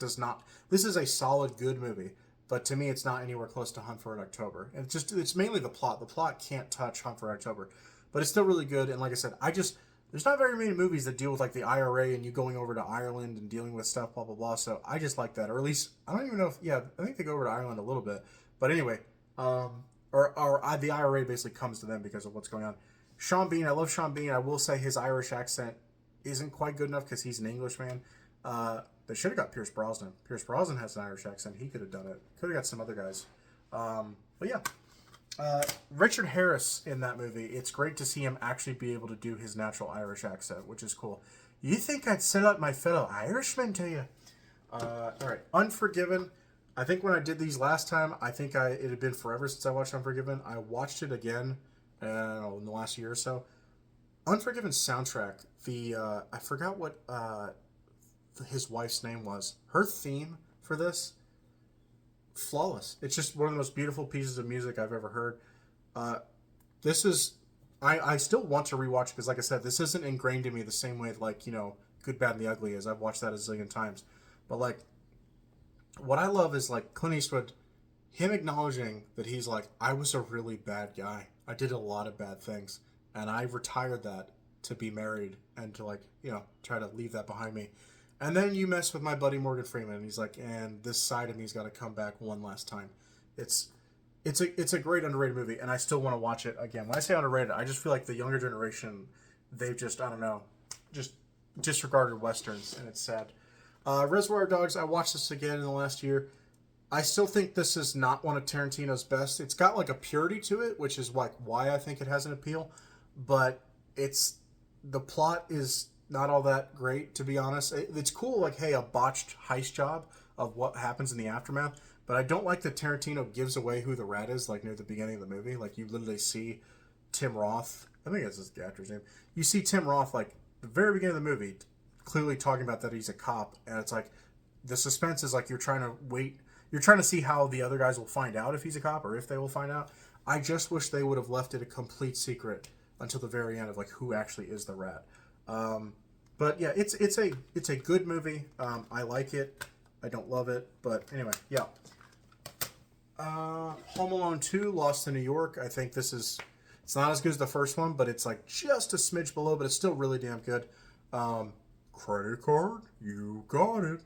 is a solid, good movie. but to me, it's not anywhere close to Hunt for Red October. And it's mainly the plot. The plot can't touch Hunt for Red October, but it's still really good. And like I said, there's not very many movies that deal with like the IRA and you going over to Ireland and dealing with stuff, blah blah blah. So I just like that, or at least I don't even know if I think they go over to Ireland a little bit, but anyway, the IRA basically comes to them because of what's going on. Sean Bean, I love Sean Bean. I will say his Irish accent isn't quite good enough because he's an Englishman. They should have got Pierce Brosnan. Pierce Brosnan has an Irish accent. He could have done it. Could have got some other guys. But yeah. Richard Harris in that movie, it's great to see him actually be able to do his natural Irish accent, which is cool. You think I'd sell out my fellow Irishman to you? All right. Unforgiven. I think when I did these last time, it had been forever since I watched Unforgiven. I watched it again in the last year or so. Unforgiven soundtrack, I forgot what his wife's name was. Her theme for this, flawless. It's just one of the most beautiful pieces of music I've ever heard. This is, I still want to rewatch because, like I said, this isn't ingrained in me the same way like, Good, Bad, and the Ugly is. I've watched that a zillion times. But, like, what I love is, like, Clint Eastwood, him acknowledging that he's like, I was a really bad guy. I did a lot of bad things. And I retired that to be married and to, like, try to leave that behind me. And then you mess with my buddy Morgan Freeman, and he's like, and this side of me's got to come back one last time. It's a great underrated movie, and I still want to watch it again. When I say underrated, I just feel like the younger generation, they've just, I don't know, just disregarded Westerns, and it's sad. Reservoir Dogs, I watched this again in the last year. I still think this is not one of Tarantino's best. It's got like a purity to it, which is like why I think it has an appeal. But the plot is not all that great, to be honest. It's cool, like, hey, a botched heist job of what happens in the aftermath. But I don't like that Tarantino gives away who the rat is, like, near the beginning of the movie. Like, you literally see Tim Roth. I think that's the actor's name. You see Tim Roth, like, the very beginning of the movie, clearly talking about that he's a cop. And it's like, the suspense is like you're trying to wait. You're trying to see how the other guys will find out if he's a cop or if they will find out. I just wish they would have left it a complete secret until the very end of, like, who actually is the rat. But yeah, it's a good movie. I like it. I don't love it, but anyway, yeah. Home Alone 2, Lost in New York. I think it's not as good as the first one, but it's like just a smidge below, but it's still really damn good. Credit card, you got it.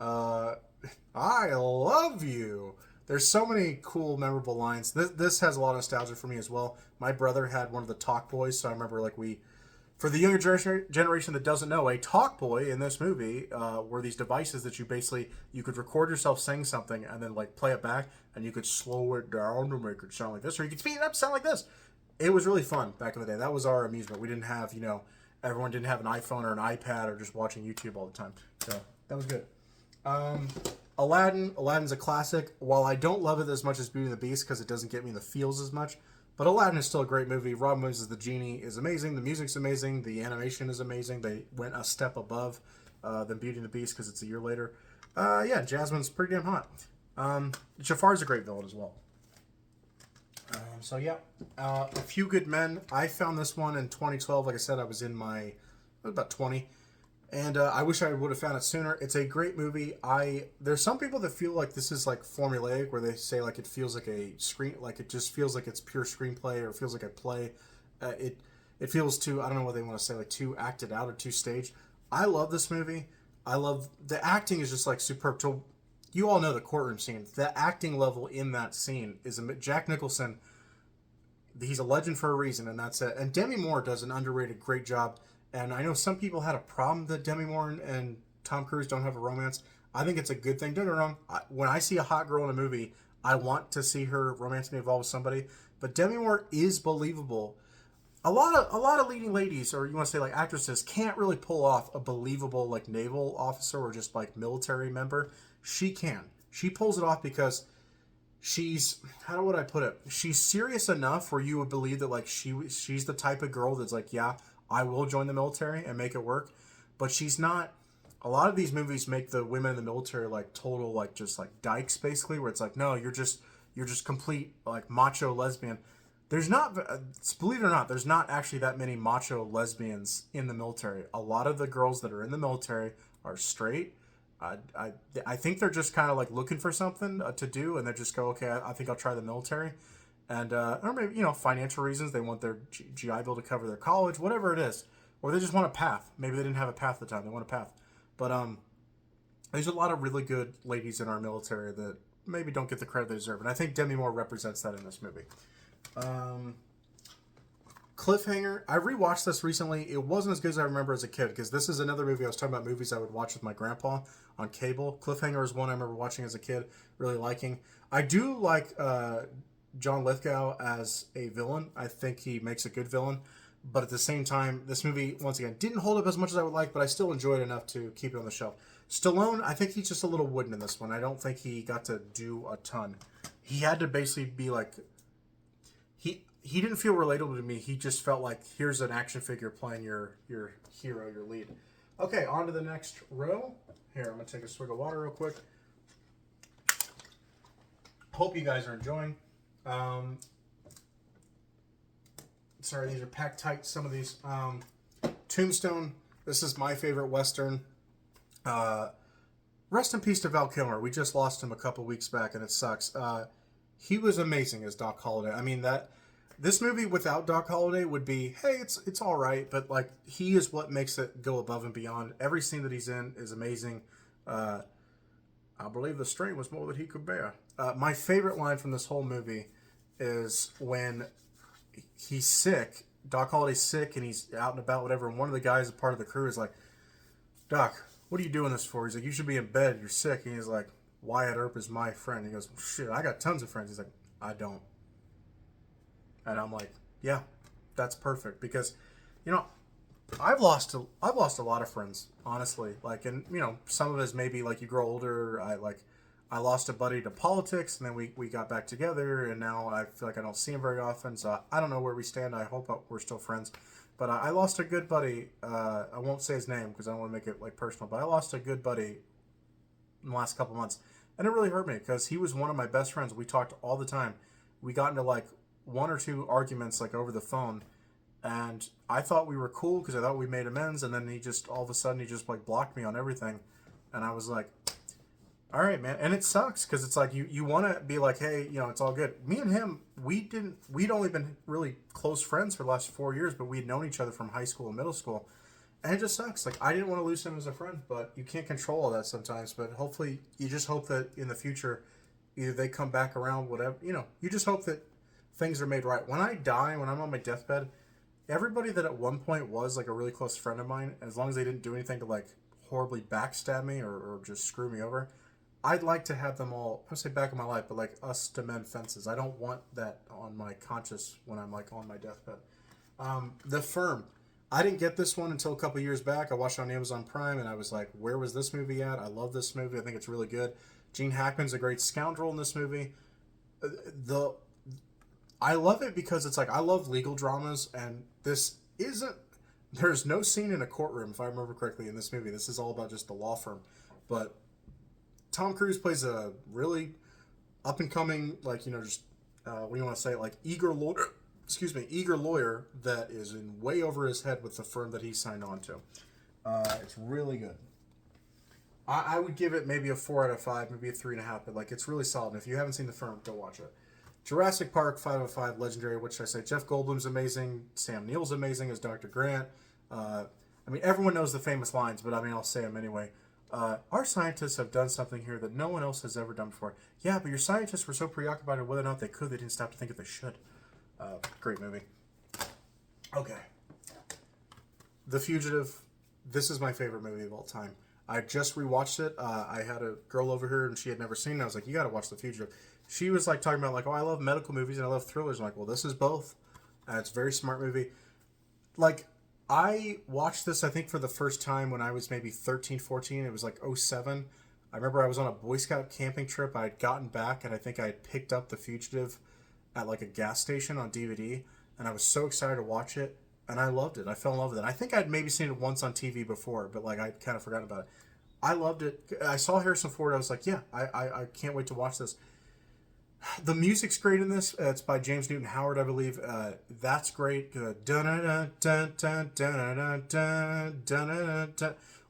I love you. There's so many cool, memorable lines. This has a lot of nostalgia for me as well. My brother had one of the Talk Boys, so I remember, like, for the younger generation that doesn't know, a Talk Boy in this movie were these devices that you could record yourself saying something and then, like, play it back, and you could slow it down to make it sound like this, or you could speed it up to sound like this. It was really fun back in the day. That was our amusement. We didn't have, everyone didn't have an iPhone or an iPad or just watching YouTube all the time. So that was good. Aladdin's a classic. While I don't love it as much as Beauty and the Beast because it doesn't get me the feels as much, but Aladdin is still a great movie. Robin Williams as the genie is amazing. The music's amazing. The animation is amazing. They went a step above than Beauty and the Beast because it's a year later. Yeah, Jasmine's pretty damn hot. Jafar's a great villain as well. So yeah, A Few Good Men. I found this one in 2012. Like I said, I was about 20. And I wish I would have found it sooner. It's a great movie. There's some people that feel like this is like formulaic, where they say like it feels like it just feels like it's pure screenplay, or it feels like a play. It feels too, I don't know what they want to say, like too acted out or too staged. I love this movie. I love the acting is just like superb. So you all know the courtroom scene. The acting level in that scene is Jack Nicholson. He's a legend for a reason, and that's it. And Demi Moore does an underrated great job. And I know some people had a problem that Demi Moore and Tom Cruise don't have a romance. I think it's a good thing. Don't get me wrong. When I see a hot girl in a movie, I want to see her romantically involved with somebody. But Demi Moore is believable. A lot of leading ladies, or you want to say like actresses, can't really pull off a believable like naval officer or just like military member. She can. She pulls it off because she's, how would I put it? She's serious enough where you would believe that like she's the type of girl that's like, yeah, I will join the military and make it work. But she's not. A lot of these movies make the women in the military like total like just like dykes basically, where it's like, no, you're just complete like macho lesbian. There's not, believe it or not, there's not actually that many macho lesbians in the military. A lot of the girls that are in the military are straight, I think they're just kind of like looking for something to do, and they just go, okay, I think I'll try the military, and or maybe financial reasons, they want their GI Bill to cover their college, whatever it is, or they just want a path. Maybe they didn't have a path at the time; they want a path. But there's a lot of really good ladies in our military that maybe don't get the credit they deserve, and I think Demi Moore represents that in this movie. Cliffhanger. I rewatched this recently. It wasn't as good as I remember as a kid, because this is another movie I was talking about, movies I would watch with my grandpa on cable. Cliffhanger is one I remember watching as a kid, really liking. I do like John Lithgow as a villain. I think he makes a good villain. But at the same time, this movie, once again, didn't hold up as much as I would like, but I still enjoyed it enough to keep it on the shelf. Stallone, I think he's just a little wooden in this one. I don't think he got to do a ton. He had to basically be like... He didn't feel relatable to me. He just felt like, here's an action figure playing your hero, your lead. Okay, on to the next row. Here, I'm going to take a swig of water real quick. Hope you guys are enjoying. Sorry, these are packed tight, some of these. Tombstone, this is my favorite Western. Rest in peace to Val Kilmer. We just lost him a couple weeks back, and it sucks. He was amazing as Doc Holliday. I mean, this movie without Doc Holliday would be, hey, it's all right, but like, he is what makes it go above and beyond. Every scene that he's in is amazing. I believe the strain was more than he could bear. My favorite line from this whole movie is when he's sick. Doc Holliday's sick, and he's out and about, whatever. And one of the guys, a part of the crew, is like, Doc, what are you doing this for? He's like, you should be in bed. You're sick. And he's like, Wyatt Earp is my friend. He goes, well, shit, I got tons of friends. He's like, I don't. And I'm like, yeah, that's perfect, because, I've lost a lot of friends, honestly. Like, and some of it is maybe like you grow older. I lost a buddy to politics, and then we got back together, and now I feel like I don't see him very often. So I don't know where we stand. I hope we're still friends. But I lost a good buddy. I won't say his name because I don't want to make it like personal. But I lost a good buddy in the last couple months, and it really hurt me because he was one of my best friends. We talked all the time. We got into like one or two arguments like over the phone, and I thought we were cool because I thought we made amends, and then he just all of a sudden he just like blocked me on everything, and I was like, all right, man. And it sucks because it's like you want to be like, hey, it's all good. Me and him, we'd only been really close friends for the last 4 years, but we'd known each other from high school and middle school, and it just sucks. Like, I didn't want to lose him as a friend, but you can't control all that sometimes. But hopefully you just hope that in the future either they come back around, whatever, you just hope that things are made right. When I die, when I'm on my deathbed, everybody that at one point was like a really close friend of mine, as long as they didn't do anything to like horribly backstab me or just screw me over, I'd like to have them all, I would say back in my life, but like us to mend fences. I don't want that on my conscience when I'm like on my deathbed. The Firm. I didn't get this one until a couple years back. I watched it on Amazon Prime, and I was like, where was this movie at? I love this movie. I think it's really good. Gene Hackman's a great scoundrel in this movie. I love it because it's like, I love legal dramas, and there's no scene in a courtroom, if I remember correctly, in this movie. This is all about just the law firm. But Tom Cruise plays a really up-and-coming, like, just, what do you want to say, like, eager lawyer that is in way over his head with the firm that he signed on to. It's really good. I would give it maybe a 4 out of 5, maybe a 3.5, but, like, it's really solid. And if you haven't seen The Firm, go watch it. Jurassic Park, 5 out of 5, legendary. What should I say? Jeff Goldblum's amazing. Sam Neill's amazing as Dr. Grant. Everyone knows the famous lines, but I'll say them anyway. Our scientists have done something here that no one else has ever done before. Yeah, but your scientists were so preoccupied with whether or not they could, they didn't stop to think if they should. Great movie. Okay. The Fugitive. This is my favorite movie of all time. I just rewatched it. I had a girl over here, and she had never seen it. I was like, you got to watch The Fugitive. She was like talking about like, oh, I love medical movies and I love thrillers. I'm like, well, this is both. It's a very smart movie. Like, I watched this, I think, for the first time when I was maybe 13, 14. It was like '07. I remember I was on a Boy Scout camping trip. I had gotten back, and I think I had picked up The Fugitive at like a gas station on DVD, and I was so excited to watch it, and I loved it. I fell in love with it. I think I'd maybe seen it once on TV before, but like I'd kind of forgotten about it. I loved it. I saw Harrison Ford. I was like, yeah, I can't wait to watch this. The music's great in this. It's by James Newton Howard, I believe. That's great.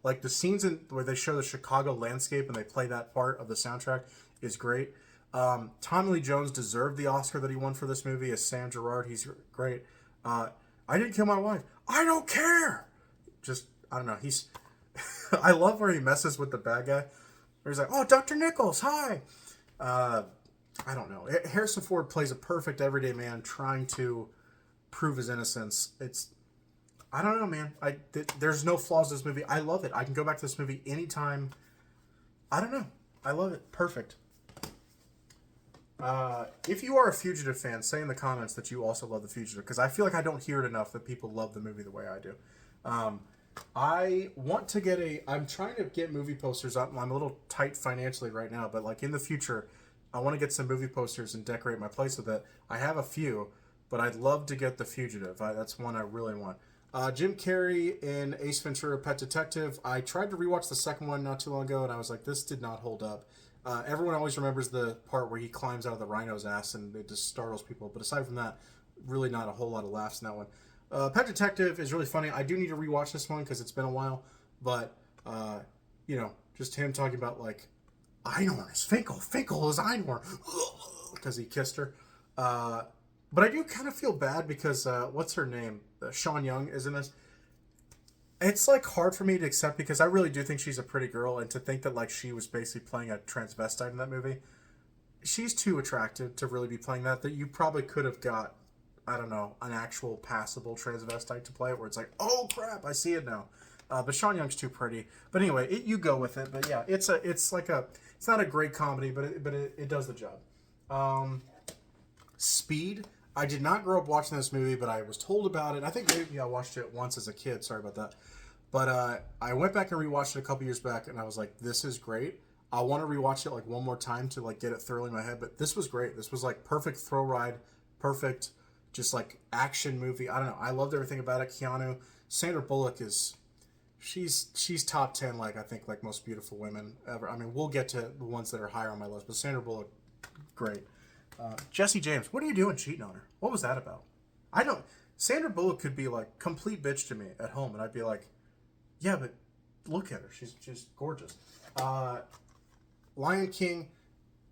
Like the scenes where they show the Chicago landscape and they play that part of the soundtrack is great. Tommy Lee Jones deserved the Oscar that he won for this movie as Sam Gerard. He's great. I didn't kill my wife. I don't care. Just, I don't know. He's, I love where he messes with the bad guy. Where he's like, oh, Dr. Nichols, hi. I don't know. Harrison Ford plays a perfect everyday man trying to prove his innocence. I don't know, man. There's no flaws in this movie. I love it. I can go back to this movie anytime. I don't know. I love it. Perfect. If you are a Fugitive fan, say in the comments that you also love The Fugitive, because I feel like I don't hear it enough that people love the movie the way I do. I want to get I'm trying to get movie posters up. I'm a little tight financially right now, but like in the future, I want to get some movie posters and decorate my place with it. I have a few, but I'd love to get The Fugitive. That's one I really want. Jim Carrey in Ace Ventura: Pet Detective. I tried to rewatch the second one not too long ago, and I was like, this did not hold up. Everyone always remembers the part where he climbs out of the rhino's ass and it just startles people. But aside from that, really not a whole lot of laughs in that one. Pet Detective is really funny. I do need to rewatch this one because it's been a while. But, just him talking about, like, Einhorn is Finkel. Finkel is Einhorn. Because he kissed her. But I do kind of feel bad because, what's her name? Sean Young is in this. It's, like, hard for me to accept because I really do think she's a pretty girl. And to think that, like, she was basically playing a transvestite in that movie. She's too attractive to really be playing that you probably could have got, I don't know, an actual passable transvestite to play it where it's like, oh, crap, I see it now. But Sean Young's too pretty. But anyway, you go with it. But, yeah, it's not a great comedy, but it does the job. Speed. I did not grow up watching this movie, but I was told about it. I think maybe I watched it once as a kid. Sorry about that. But I went back and rewatched it a couple years back, and I was like, this is great. I want to rewatch it like one more time to like get it thoroughly in my head. But this was great. This was like perfect thrill ride, perfect just like action movie. I don't know. I loved everything about it. Keanu, Sandra Bullock she's top 10. Like I think like most beautiful women ever. I mean, we'll get to the ones that are higher on my list, but Sandra Bullock, great. Jesse James, what are you doing cheating on her? What was that about? Sandra Bullock could be like complete bitch to me at home, and I'd be like, yeah, but look at her. She's gorgeous. Lion King,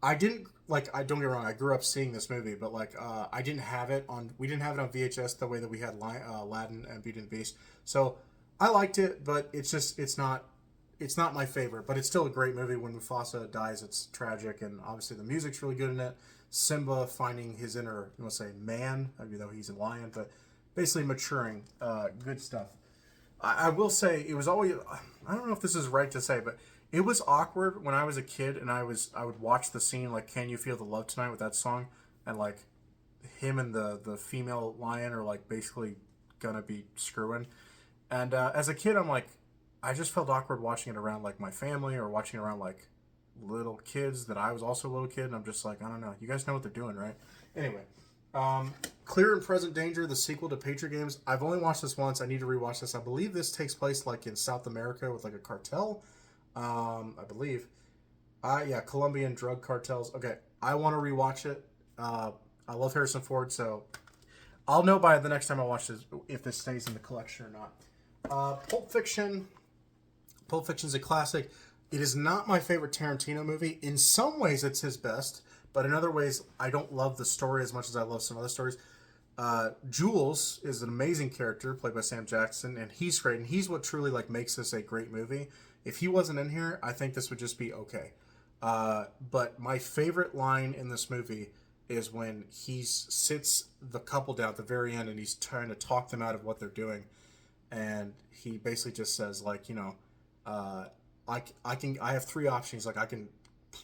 I don't get me wrong, I grew up seeing this movie, but like we didn't have it on VHS the way that we had Aladdin and Beauty and the Beast. So I liked it, but it's not my favorite, but it's still a great movie. When Mufasa dies, it's tragic, and obviously the music's really good in it. Simba finding his inner, man, even though he's a lion, but basically maturing, good stuff. I will say it was always, I don't know if this is right to say, but it was awkward when I was a kid and I would watch the scene like "Can You Feel the Love Tonight" with that song, and like him and the female lion are like basically gonna be screwing, and as a kid I'm like, I just felt awkward watching it around like my family or watching it around like little kids that I was also a little kid, and I'm just like, I don't know, you guys know what they're doing, right? Anyway, Clear and Present Danger, the sequel to Patriot Games. I've only watched this once. I need to rewatch this. I believe this takes place like in South America with like a cartel. I believe. Yeah, Colombian drug cartels. Okay, I want to rewatch it. I love Harrison Ford, so I'll know by the next time I watch this if this stays in the collection or not. Pulp Fiction. Pulp Fiction's a classic. It is not my favorite Tarantino movie. In some ways, it's his best, but in other ways, I don't love the story as much as I love some other stories. Jules is an amazing character played by Sam Jackson, and he's great, and he's what truly like makes this a great movie. If he wasn't in here, I think this would just be okay. But my favorite line in this movie is when he sits the couple down at the very end and he's trying to talk them out of what they're doing, and he basically just says like, I have three options. Like I can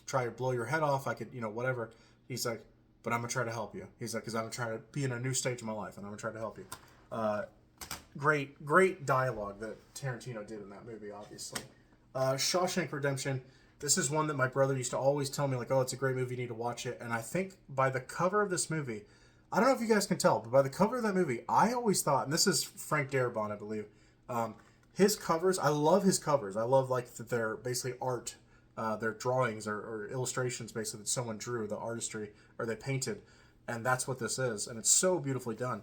try to blow your head off. I could, whatever. He's like, but I'm gonna try to help you. He's like, because I'm trying to be in a new stage of my life, and I'm gonna try to help you. Great dialogue that Tarantino did in that movie, obviously. Shawshank Redemption. This is one that my brother used to always tell me, like, oh, it's a great movie, you need to watch it. And I think by the cover of this movie, I don't know if you guys can tell, but by the cover of that movie, I always thought, and this is Frank Darabont, I believe, his covers, I love his covers. I love, like, that they're basically art. They're drawings or illustrations, basically, that someone drew, the artistry, or they painted. And that's what this is. And it's so beautifully done.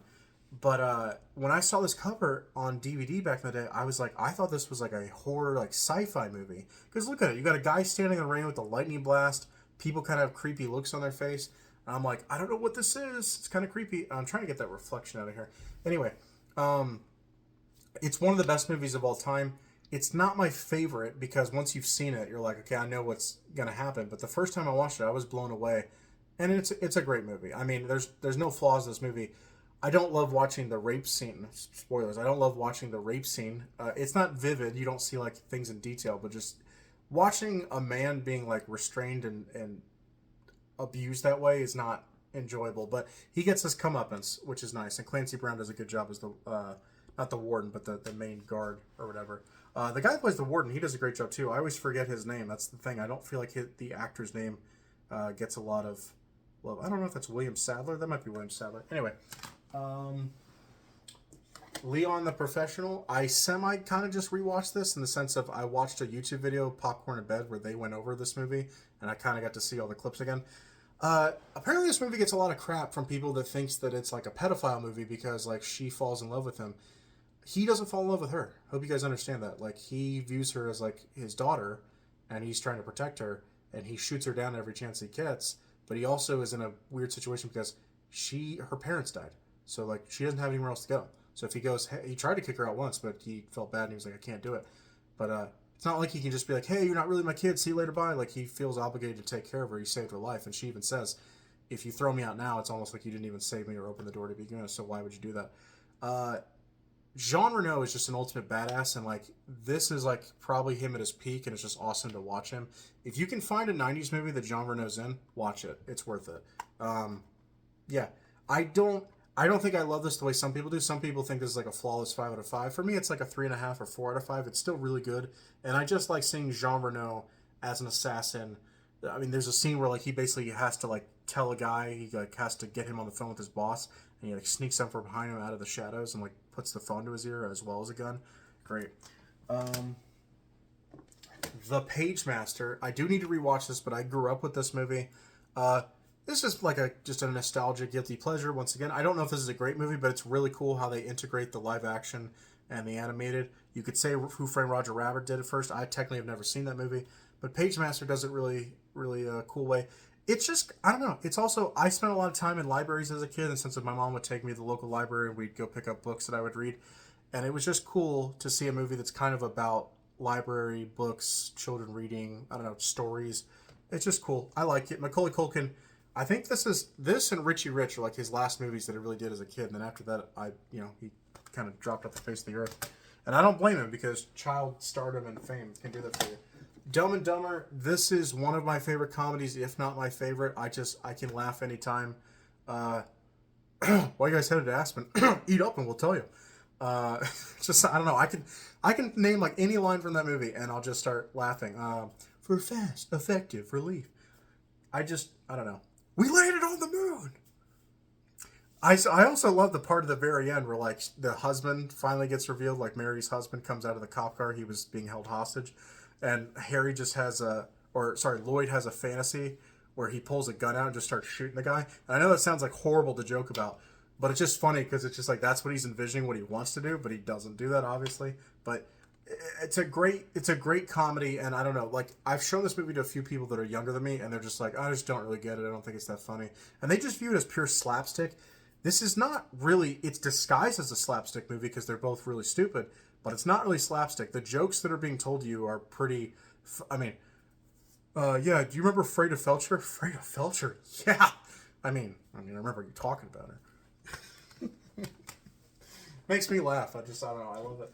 But when I saw this cover on DVD back in the day, I was like, I thought this was like a horror, like sci-fi movie. Because look at it, you got a guy standing in the rain with a lightning blast. People kind of have creepy looks on their face. And I'm like, I don't know what this is. It's kind of creepy. I'm trying to get that reflection out of here. Anyway, um, it's one of the best movies of all time. It's not my favorite because once you've seen it, you're like, okay, I know what's gonna happen. But the first time I watched it, I was blown away, and it's a great movie. I mean, there's no flaws in this movie. I don't love watching the rape scene. Spoilers. I don't love watching the rape scene. It's not vivid. You don't see like things in detail, but just watching a man being like restrained and abused that way is not enjoyable. But he gets his comeuppance, which is nice. And Clancy Brown does a good job as the not the warden, but the main guard or whatever. The guy who plays the warden, he does a great job too. I always forget his name. That's the thing. I don't feel like the actor's name gets a lot of love. I don't know if that's William Sadler. That might be William Sadler. Anyway, um, Leon the Professional. I semi kind of just rewatched this in the sense of I watched a YouTube video, Popcorn in Bed, where they went over this movie, and I kind of got to see all the clips again. Apparently, this movie gets a lot of crap from people that thinks that it's like a pedophile movie because like she falls in love with him. He doesn't fall in love with her. Hope you guys understand that. Like he views her as like his daughter, and he's trying to protect her, and he shoots her down every chance he gets. But he also is in a weird situation because her parents died, so like she doesn't have anywhere else to go. So if he goes, hey, he tried to kick her out once, but he felt bad and he was like, I can't do it. But it's not like he can just be like, hey, you're not really my kid. See you later, bye. Like he feels obligated to take care of her. He saved her life, and she even says, if you throw me out now, it's almost like you didn't even save me or open the door to begin with. So why would you do that? Uh, Jean Reno is just an ultimate badass, and like this is like probably him at his peak, and it's just awesome to watch him. If you can find a '90s movie that Jean Reno's in, watch it. It's worth it. Yeah, I don't. I don't think I love this the way some people do. Some people think this is like a flawless 5 out of 5. For me, it's like a 3.5 or 4 out of 5. It's still really good, and I just like seeing Jean Reno as an assassin. I mean, there's a scene where like he basically has to like tell a guy, he like has to get him on the phone with his boss, and he like sneaks up from behind him out of the shadows and like puts the phone to his ear as well as a gun. Great. Um, the Page Master. I do need to rewatch this, but I grew up with this movie. Uh, this is like just a nostalgic guilty pleasure. Once again, I don't know if this is a great movie, but it's really cool how they integrate the live action and the animated. You could say Who Framed Roger Rabbit did it first. I technically have never seen that movie, but Page Master does it really cool way. It's just I don't know. It's also I spent a lot of time in libraries as a kid, and since my mom would take me to the local library and we'd go pick up books that I would read, and it was just cool to see a movie that's kind of about library books, children reading. I don't know, stories. It's just cool. I like it. Macaulay Culkin. I think this and Richie Rich are like his last movies that he really did as a kid. And then after that, he kind of dropped off the face of the earth. And I don't blame him because child stardom and fame can do that for you. Dumb and Dumber. This is one of my favorite comedies, if not my favorite. I can laugh anytime. Why you guys headed to Aspen? Eat up and we'll tell you. Just I don't know. I can name like any line from that movie and I'll just start laughing. For fast, effective relief. I don't know. We landed on the moon. I also love the part of the very end where like the husband finally gets revealed. Like Mary's husband comes out of the cop car. He was being held hostage, and Harry just has Lloyd has a fantasy where he pulls a gun out and just starts shooting the guy. And I know that sounds like horrible to joke about, but it's just funny because it's just like that's what he's envisioning, what he wants to do, but he doesn't do that obviously. But it's a great comedy, and I don't know, like I've shown this movie to a few people that are younger than me, and they're just like, I just don't really get it. I don't think it's that funny, and they just view it as pure slapstick. This is not really. It's disguised as a slapstick movie because they're both really stupid, but it's not really slapstick. The jokes that are being told to you are pretty. I mean, yeah. Do you remember Freda Felcher? Freda Felcher, yeah. I remember you talking about her. Makes me laugh. I don't know. I love it.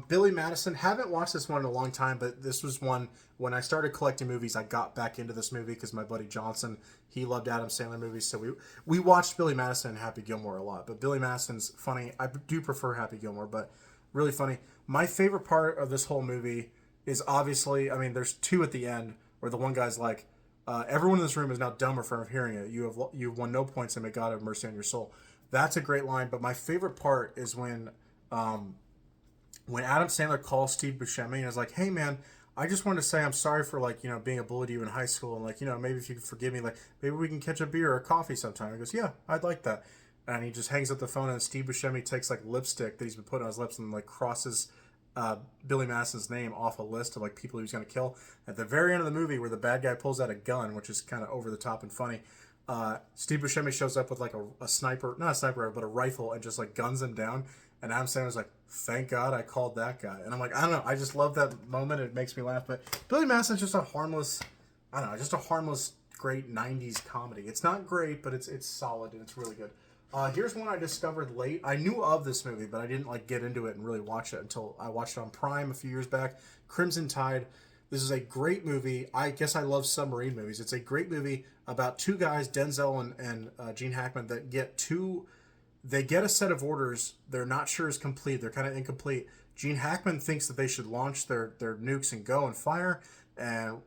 Billy Madison. Haven't watched this one in a long time, but this was one when I started collecting movies. I got back into this movie because my buddy Johnson, he loved Adam Sandler movies, so we watched Billy Madison and Happy Gilmore a lot. But Billy Madison's funny. I do prefer Happy Gilmore, but really funny. My favorite part of this whole movie is obviously, there's two at the end where the one guy's like, everyone in this room is now dumber for hearing it. You've won no points, and may God have mercy on your soul. That's a great line. But my favorite part is when Adam Sandler calls Steve Buscemi and is like, hey man, I just wanted to say I'm sorry for being a bully to you in high school, and maybe if you could forgive me, maybe we can catch a beer or a coffee sometime. He goes, yeah, I'd like that. and he just hangs up the phone, and Steve Buscemi takes like lipstick that he's been putting on his lips and like crosses Billy Madison's name off a list of like people he was going to kill. At the very end of the movie, where the bad guy pulls out a gun, which is kind of over the top and funny, Steve Buscemi shows up with like a sniper, not a sniper, but a rifle, and just like guns him down. And Adam Sandler's like, "Thank God I called that guy." And I'm like, I don't know, I just love that moment. It makes me laugh. But Billy Madison's just a harmless, I don't know, just a harmless, great '90s comedy. It's not great, but it's solid and it's really good. Here's one I discovered late. I knew of this movie, but I didn't like get into it and really watch it until I watched it on Prime a few years back. Crimson Tide. This is a great movie. I guess I love submarine movies. It's a great movie about two guys, Denzel and Gene Hackman, that they get a set of orders they're not sure is complete. They're kind of incomplete. Gene Hackman thinks that they should launch their nukes and go and fire. And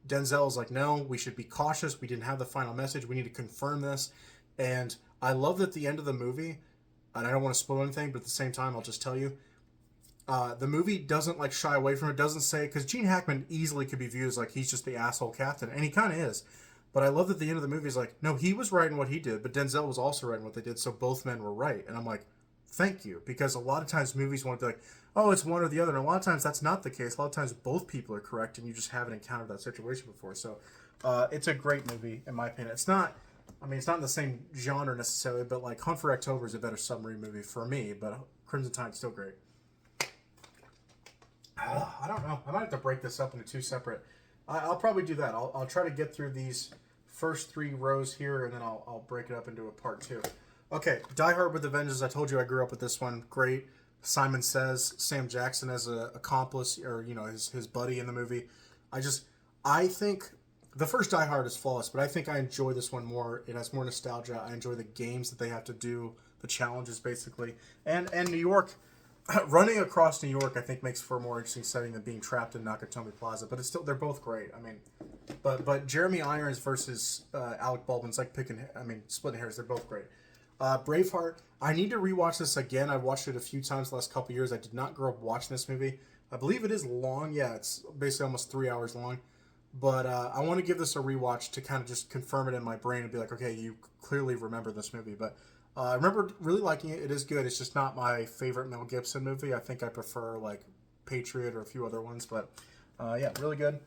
Denzel is like, no, we should be cautious. We didn't have the final message. We need to confirm this. And I love that at the end of the movie, and I don't want to spoil anything, but at the same time, I'll just tell you, the movie doesn't like shy away from it. Doesn't say, because Gene Hackman easily could be viewed as like he's just the asshole captain, and he kind of is. But I love that at the end of the movie is like, no, he was right in what he did, but Denzel was also right in what they did, so both men were right. And I'm like, thank you, because a lot of times movies want to be like, oh, it's one or the other, and a lot of times that's not the case. A lot of times both people are correct, and you just haven't encountered that situation before. So it's a great movie, in my opinion. It's not in the same genre necessarily, but like Hunt for October is a better submarine movie for me, but Crimson Tide's still great. I don't know. I might have to break this up into two separate. I'll probably do that. I'll try to get through these first three rows here, and then I'll break it up into a part two. Okay, Die Hard with a Vengeance. I told you I grew up with this one. Great. Simon Says, Sam Jackson as an accomplice, or his buddy in the movie. I think the first Die Hard is flawless, but I think I enjoy this one more. It has more nostalgia. I enjoy the games that they have to do, the challenges basically, and New York. Running across New York, I think, makes for a more interesting setting than being trapped in Nakatomi Plaza. But they're both great. I mean, but Jeremy Irons versus Alec Baldwin's like splitting hairs. They're both great. Braveheart. I need to rewatch this again. I've watched it a few times the last couple of years. I did not grow up watching this movie. I believe it is long. Yeah, it's basically almost 3 hours long. But I want to give this a rewatch to kind of just confirm it in my brain and be like, okay, you clearly remember this movie. But I remember really liking it. It is good. It's just not my favorite Mel Gibson movie. I think I prefer like Patriot or a few other ones. But yeah, really good.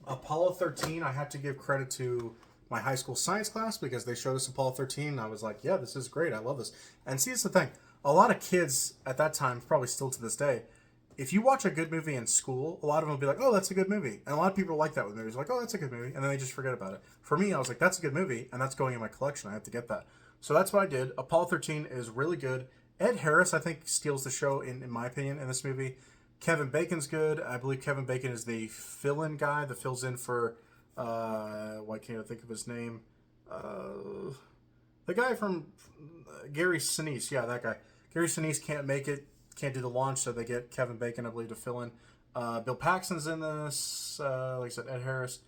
Apollo 13, I have to give credit to my high school science class because they showed us Apollo 13. And I was like, yeah, this is great. I love this. And see, it's the thing. A lot of kids at that time, probably still to this day, if you watch a good movie in school, a lot of them will be like, oh, that's a good movie. And a lot of people are like that with movies. Like, oh, that's a good movie. And then they just forget about it. For me, I was like, that's a good movie. And that's going in my collection. I have to get that. So that's what I did. Apollo 13 is really good. Ed Harris, I think, steals the show, in my opinion, in this movie. Kevin Bacon's good. I believe Kevin Bacon is the fill-in guy that fills in for, why can't I think of his name? The guy from Gary Sinise. Yeah, that guy. Gary Sinise can't make it, can't do the launch, so they get Kevin Bacon, I believe, to fill in. Bill Paxton's in this. Like I said, Ed Harris.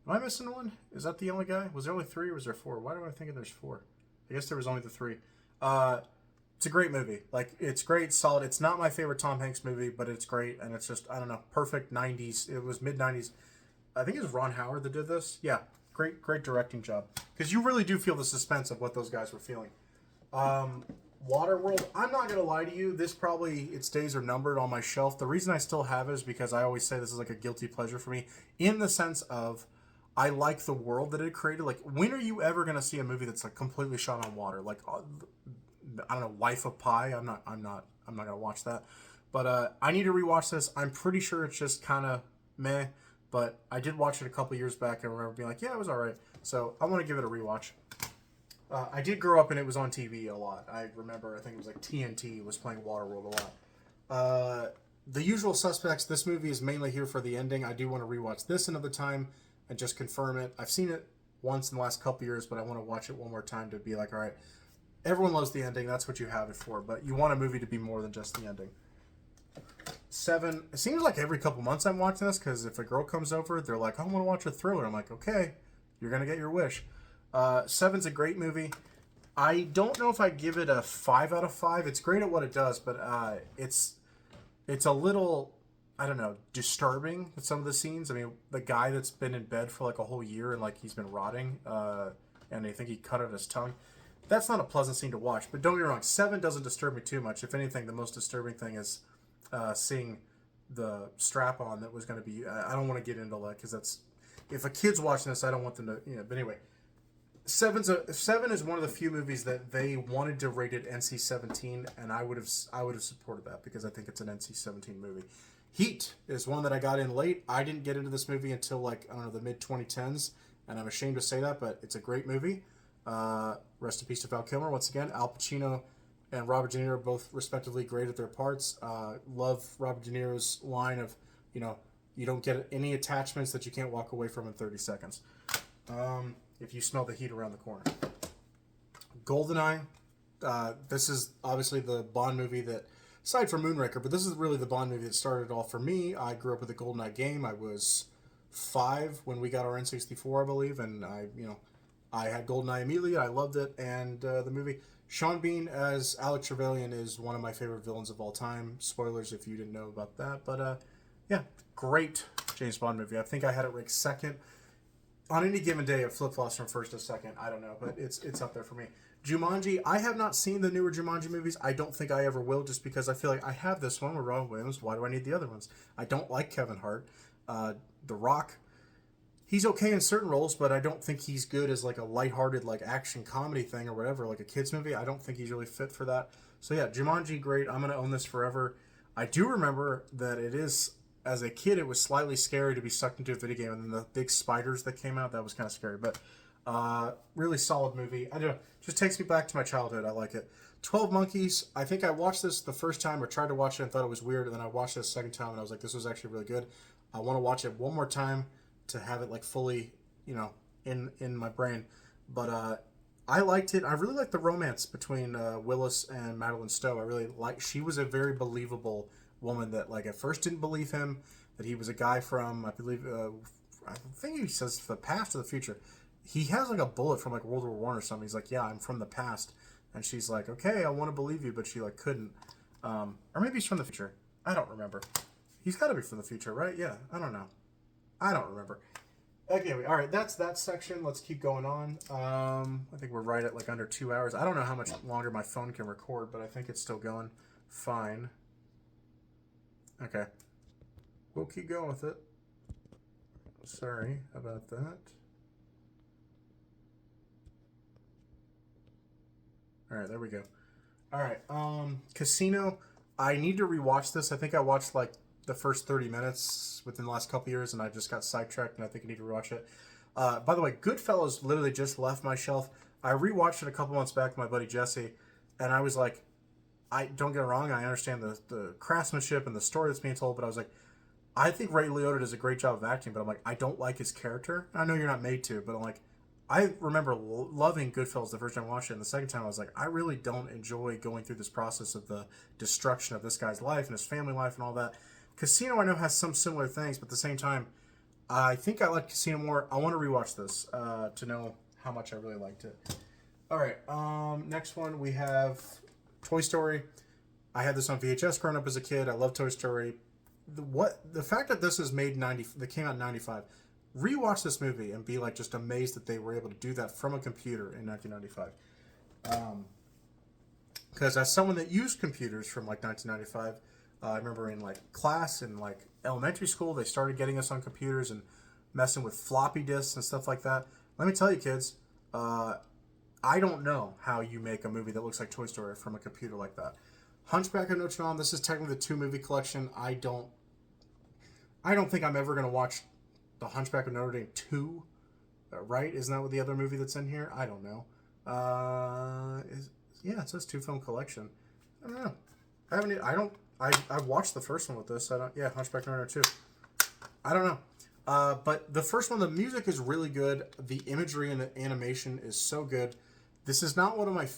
Am I missing one? Is that the only guy? Was there only three or was there four? Why do I think there's four? I guess there was only the three. It's a great movie. Like, it's great, solid. It's not my favorite Tom Hanks movie, but it's great, and it's just, I don't know, perfect 90s. It was mid-90s. I think it was Ron Howard that did this. Yeah, great directing job. Because you really do feel the suspense of what those guys were feeling. Waterworld, I'm not going to lie to you. This probably, its days are numbered on my shelf. The reason I still have it is because I always say this is like a guilty pleasure for me, in the sense of I like the world that it created. Like, when are you ever going to see a movie that's like completely shot on water? Like, I don't know, Life of Pi. I'm not going to watch that. But I need to rewatch this. I'm pretty sure it's just kind of meh. But I did watch it a couple years back and I remember being like, yeah, it was all right. So I want to give it a rewatch. I did grow up and it was on TV a lot. I remember, I think it was like TNT was playing Waterworld a lot. The Usual Suspects, this movie is mainly here for the ending. I do want to rewatch this another time and just confirm it. I've seen it once in the last couple years, but I want to watch it one more time to be like, all right, everyone loves the ending. That's what you have it for. But you want a movie to be more than just the ending. 7. It seems like every couple months I'm watching this because if a girl comes over, they're like, I want to watch a thriller. I'm like, okay, you're going to get your wish. 7's a great movie. I don't know if I give it a 5 out of 5. It's great at what it does, but it's a little, I don't know, disturbing with some of the scenes. I mean, the guy that's been in bed for like a whole year and like he's been rotting, and they think he cut out his tongue. That's not a pleasant scene to watch. But don't get me wrong, 7 doesn't disturb me too much. If anything, the most disturbing thing is seeing the strap on that was going to be. I don't want to get into that because that's. If a kid's watching this, I don't want them to. But anyway, 7 is one of the few movies that they wanted to rate it NC-17, and I would have supported that because I think it's an NC-17 movie. Heat is one that I got in late. I didn't get into this movie until like, I don't know, the mid 2010s, and I'm ashamed to say that, but it's a great movie. Rest in peace to Val Kilmer once again. Al Pacino and Robert De Niro both respectively great at their parts. Love Robert De Niro's line of, you don't get any attachments that you can't walk away from in 30 seconds. If you smell the heat around the corner. GoldenEye. This is obviously the Bond movie that, aside from Moonraker, but this is really the Bond movie that started it all for me. I grew up with the GoldenEye game. I was 5 when we got our N64, I believe, and I had GoldenEye immediately. I loved it, and the movie. Sean Bean as Alex Trevelyan is one of my favorite villains of all time. Spoilers if you didn't know about that, but yeah, great James Bond movie. I think I had it ranked second. On any given day, it flip-flops from first to second. I don't know, but it's up there for me. Jumanji, I have not seen the newer Jumanji movies. I don't think I ever will, just because I feel like I have this one with Robin Williams. Why do I need the other ones? I don't like Kevin Hart. The Rock, he's okay in certain roles, but I don't think he's good as like a lighthearted like action comedy thing or whatever, like a kids movie. I don't think he's really fit for that. So yeah, Jumanji, great. I'm gonna own this forever. I do remember that it is, as a kid, it was slightly scary to be sucked into a video game, and then the big spiders that came out, that was kind of scary. But really solid movie. I don't know, just takes me back to my childhood. I like it. 12 Monkeys, I think I watched this the first time or tried to watch it and thought it was weird, and then I watched it a second time and I was like, this was actually really good. I want to watch it one more time to have it like fully, in my brain. But I liked it. I really liked the romance between Willis and Madeline Stowe. I really she was a very believable woman that like at first didn't believe him, that he was a guy from, I believe, I think he says the past or the future. He has like a bullet from like World War One or something. He's like, yeah, I'm from the past. And she's like, okay, I want to believe you, but she like couldn't. Or maybe he's from the future. I don't remember. He's got to be from the future, right? Yeah, I don't know. I don't remember. Okay, all right, that's that section. Let's keep going on. I think we're right at like under 2 hours. I don't know how much longer my phone can record, but I think it's still going fine. Okay. We'll keep going with it. Sorry about that. All right, there we go. All right, Casino. I need to rewatch this. I think I watched like the first 30 minutes within the last couple years, and I just got sidetracked, and I think I need to rewatch it. By the way, Goodfellas literally just left my shelf. I rewatched it a couple months back with my buddy Jesse, and I was like, I don't get me wrong, I understand the craftsmanship and the story that's being told, but I was like, I think Ray Liotta does a great job of acting, but I'm like, I don't like his character. I know you're not made to, but I'm like, I remember loving Goodfellas the first time I watched it, and the second time I was like, I really don't enjoy going through this process of the destruction of this guy's life and his family life and all that. Casino, I know, has some similar things, but at the same time, I think I like Casino more. I want to rewatch this to know how much I really liked it. All right, next one we have Toy Story. I had this on VHS growing up as a kid. I love Toy Story. The fact that this is made that came out in 95. Rewatch this movie and be like just amazed that they were able to do that from a computer in 1995. Because as someone that used computers from like 1995, I remember in like class in like elementary school, they started getting us on computers and messing with floppy disks and stuff like that. Let me tell you, kids, I don't know how you make a movie that looks like Toy Story from a computer like that. Hunchback of Notre Dame. This is technically the 2-movie collection. I don't think I'm ever gonna watch The Hunchback of Notre Dame 2, right? Isn't that what the other movie that's in here? I don't know. Yeah, it says 2-film collection. I don't know. I watched the first one with this. Hunchback of Notre Dame 2. I don't know. But the first one, the music is really good. The imagery and the animation is so good. This is not one of my...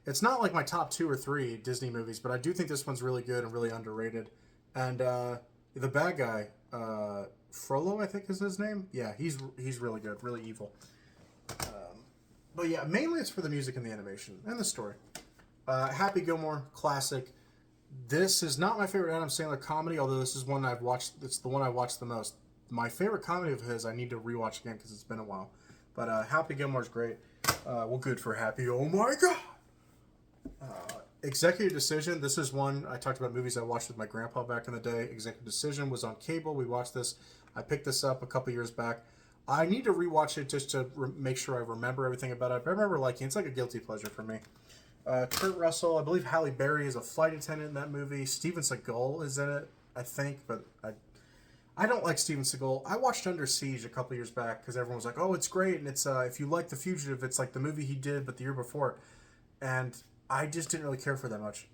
It's not like my top 2 or 3 Disney movies, but I do think this one's really good and really underrated. And the bad guy... Frollo, I think is his name. Yeah, he's really good, really evil. But yeah, mainly it's for the music and the animation and the story. Happy Gilmore, classic. This is not my favorite Adam Sandler comedy, although this is one I've watched. It's the one I watched the most. My favorite comedy of his, I need to rewatch again because it's been a while. But Happy Gilmore's great. Well, good for happy. Oh my god. Executive Decision. This is one I talked about movies I watched with my grandpa back in the day. Executive Decision was on cable. We watched this. I picked this up a couple years back. I need to rewatch it just to make sure I remember everything about it. But I remember liking it. It's like a guilty pleasure for me. Kurt Russell. I believe Halle Berry is a flight attendant in that movie. Steven Seagal is in it, I think, but I don't like Steven Seagal. I watched Under Siege a couple years back because everyone was like, "Oh, it's great," and it's if you like The Fugitive, it's like the movie he did, but the year before, and I just didn't really care for that much.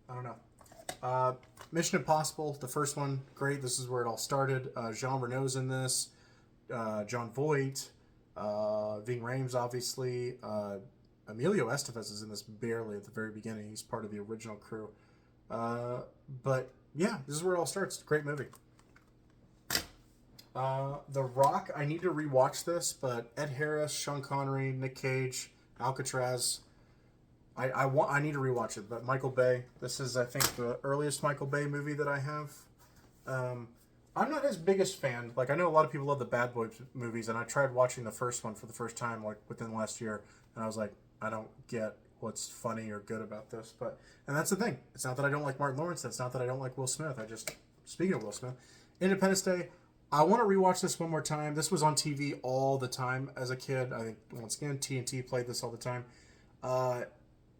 I don't know. Mission Impossible, the first one, great. This is where it all started. Jean Reno's in this. John Voight. Ving Rhames, obviously. Emilio Estevez is in this barely at the very beginning. He's part of the original crew. But yeah, this is where it all starts. Great movie. The Rock, I need to rewatch this, but Ed Harris, Sean Connery, Nick Cage, Alcatraz. I need to rewatch it, but Michael Bay. This is, I think, the earliest Michael Bay movie that I have. I'm not his biggest fan. Like, I know a lot of people love the Bad Boys movies, and I tried watching the first one for the first time, like, within the last year, and I was like, I don't get what's funny or good about this. And that's the thing. It's not that I don't like Martin Lawrence. It's not that I don't like Will Smith. Speaking of Will Smith, Independence Day, I want to rewatch this one more time. This was on TV all the time as a kid. I think, once again, TNT played this all the time.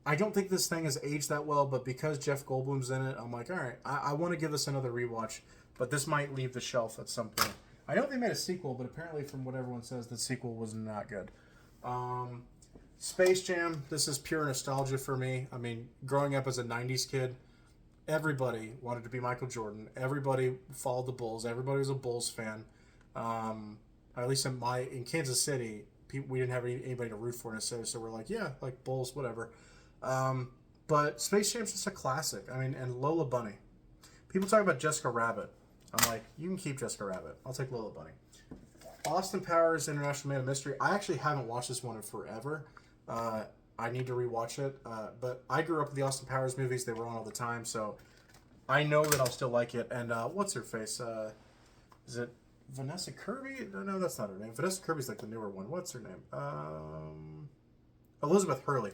I don't think this thing has aged that well, but because Jeff Goldblum's in it, I'm like, all right, I want to give this another rewatch, but this might leave the shelf at some point. I know they made a sequel, but apparently from what everyone says, the sequel was not good. Space Jam, this is pure nostalgia for me. I mean, growing up as a 90s kid, everybody wanted to be Michael Jordan. Everybody followed the Bulls. Everybody was a Bulls fan. At least in Kansas City, we didn't have anybody to root for necessarily, so we're like, yeah, like Bulls, whatever. But Space Jam's just a classic. I mean, and Lola Bunny. People talk about Jessica Rabbit. I'm like, you can keep Jessica Rabbit. I'll take Lola Bunny. Austin Powers, International Man of Mystery. I actually haven't watched this one in forever. I need to rewatch it. But I grew up with the Austin Powers movies. They were on all the time, so I know that I'll still like it. And what's her face? Is it Vanessa Kirby? No, that's not her name. Vanessa Kirby's like the newer one. What's her name? Elizabeth Hurley.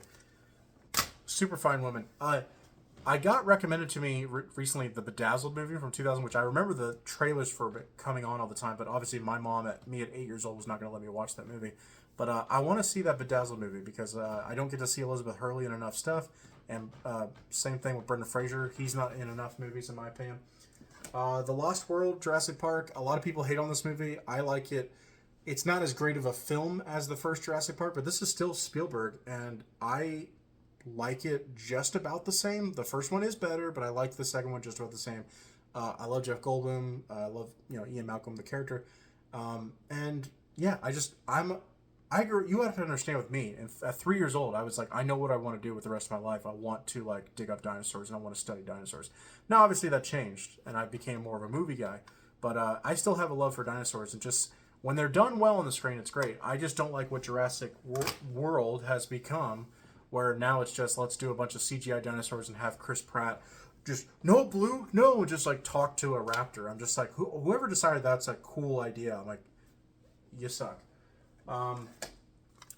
Super fine woman. I got recommended to me recently the Bedazzled movie from 2000, which I remember the trailers for it coming on all the time, but obviously my mom at 8 years old was not going to let me watch that movie. But I want to see that Bedazzled movie because I don't get to see Elizabeth Hurley in enough stuff, and same thing with Brendan Fraser. He's not in enough movies in my opinion. The Lost World, Jurassic Park. A lot of people hate on this movie. I like it. It's not as great of a film as the first Jurassic Park, but this is still Spielberg, and I like it just about the same. The first one is better, but I like the second one just about the same. I love Jeff Goldblum. I love Ian Malcolm, the character, and yeah, I grew. You have to understand with me. And at 3 years old, I was like, I know what I want to do with the rest of my life. I want to like dig up dinosaurs and I want to study dinosaurs. Now, obviously, that changed, and I became more of a movie guy. But I still have a love for dinosaurs, and just when they're done well on the screen, it's great. I just don't like what Jurassic World has become, where now it's just let's do a bunch of CGI dinosaurs and have Chris Pratt just no blue, no, just like talk to a raptor. I'm just like whoever decided that's a cool idea. I'm like, you suck.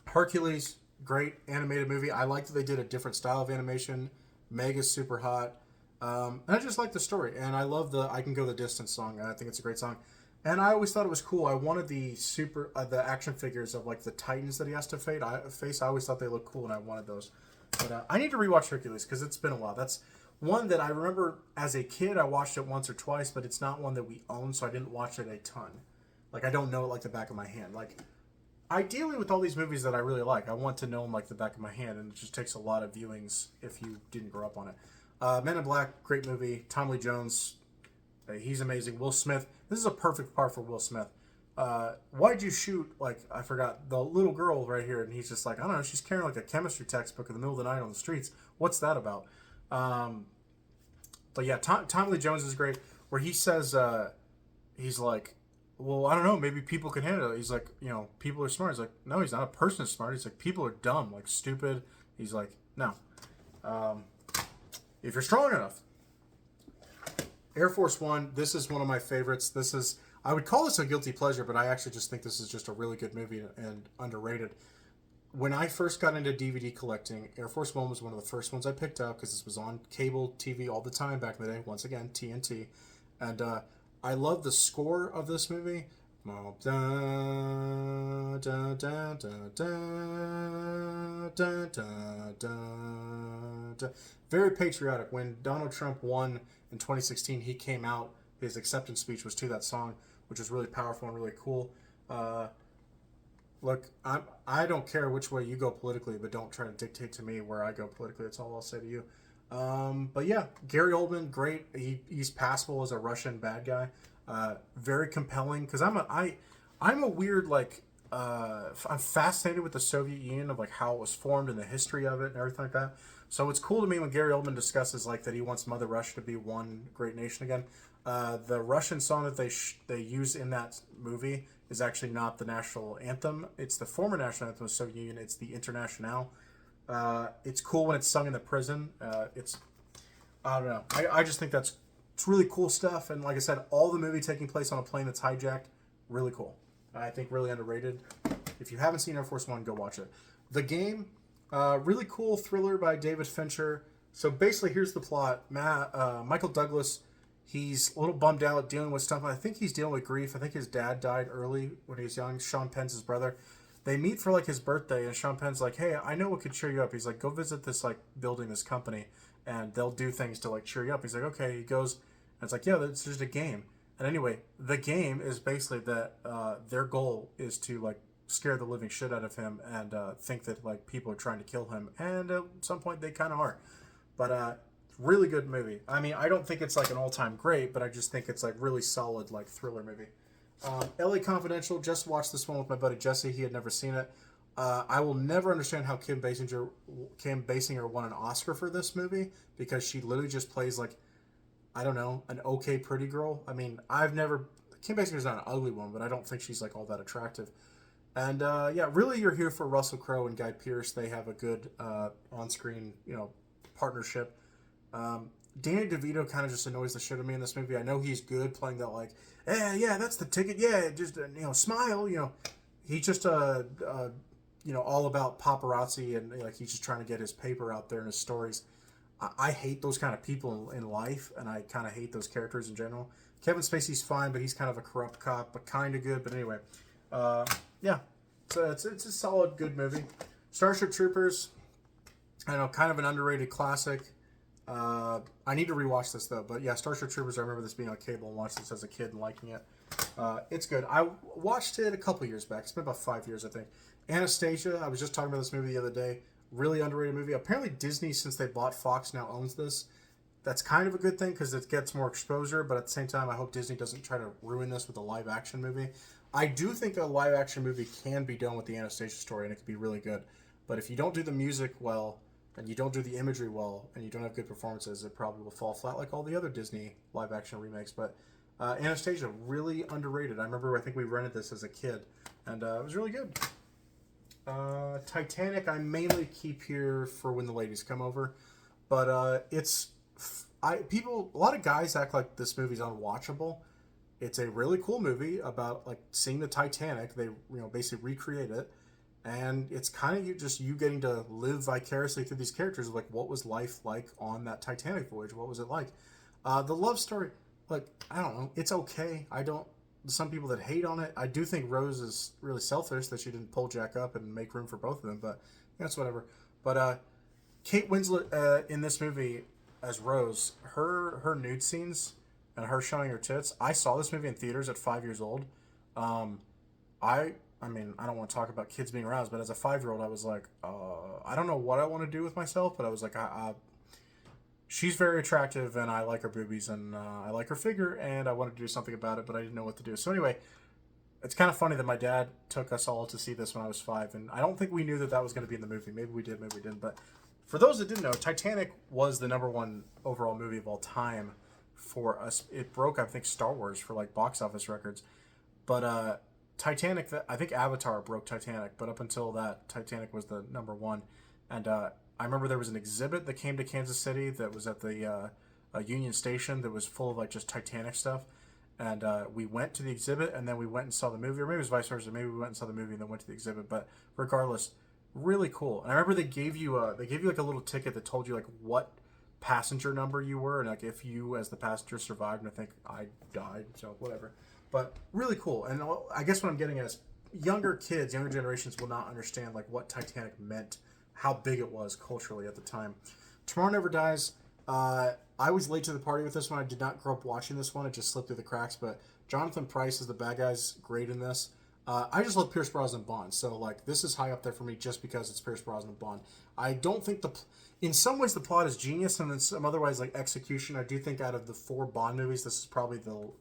Hercules, great animated movie. I like that they did a different style of animation. Meg is super hot. And I just like the story. And I love the I Can Go the Distance song. I think it's a great song. And I always thought it was cool. I wanted the the action figures of like the Titans that he has to face. I always thought they looked cool and I wanted those. But I need to rewatch Hercules because it's been a while. That's one that I remember as a kid. I watched it once or twice, but it's not one that we own, so I didn't watch it a ton. Like I don't know it like the back of my hand. Like ideally, with all these movies that I really like, I want to know them like the back of my hand, and it just takes a lot of viewings if you didn't grow up on it. Men in Black, great movie. Tom Lee Jones, he's amazing. Will Smith, this is a perfect part for Will Smith. Why'd you shoot, like, I forgot, the little girl right here, and he's just like, I don't know, she's carrying like a chemistry textbook in the middle of the night on the streets. What's that about? But yeah, Tom Lee Jones is great, where he says, he's like, well, I don't know, maybe people can handle it. He's like, people are smart. He's like, no, he's not a person smart. He's like, people are dumb, like stupid. He's like, no. If you're strong enough. Air Force One, this is one of my favorites. I would call this a guilty pleasure, but I actually just think this is just a really good movie and underrated. when I first got into DVD collecting, Air Force One was one of the first ones I picked up because this was on cable TV all the time back in the day. Once again, TNT, and I love the score of this movie. Very patriotic. When Donald Trump won in 2016, he came out. His acceptance speech was to that song, which was really powerful and really cool. Look, I don't care which way you go politically, but don't try to dictate to me where I go politically. That's all I'll say to you. But yeah, Gary Oldman, great. He's passable as a Russian bad guy. Very compelling because I'm a weird I'm fascinated with the Soviet Union of like how it was formed and the history of it and everything like that. So it's cool to me when Gary Oldman discusses like that he wants Mother Russia to be one great nation again. The Russian song that they use in that movie is actually not the national anthem. It's the former national anthem of the Soviet Union. It's the Internationale. It's cool when it's sung in the prison. I don't know. I just think it's really cool stuff. And like I said, all the movie taking place on a plane that's hijacked, really cool. I think really underrated. If you haven't seen Air Force One, go watch it. The Game, really cool thriller by David Fincher. So basically, here's the plot. Michael Douglas, he's a little bummed out dealing with stuff. I think he's dealing with grief. I think his dad died early when he was young. Sean Penn's his brother. They meet for like his birthday, and Sean Penn's like, "Hey, I know what could cheer you up." He's like, "Go visit this like building, this company, and they'll do things to like cheer you up." He's like, "Okay." He goes, and it's like, "Yeah, it's just a game." And anyway, the game is basically that their goal is to like scare the living shit out of him and think that like people are trying to kill him, and at some point they kind of are. But really good movie. I mean, I don't think it's like an all-time great, but I just think it's like really solid like thriller movie. LA Confidential, just watched this one with my buddy Jesse. He had never seen it. I will never understand how Kim Basinger won an Oscar for this movie because she literally just plays like, I don't know, an okay pretty girl. I mean, Kim Basinger's not an ugly one, but I don't think she's like all that attractive. And yeah, really you're here for Russell Crowe and Guy Pearce. They have a good on-screen, partnership. Danny DeVito kind of just annoys the shit out of me in this movie. I know he's good playing that like, yeah, that's the ticket. Yeah, just smile. He's just all about paparazzi and like he's just trying to get his paper out there and his stories. I hate those kind of people in life, and I kind of hate those characters in general. Kevin Spacey's fine, but he's kind of a corrupt cop, but kind of good. But anyway, yeah, so it's a solid, good movie. Starship Troopers, I know, kind of an underrated classic. I need to rewatch this though, but yeah, Starship Troopers. I remember this being on cable and watched this as a kid and liking it. It's good. I watched it a couple years back. It's been about 5 years, I think. Anastasia. I was just talking about this movie the other day. Really underrated movie. Apparently, Disney, since they bought Fox, now owns this. That's kind of a good thing because it gets more exposure. But at the same time, I hope Disney doesn't try to ruin this with a live action movie. I do think a live action movie can be done with the Anastasia story, and it could be really good. But if you don't do the music well, and you don't do the imagery well, and you don't have good performances, it probably will fall flat like all the other Disney live-action remakes. But Anastasia, really underrated. I think we rented this as a kid, and it was really good. Titanic, I mainly keep here for when the ladies come over. But a lot of guys act like this movie's unwatchable. It's a really cool movie about like seeing the Titanic. They basically recreate it. And it's kind of you getting to live vicariously through these characters. Like, what was life like on that Titanic voyage? What was it like? The love story, like, I don't know. It's okay. Some people that hate on it. I do think Rose is really selfish that she didn't pull Jack up and make room for both of them. But that's whatever. But Kate Winslet in this movie as Rose, her nude scenes and her showing her tits. I saw this movie in theaters at 5 years old. I mean, I don't want to talk about kids being aroused, but as a 5-year-old, I was like, I don't know what I want to do with myself, but I was like, she's very attractive, and I like her boobies, and I like her figure, and I wanted to do something about it, but I didn't know what to do. So anyway, it's kind of funny that my dad took us all to see this when I was 5, and I don't think we knew that was going to be in the movie. Maybe we did, maybe we didn't. But for those that didn't know, Titanic was the #1 overall movie of all time for us. It broke, I think, Star Wars for like box office records, but Titanic, I think Avatar broke Titanic, but up until that, Titanic was the #1. And I remember there was an exhibit that came to Kansas City that was at the Union Station that was full of like just Titanic stuff. And we went to the exhibit and then we went and saw the movie, or maybe it was vice versa. Maybe we went and saw the movie and then went to the exhibit. But regardless, Really cool. And I remember they gave you like a little ticket that told you like what passenger number you were, and like if you as the passenger survived. And I think I died, so whatever. But really cool. And I guess what I'm getting at is younger kids, younger generations will not understand like what Titanic meant, how big it was culturally at the time. Tomorrow Never Dies. I was late to the party with this one. I did not grow up watching this one. It just slipped through the cracks. But Jonathan Pryce is the bad guy's great in this. I just love Pierce Brosnan Bond, so like this is high up there for me just because it's Pierce Brosnan Bond. I don't think in some ways the plot is genius, and in some otherwise like execution. I do think out of the four Bond movies, this is probably the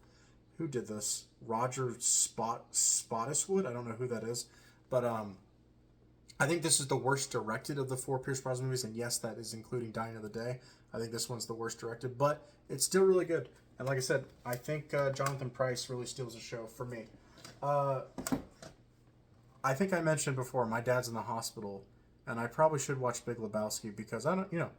who did this Roger Spottiswoode. I don't know who that is, but I think this is the worst directed of the four Pierce Brosnan movies, and yes, that is including Dying of the Day. I think this one's the worst directed, but it's still really good. And like I said, I think Jonathan Pryce really steals the show for me. I think I mentioned before, my dad's in the hospital, and I probably should watch Big Lebowski because I don't,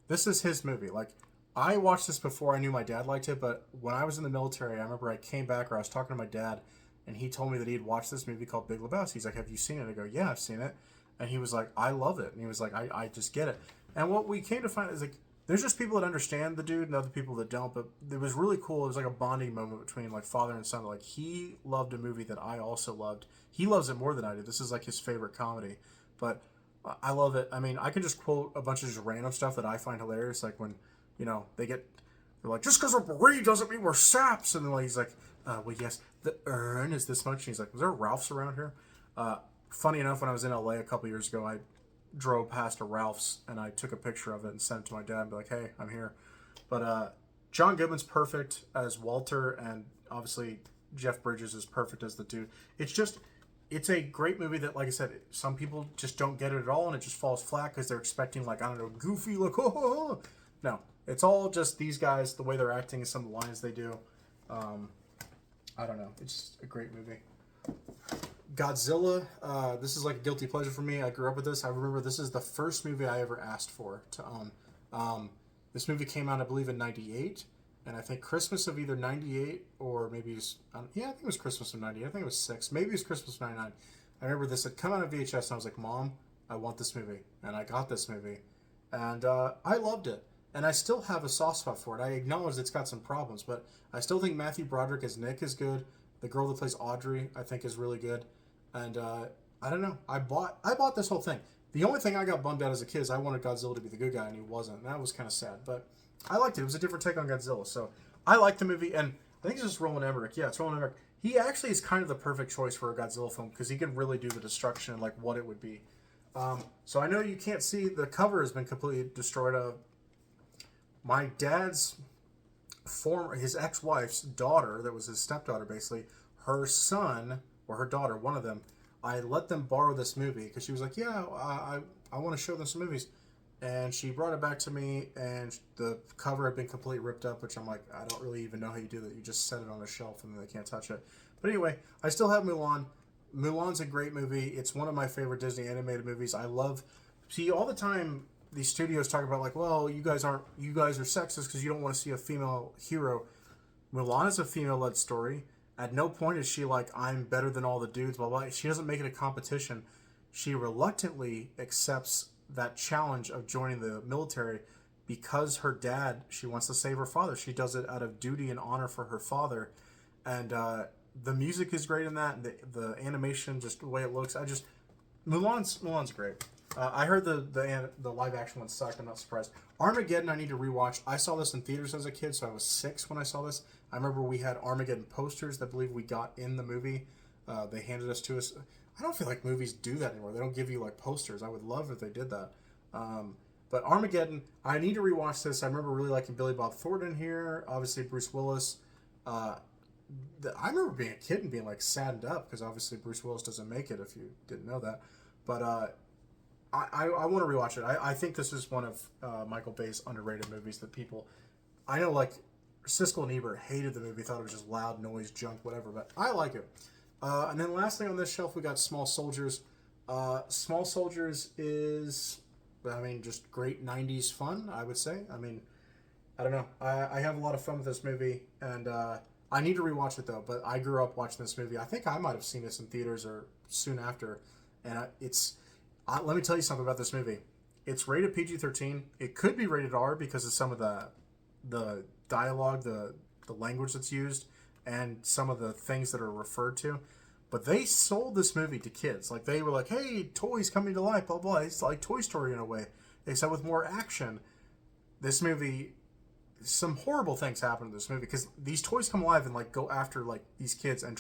this is his movie. Like, I watched this before I knew my dad liked it, but when I was in the military, I remember I came back, or I was talking to my dad, and he told me that he had watched this movie called Big Lebowski. He's like, "Have you seen it?" I go, "Yeah, I've seen it." And he was like, "I love it." And he was like, I just get it. And what we came to find is like, there's just people that understand the dude and other people that don't, but it was really cool. It was like a bonding moment between like father and son. Like, he loved a movie that I also loved. He loves it more than I do. This is like his favorite comedy, but I love it. I mean, I can just quote a bunch of just random stuff that I find hilarious. Like when, they're like, just because we're bereaved doesn't mean we're saps. And then like, he's like, well, yes, the urn is this much. And he's like, was there Ralph's around here? Funny enough, when I was in LA a couple years ago, I drove past a Ralph's and I took a picture of it and sent it to my dad and be like, "Hey, I'm here." But John Goodman's perfect as Walter, and obviously Jeff Bridges is perfect as the dude. It's a great movie that, like I said, some people just don't get it at all, and it just falls flat because they're expecting, like, I don't know, goofy, like, oh. No, it's all just these guys, the way they're acting, and some of the lines they do. I don't know. It's just a great movie. Godzilla, this is like a guilty pleasure for me. I grew up with this. I remember this is the first movie I ever asked for to own. This movie came out, I believe, in 98. And I think Christmas of either 98 or maybe it was, I think it was Christmas of 98. I think it was 6. Maybe it was Christmas of 99. I remember this had come out of VHS and I was like, "Mom, I want this movie." And I got this movie. And I loved it. And I still have a soft spot for it. I acknowledge it's got some problems, but I still think Matthew Broderick as Nick is good. The girl that plays Audrey, I think, is really good. And I don't know. I bought this whole thing. The only thing I got bummed out as a kid is I wanted Godzilla to be the good guy, and he wasn't. And that was kind of sad. But I liked it. It was a different take on Godzilla. So I liked the movie. And I think it's just Roland Emmerich. Yeah, it's Roland Emmerich. He actually is kind of the perfect choice for a Godzilla film because he can really do the destruction and like what it would be. So I know you can't see, the cover has been completely destroyed. My dad's his ex-wife's daughter, that was his stepdaughter basically, her son or her daughter, one of them, I let them borrow this movie because she was like, "Yeah, I want to show them some movies." And she brought it back to me, and the cover had been completely ripped up, which I'm like, I don't really even know how you do that. You just set it on a shelf and they can't touch it. But anyway, I still have Mulan. Mulan's a great movie. It's one of my favorite Disney animated movies. See, all the time these studios talk about like, well, you guys are sexist because you don't want to see a female hero. Mulan is a female-led story. At no point is she like, "I'm better than all the dudes," blah, blah. She doesn't make it a competition. She reluctantly accepts that challenge of joining the military because her dad, she wants to save her father. She does it out of duty and honor for her father. And the music is great in that. The animation, just the way it looks. Mulan's great. I heard the live action one sucked. I'm not surprised. Armageddon, I need to rewatch. I saw this in theaters as a kid, so I was 6 when I saw this. I remember we had Armageddon posters that I believe we got in the movie. They handed us to us. I don't feel like movies do that anymore. They don't give you like posters. I would love if they did that. But Armageddon, I need to rewatch this. I remember really liking Billy Bob Thornton here. Obviously Bruce Willis. I remember being a kid and being like saddened up because obviously Bruce Willis doesn't make it, if you didn't know that. But I want to rewatch it. I think this is one of Michael Bay's underrated movies that people, I know like Siskel and Ebert hated the movie, thought it was just loud noise, junk, whatever, but I like it. And then last thing on this shelf, we got Small Soldiers. Small Soldiers is, just great 90s fun, I would say. I don't know. I have a lot of fun with this movie, and I need to rewatch it, though. But I grew up watching this movie. I think I might have seen this in theaters or soon after. And Let me tell you something about this movie. It's rated PG-13. It could be rated R because of some of the dialogue, the language that's used, and some of the things that are referred to. But they sold this movie to kids. Like, they were like, hey, toys coming to life, blah, blah. It's like Toy Story in a way, except with more action. This movie, some horrible things happen in this movie because these toys come alive and like go after like these kids and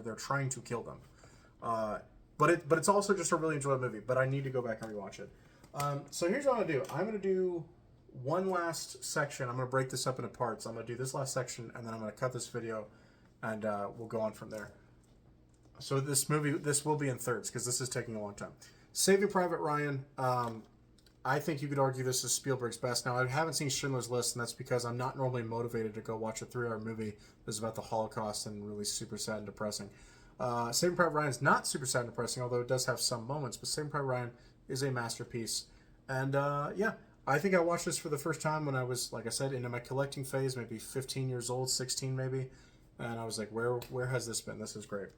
they're trying to kill them. But it's also just a really enjoyable movie. But I need to go back and rewatch it. So here's what I'm gonna do. I'm gonna do one last section. I'm gonna break this up into parts. I'm gonna do this last section and then I'm gonna cut this video, and we'll go on from there. So this will be in thirds because this is taking a long time. Saving Private Ryan. I think you could argue this is Spielberg's best. Now, I haven't seen Schindler's List, and that's because I'm not normally motivated to go watch a 3-hour movie that's about the Holocaust and really super sad and depressing. Saving Private Ryan is not super sad and depressing, although it does have some moments, but Saving Private Ryan is a masterpiece. And yeah, I think I watched this for the first time when I was, like I said, into my collecting phase, maybe 15 years old, 16 maybe. And I was like, where has this been? This is great.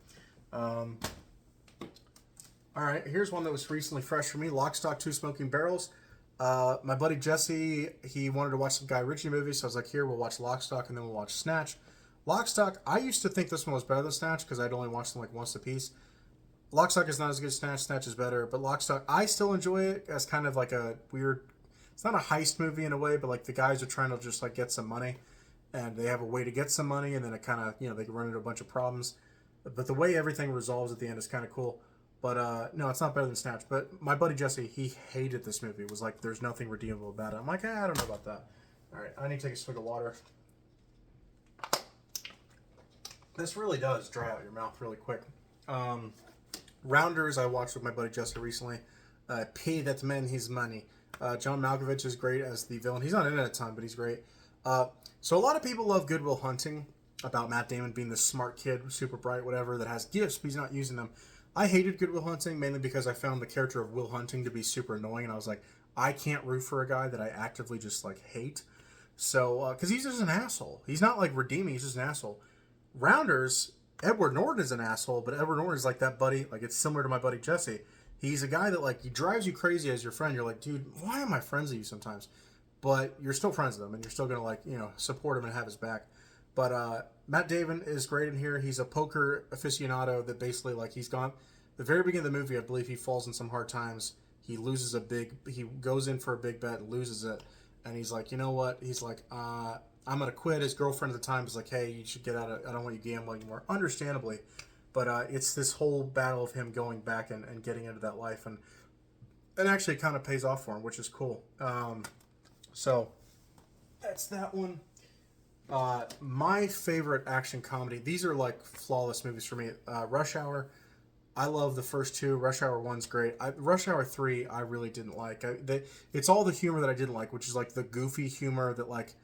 All right, here's one that was recently fresh for me. Lock, Stock, Two Smoking Barrels. My buddy Jesse, he wanted to watch some Guy Ritchie movies, so I was like, here, we'll watch Lock, Stock, and then we'll watch Snatch. Lock, Stock, I used to think this one was better than Snatch because I'd only watched them like once a piece. Lock, Stock is not as good as Snatch. Snatch is better, but Lock, Stock, I still enjoy it as kind of like a weird, it's not a heist movie in a way, but like the guys are trying to just like get some money, and they have a way to get some money, and then it kind of, they run into a bunch of problems. But the way everything resolves at the end is kind of cool. But no, it's not better than Snatch. But my buddy Jesse, he hated this movie. It was like, there's nothing redeemable about it. I'm like, I don't know about that. All right, I need to take a swig of water. This really does dry out your mouth really quick. Rounders, I watched with my buddy Jesse recently. Pay that man his money. John Malkovich is great as the villain. He's not in it a ton, but he's great. So a lot of people love Good Will Hunting, about Matt Damon being this smart kid, super bright, whatever, that has gifts, but he's not using them. I hated Good Will Hunting mainly because I found the character of Will Hunting to be super annoying, and I was like, I can't root for a guy that I actively just like hate. So, because he's just an asshole. He's not like redeeming, he's just an asshole. Rounders, Edward Norton is an asshole, but Edward Norton is like that buddy, like it's similar to my buddy Jesse. He's a guy that like, he drives you crazy as your friend. You're like, dude, why am I friends with you sometimes? But you're still friends with him, and you're still gonna like, support him and have his back. But Matt Damon is great in here. He's a poker aficionado that basically, like, he's gone... The very beginning of the movie, I believe he falls in some hard times. He goes in for a big bet and loses it. And he's like, you know what? He's like, I'm going to quit. His girlfriend at the time was like, hey, you should get out of... I don't want you gambling anymore. Understandably. But it's this whole battle of him going back and getting into that life. And actually kind of pays off for him, which is cool. So, that's that one. My favorite action comedy, these are like flawless movies for me. Rush Hour, I love the first two. Rush Hour 1's great. Rush Hour 3, I really didn't like. It's all the humor that I didn't like, which is like the goofy humor that like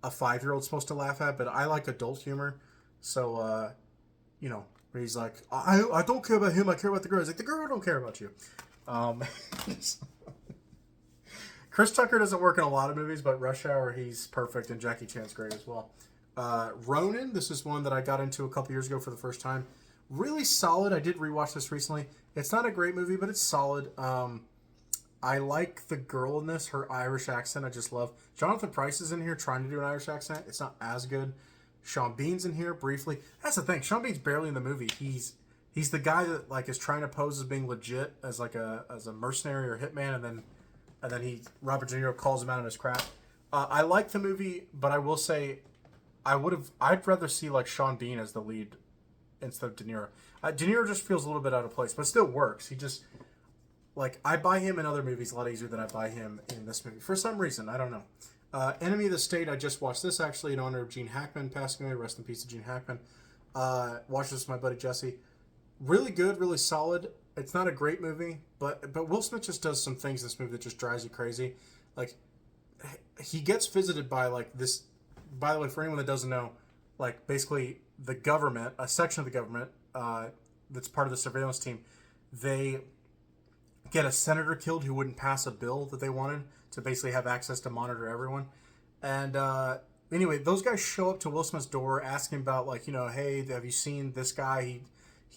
a 5-year-old's supposed to laugh at, but I like adult humor. So, where he's like, I don't care about him, I care about the girl. He's like, the girl don't care about you. Chris Tucker doesn't work in a lot of movies, but Rush Hour, he's perfect, and Jackie Chan's great as well. Ronin, this is one that I got into a couple years ago for the first time. Really solid. I did rewatch this recently. It's not a great movie, but it's solid. I like the girl in this, her Irish accent, I just love. Jonathan Pryce is in here trying to do an Irish accent. It's not as good. Sean Bean's in here briefly. That's the thing. Sean Bean's barely in the movie. He's the guy that like is trying to pose as being legit as like a mercenary or hitman, and then Robert De Niro calls him out on his crap. I like the movie, but I will say I'd rather see like Sean Bean as the lead instead of De Niro. De Niro just feels a little bit out of place, but still works. He just, like, I buy him in other movies a lot easier than I buy him in this movie. For some reason, I don't know. Enemy of the State, I just watched this actually in honor of Gene Hackman passing away. Rest in peace to Gene Hackman. Watched this with my buddy Jesse. Really good, really solid. It's not a great movie, but Will Smith just does some things in this movie that just drives you crazy. Like, he gets visited by, like, this... By the way, for anyone that doesn't know, like, basically the government, a section of the government that's part of the surveillance team, they get a senator killed who wouldn't pass a bill that they wanted to basically have access to monitor everyone. And anyway, those guys show up to Will Smith's door asking about, like, hey, have you seen this guy?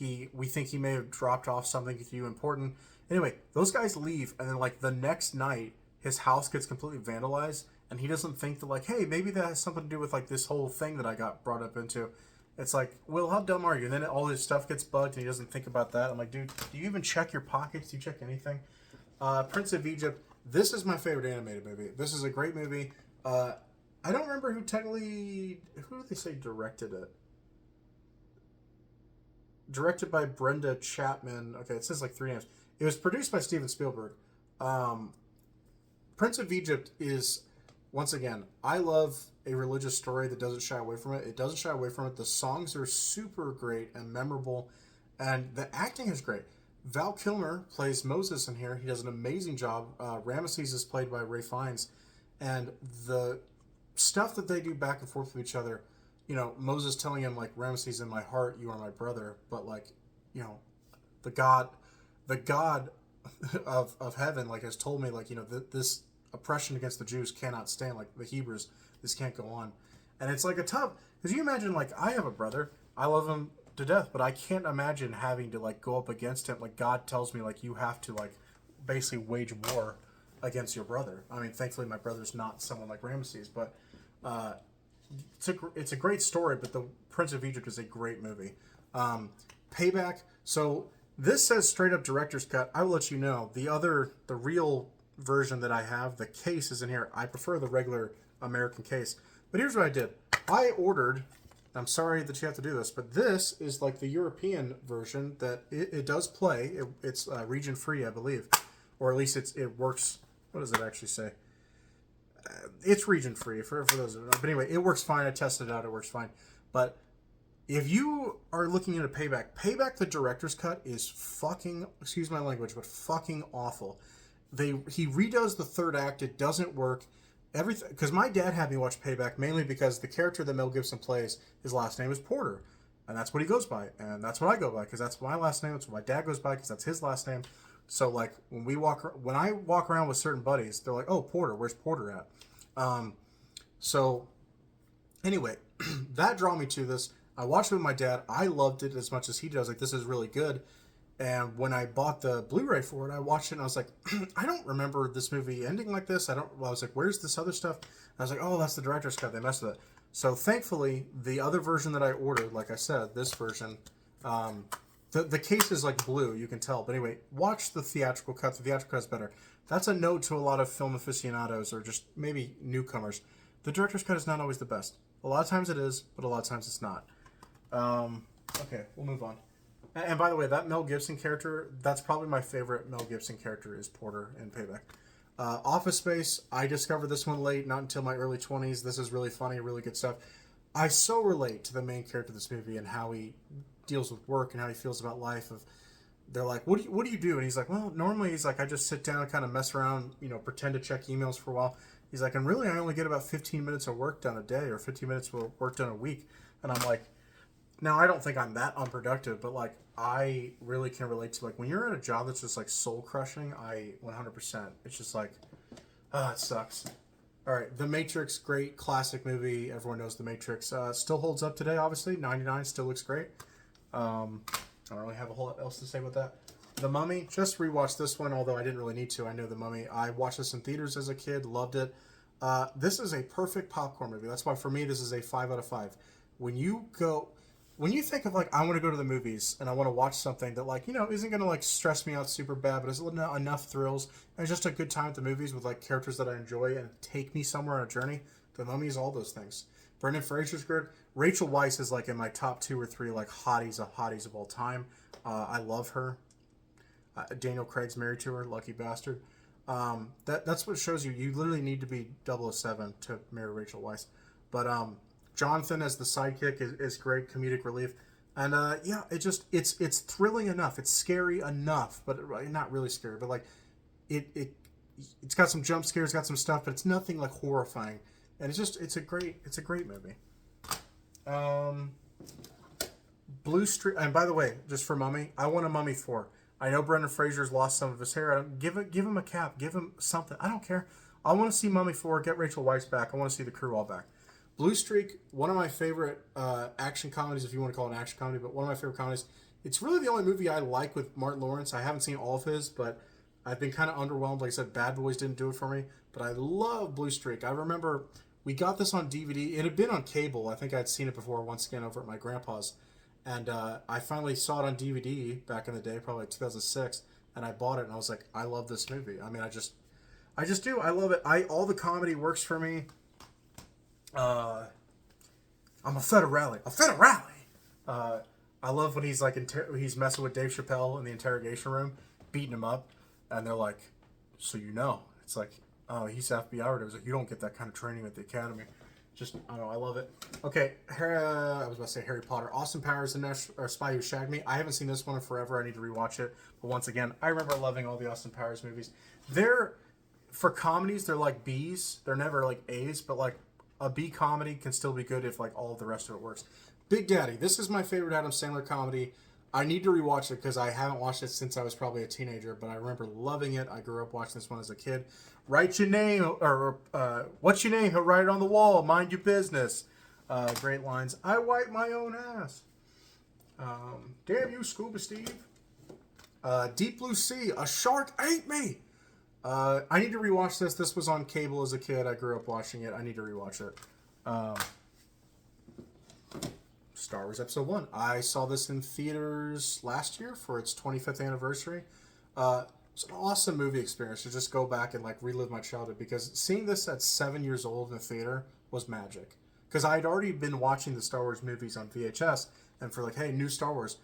We think he may have dropped off something to you important. Anyway, those guys leave, and then like the next night, his house gets completely vandalized, and he doesn't think that like, hey, maybe that has something to do with like this whole thing that I got brought up into. It's like, Will, how dumb are you? And then all his stuff gets bugged, and he doesn't think about that. I'm like, dude, do you even check your pockets? Do you check anything? Prince of Egypt. This is my favorite animated movie. This is a great movie. I don't remember who did they say directed it? Directed by Brenda Chapman. Okay, it says like 3 names. It was produced by Steven Spielberg. Prince of Egypt is, once again, I love a religious story that doesn't shy away from it. It doesn't shy away from it. The songs are super great and memorable, and the acting is great. Val Kilmer plays Moses in here. He does an amazing job. Ramesses is played by Ray Fiennes, and the stuff that they do back and forth with each other, you know, Moses telling him like, Ramesses, in my heart you are my brother, but like, you know, the God of heaven like has told me like, you know, this oppression against the Jews cannot stand, like the Hebrews, this can't go on. And it's like a tough, because you imagine like, I have a brother, I love him to death, but I can't imagine having to like go up against him. Like God tells me like, you have to like basically wage war against your brother. I mean, thankfully my brother's not someone like Ramesses, but it's a great story. But the Prince of Egypt is a great movie. Payback. So this says straight up director's cut. I will let you know the real version that I have, the case is in here. I prefer the regular American case. But here's what I did. I ordered, I'm sorry that you have to do this, but this is like the European version that it does play. It's region free, I believe. Or at least it works. What does it actually say? It's region free for those that don't know. But anyway, it works fine. I tested it out. It works fine. But if you are looking into Payback the director's cut is fucking, excuse my language, but fucking awful. He redoes the third act. It doesn't work. Everything, because my dad had me watch Payback mainly because the character that Mel Gibson plays, his last name is Porter, and that's what he goes by, and that's what I go by because that's my last name. That's what my dad goes by because that's his last name. So like when I walk around with certain buddies, they're like, "Oh, Porter, where's Porter at?" So anyway, that drew me to this. I watched it with my dad. I loved it as much as he does. Like, this is really good. And when I bought the Blu-ray for it, I watched it and I was like, I don't remember this movie ending like this. I was like, where's this other stuff? And I was like, oh, that's the director's cut. They messed with it. So thankfully, the other version that I ordered, like I said, this version, the case is like blue, you can tell. But anyway, watch the theatrical cut. The theatrical cut is better. That's a note to a lot of film aficionados or just maybe newcomers. The director's cut is not always the best. A lot of times it is, but a lot of times it's not. Okay, we'll move on. And by the way, that Mel Gibson character, that's probably my favorite Mel Gibson character is Porter in Payback. Office Space, I discovered this one late, not until my early 20s. This is really funny, really good stuff. I so relate to the main character of this movie and how he deals with work and how he feels about life. They're like, what do you do? And he's like, well, normally he's like, I just sit down and kind of mess around, you know, pretend to check emails for a while. He's like, and really I only get about 15 minutes of work done a day or 15 minutes of work done a week. And I'm like, now, I don't think I'm that unproductive, but, like, I really can relate to, like, when you're in a job that's just, like, soul-crushing, 100%. It's just like, it sucks. All right, The Matrix, great classic movie. Everyone knows The Matrix. Still holds up today, obviously. 99 still looks great. I don't really have a whole lot else to say about that. The Mummy, just rewatched this one, although I didn't really need to. I know The Mummy. I watched this in theaters as a kid, loved it. This is a perfect popcorn movie. That's why, for me, this is a 5 out of 5. When you think of, like, I want to go to the movies and I want to watch something that, like, you know, isn't going to, like, stress me out super bad, but has enough thrills and just a good time at the movies with, like, characters that I enjoy and take me somewhere on a journey, The Mummy is all those things. Brendan Fraser's good. Rachel Weisz is, like, in my top 2 or 3, like, hotties of all time. I love her. Daniel Craig's married to her, lucky bastard. That's what shows you. You literally need to be 007 to marry Rachel Weisz. But, Jonathan as the sidekick is great comedic relief, and yeah, it's thrilling enough. It's scary enough, but not really scary. But like, it's got some jump scares, got some stuff, but it's nothing like horrifying. And it's a great movie. Blue Streak, and by the way, just for Mummy, I want a Mummy 4. I know Brendan Fraser's lost some of his hair. Give him a cap, give him something. I don't care. I want to see Mummy 4. Get Rachel Weisz back. I want to see the crew all back. Blue Streak, one of my favorite action comedies, if you want to call it an action comedy, but one of my favorite comedies. It's really the only movie I like with Martin Lawrence. I haven't seen all of his, but I've been kind of underwhelmed. Like I said, Bad Boys didn't do it for me, but I love Blue Streak. I remember we got this on DVD. It had been on cable. I think I'd seen it before once again over at my grandpa's. And I finally saw it on DVD back in the day, probably like 2006, and I bought it, and I was like, I love this movie. I mean, I just do. I love it. All the comedy works for me. I'm a federale. A federale. I love when he's like he's messing with Dave Chappelle in the interrogation room, beating him up, and they're like, "So you know?" It's like, "Oh, he's FBI." Or it was like, "You don't get that kind of training at the academy." Just, I don't know, I love it. Okay, I was about to say Harry Potter. Austin Powers, or Spy Who Shagged Me. I haven't seen this one in forever. I need to rewatch it. But once again, I remember loving all the Austin Powers movies. For comedies, they're like Bs. They're never like As, but like a B comedy can still be good if like all of the rest of it works. Big Daddy. This is my favorite Adam Sandler comedy. I need to rewatch it because I haven't watched it since I was probably a teenager, but I remember loving it. I grew up watching this one as a kid. Write your name, or what's your name? He'll write it on the wall. Mind your business. Great lines. I wipe my own ass. Damn you, Scuba Steve. Deep Blue Sea. A shark ate me. I need to rewatch this. This was on cable as a kid. I grew up watching it. I need to rewatch it. Star Wars Episode 1. I saw this in theaters last year for its 25th anniversary. It's an awesome movie experience to just go back and like relive my childhood, because seeing this at 7 years old in the theater was magic. Because I had already been watching the Star Wars movies on VHS, and for like, hey, new Star Wars.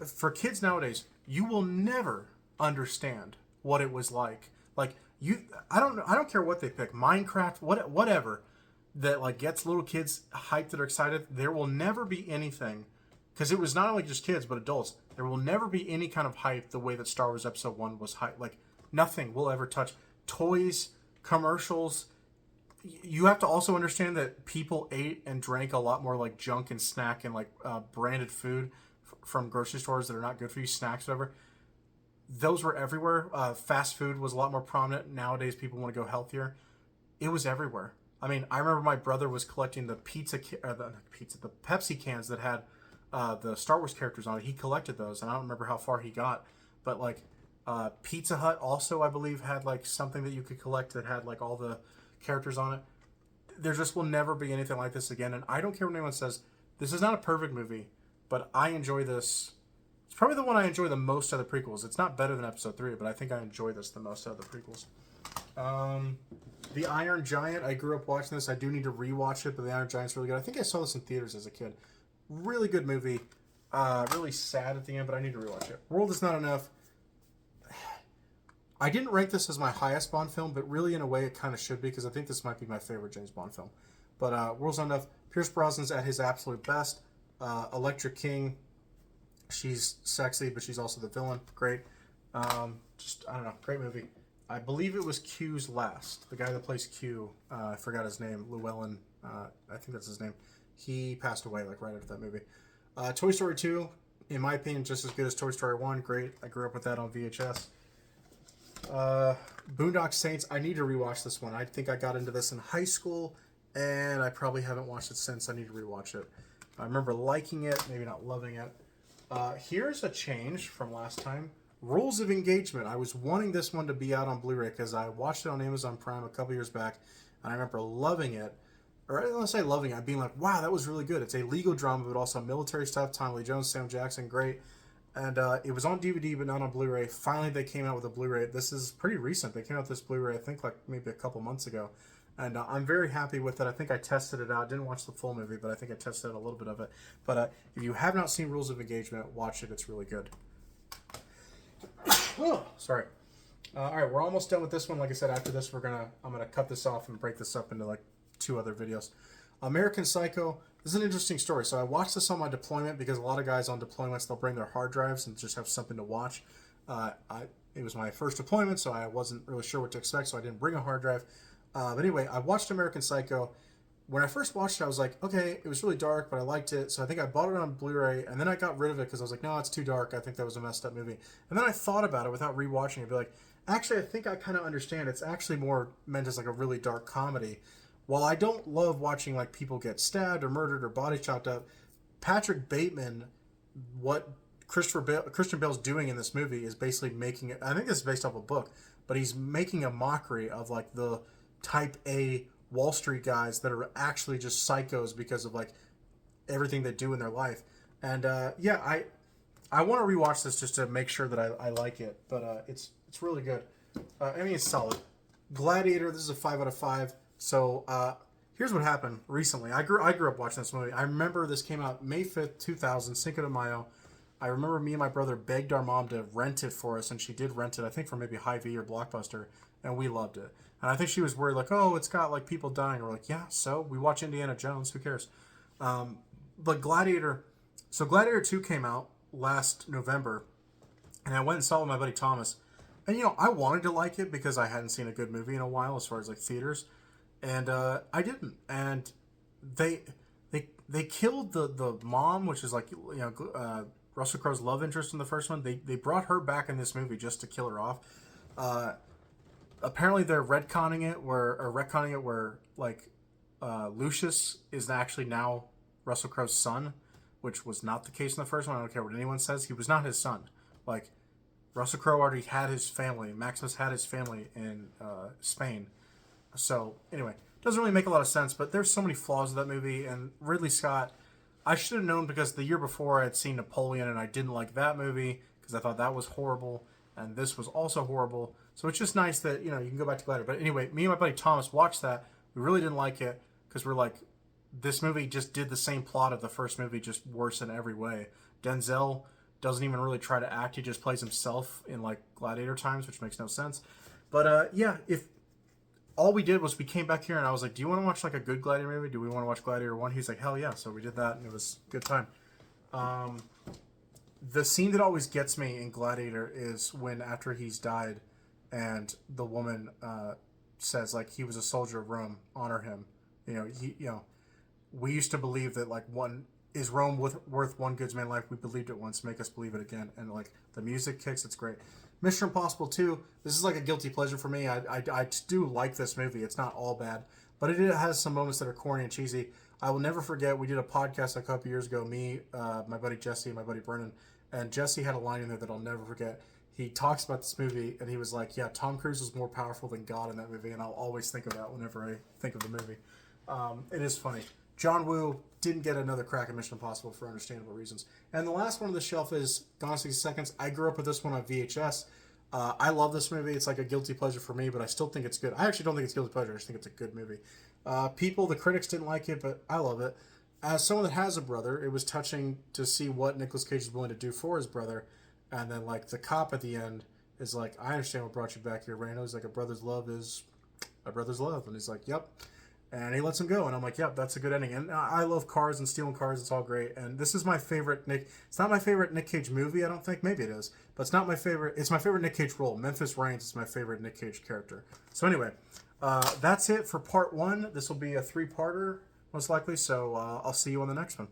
For kids nowadays, you will never understand what it was like. Like I don't care what they pick, Minecraft, whatever, that like gets little kids hyped that are excited. There will never be anything, because it was not only just kids but adults. There will never be any kind of hype the way that Star Wars Episode 1 was hype. Like nothing will ever touch toys, commercials. You have to also understand that people ate and drank a lot more like junk and snack and like branded food from grocery stores that are not good for you, snacks, whatever. Those were everywhere. Fast food was a lot more prominent. Nowadays, people want to go healthier. It was everywhere. I mean, I remember my brother was collecting the the Pepsi cans that had the Star Wars characters on it. He collected those, and I don't remember how far he got. But like Pizza Hut also, I believe, had like something that you could collect that had like all the characters on it. There just will never be anything like this again. And I don't care what anyone says. This is not a perfect movie, but I enjoy this. It's probably the one I enjoy the most out of the prequels. It's not better than Episode 3, but I think I enjoy this the most out of the prequels. The Iron Giant, I grew up watching this. I do need to rewatch it, but The Iron Giant's really good. I think I saw this in theaters as a kid. Really good movie. Really sad at the end, but I need to rewatch it. World Is Not Enough. I didn't rank this as my highest Bond film, but really in a way it kind of should be, because I think this might be my favorite James Bond film. But World's Not Enough. Pierce Brosnan's at his absolute best. Electra King. She's sexy, but she's also the villain. Great. I don't know. Great movie. I believe it was Q's last. The guy that plays Q, I forgot his name. Llewellyn, I think that's his name. He passed away like right after that movie. Toy Story 2, in my opinion, just as good as Toy Story 1. Great. I grew up with that on VHS. Boondock Saints. I need to rewatch this one. I think I got into this in high school, and I probably haven't watched it since. I need to rewatch it. I remember liking it, maybe not loving it. Here's a change from last time. Rules of Engagement. I was wanting this one to be out on Blu-ray because I watched it on Amazon Prime a couple years back, and I remember loving it. Or I don't want to say loving it, being like, wow, that was really good. It's a legal drama, but also military stuff. Tommy Lee Jones, Sam Jackson, great. And it was on DVD, but not on Blu-ray. Finally, they came out with a Blu-ray. This is pretty recent. They came out with this Blu-ray, I think, like maybe a couple months ago. And I'm very happy with it. I think I tested it out. Didn't watch the full movie, but I think I tested out a little bit of it. But if you have not seen Rules of Engagement, watch it. It's really good. Oh, sorry. All right, we're almost done with this one. Like I said, after this, I'm gonna cut this off and break this up into like 2 other videos. American Psycho. This is an interesting story. So I watched this on my deployment because a lot of guys on deployments, they'll bring their hard drives and just have something to watch. It was my first deployment, so I wasn't really sure what to expect, so I didn't bring a hard drive. But anyway, I watched American Psycho. When I first watched it, I was like, okay, it was really dark, but I liked it. So I think I bought it on Blu-ray, and then I got rid of it because I was like, no, it's too dark. I think that was a messed up movie. And then I thought about it without rewatching it. Be like, actually, I think I kind of understand. It's actually more meant as like a really dark comedy. While I don't love watching like people get stabbed or murdered or body chopped up, Patrick Bateman, what Christian Bale's doing in this movie is basically making it. I think this is based off a book, but he's making a mockery of like the type A Wall Street guys that are actually just psychos because of like everything they do in their life. And I want to rewatch this just to make sure that I like it. But it's really good. I mean, it's solid. Gladiator. This is a 5 out of 5. So here's what happened recently. I grew up watching this movie. I remember this came out May 5th, 2000, Cinco de Mayo. I remember me and my brother begged our mom to rent it for us, and she did rent it, I think, for maybe Hy-Vee or Blockbuster, and we loved it. And I think she was worried, like, oh, it's got, like, people dying. We're like, yeah, so? We watch Indiana Jones. Who cares? But Gladiator... So Gladiator 2 came out last November, and I went and saw it with my buddy Thomas. And, you know, I wanted to like it because I hadn't seen a good movie in a while as far as, like, theaters. And I didn't. And they killed the mom, which is, like, you know... Russell Crowe's love interest in the first one. They brought her back in this movie just to kill her off. Apparently they're retconning it where like Lucius is actually now Russell Crowe's son, which was not the case in the first one. I don't care what anyone says. He was not his son. Like Russell Crowe already had his family. Maximus had his family in Spain. So anyway, doesn't really make a lot of sense. But there's so many flaws with that movie, and Ridley Scott. I should have known because the year before I had seen Napoleon and I didn't like that movie because I thought that was horrible and this was also horrible. So it's just nice that, you know, you can go back to Gladiator. But anyway, me and my buddy Thomas watched that. We really didn't like it because we're like, this movie just did the same plot of the first movie, just worse in every way. Denzel doesn't even really try to act. He just plays himself in like Gladiator times, which makes no sense. But if all we did was we came back here and I was like, do you want to watch like a good Gladiator movie? Do we want to watch Gladiator 1? He's like, hell yeah. So we did that and it was a good time. The scene that always gets me in Gladiator is when after he's died and the woman says like he was a soldier of Rome, honor him. We used to believe that like Rome worth one good man's life. We believed it once, make us believe it again. And like the music kicks, it's great. Mission Impossible 2, this is like a guilty pleasure for me. I do like this movie. It's not all bad, but it has some moments that are corny and cheesy. I will never forget, we did a podcast a couple years ago, me, my buddy Jesse, and my buddy Brennan, and Jesse had a line in there that I'll never forget. He talks about this movie, and he was like, yeah, Tom Cruise was more powerful than God in that movie, and I'll always think of that whenever I think of the movie. It is funny. John Woo didn't get another crack at Mission Impossible for understandable reasons. And the last one on the shelf is Gone in 60 Seconds. I grew up with this one on VHS. I love this movie. It's like a guilty pleasure for me, but I still think it's good. I actually don't think it's guilty pleasure. I just think it's a good movie. The critics didn't like it, but I love it. As someone that has a brother, it was touching to see what Nicolas Cage is willing to do for his brother. And then, like, the cop at the end is like, I understand what brought you back here, Reno. He's like, a brother's love is a brother's love. And he's like, yep. And he lets him go. And I'm like, yep, that's a good ending. And I love cars and stealing cars. It's all great. And this is my favorite It's not my favorite Nick Cage movie, I don't think. Maybe it is. But it's not my favorite. It's my favorite Nick Cage role. Memphis Reigns is my favorite Nick Cage character. So anyway, that's it for part 1. This will be a 3-parter, most likely. So I'll see you on the next one.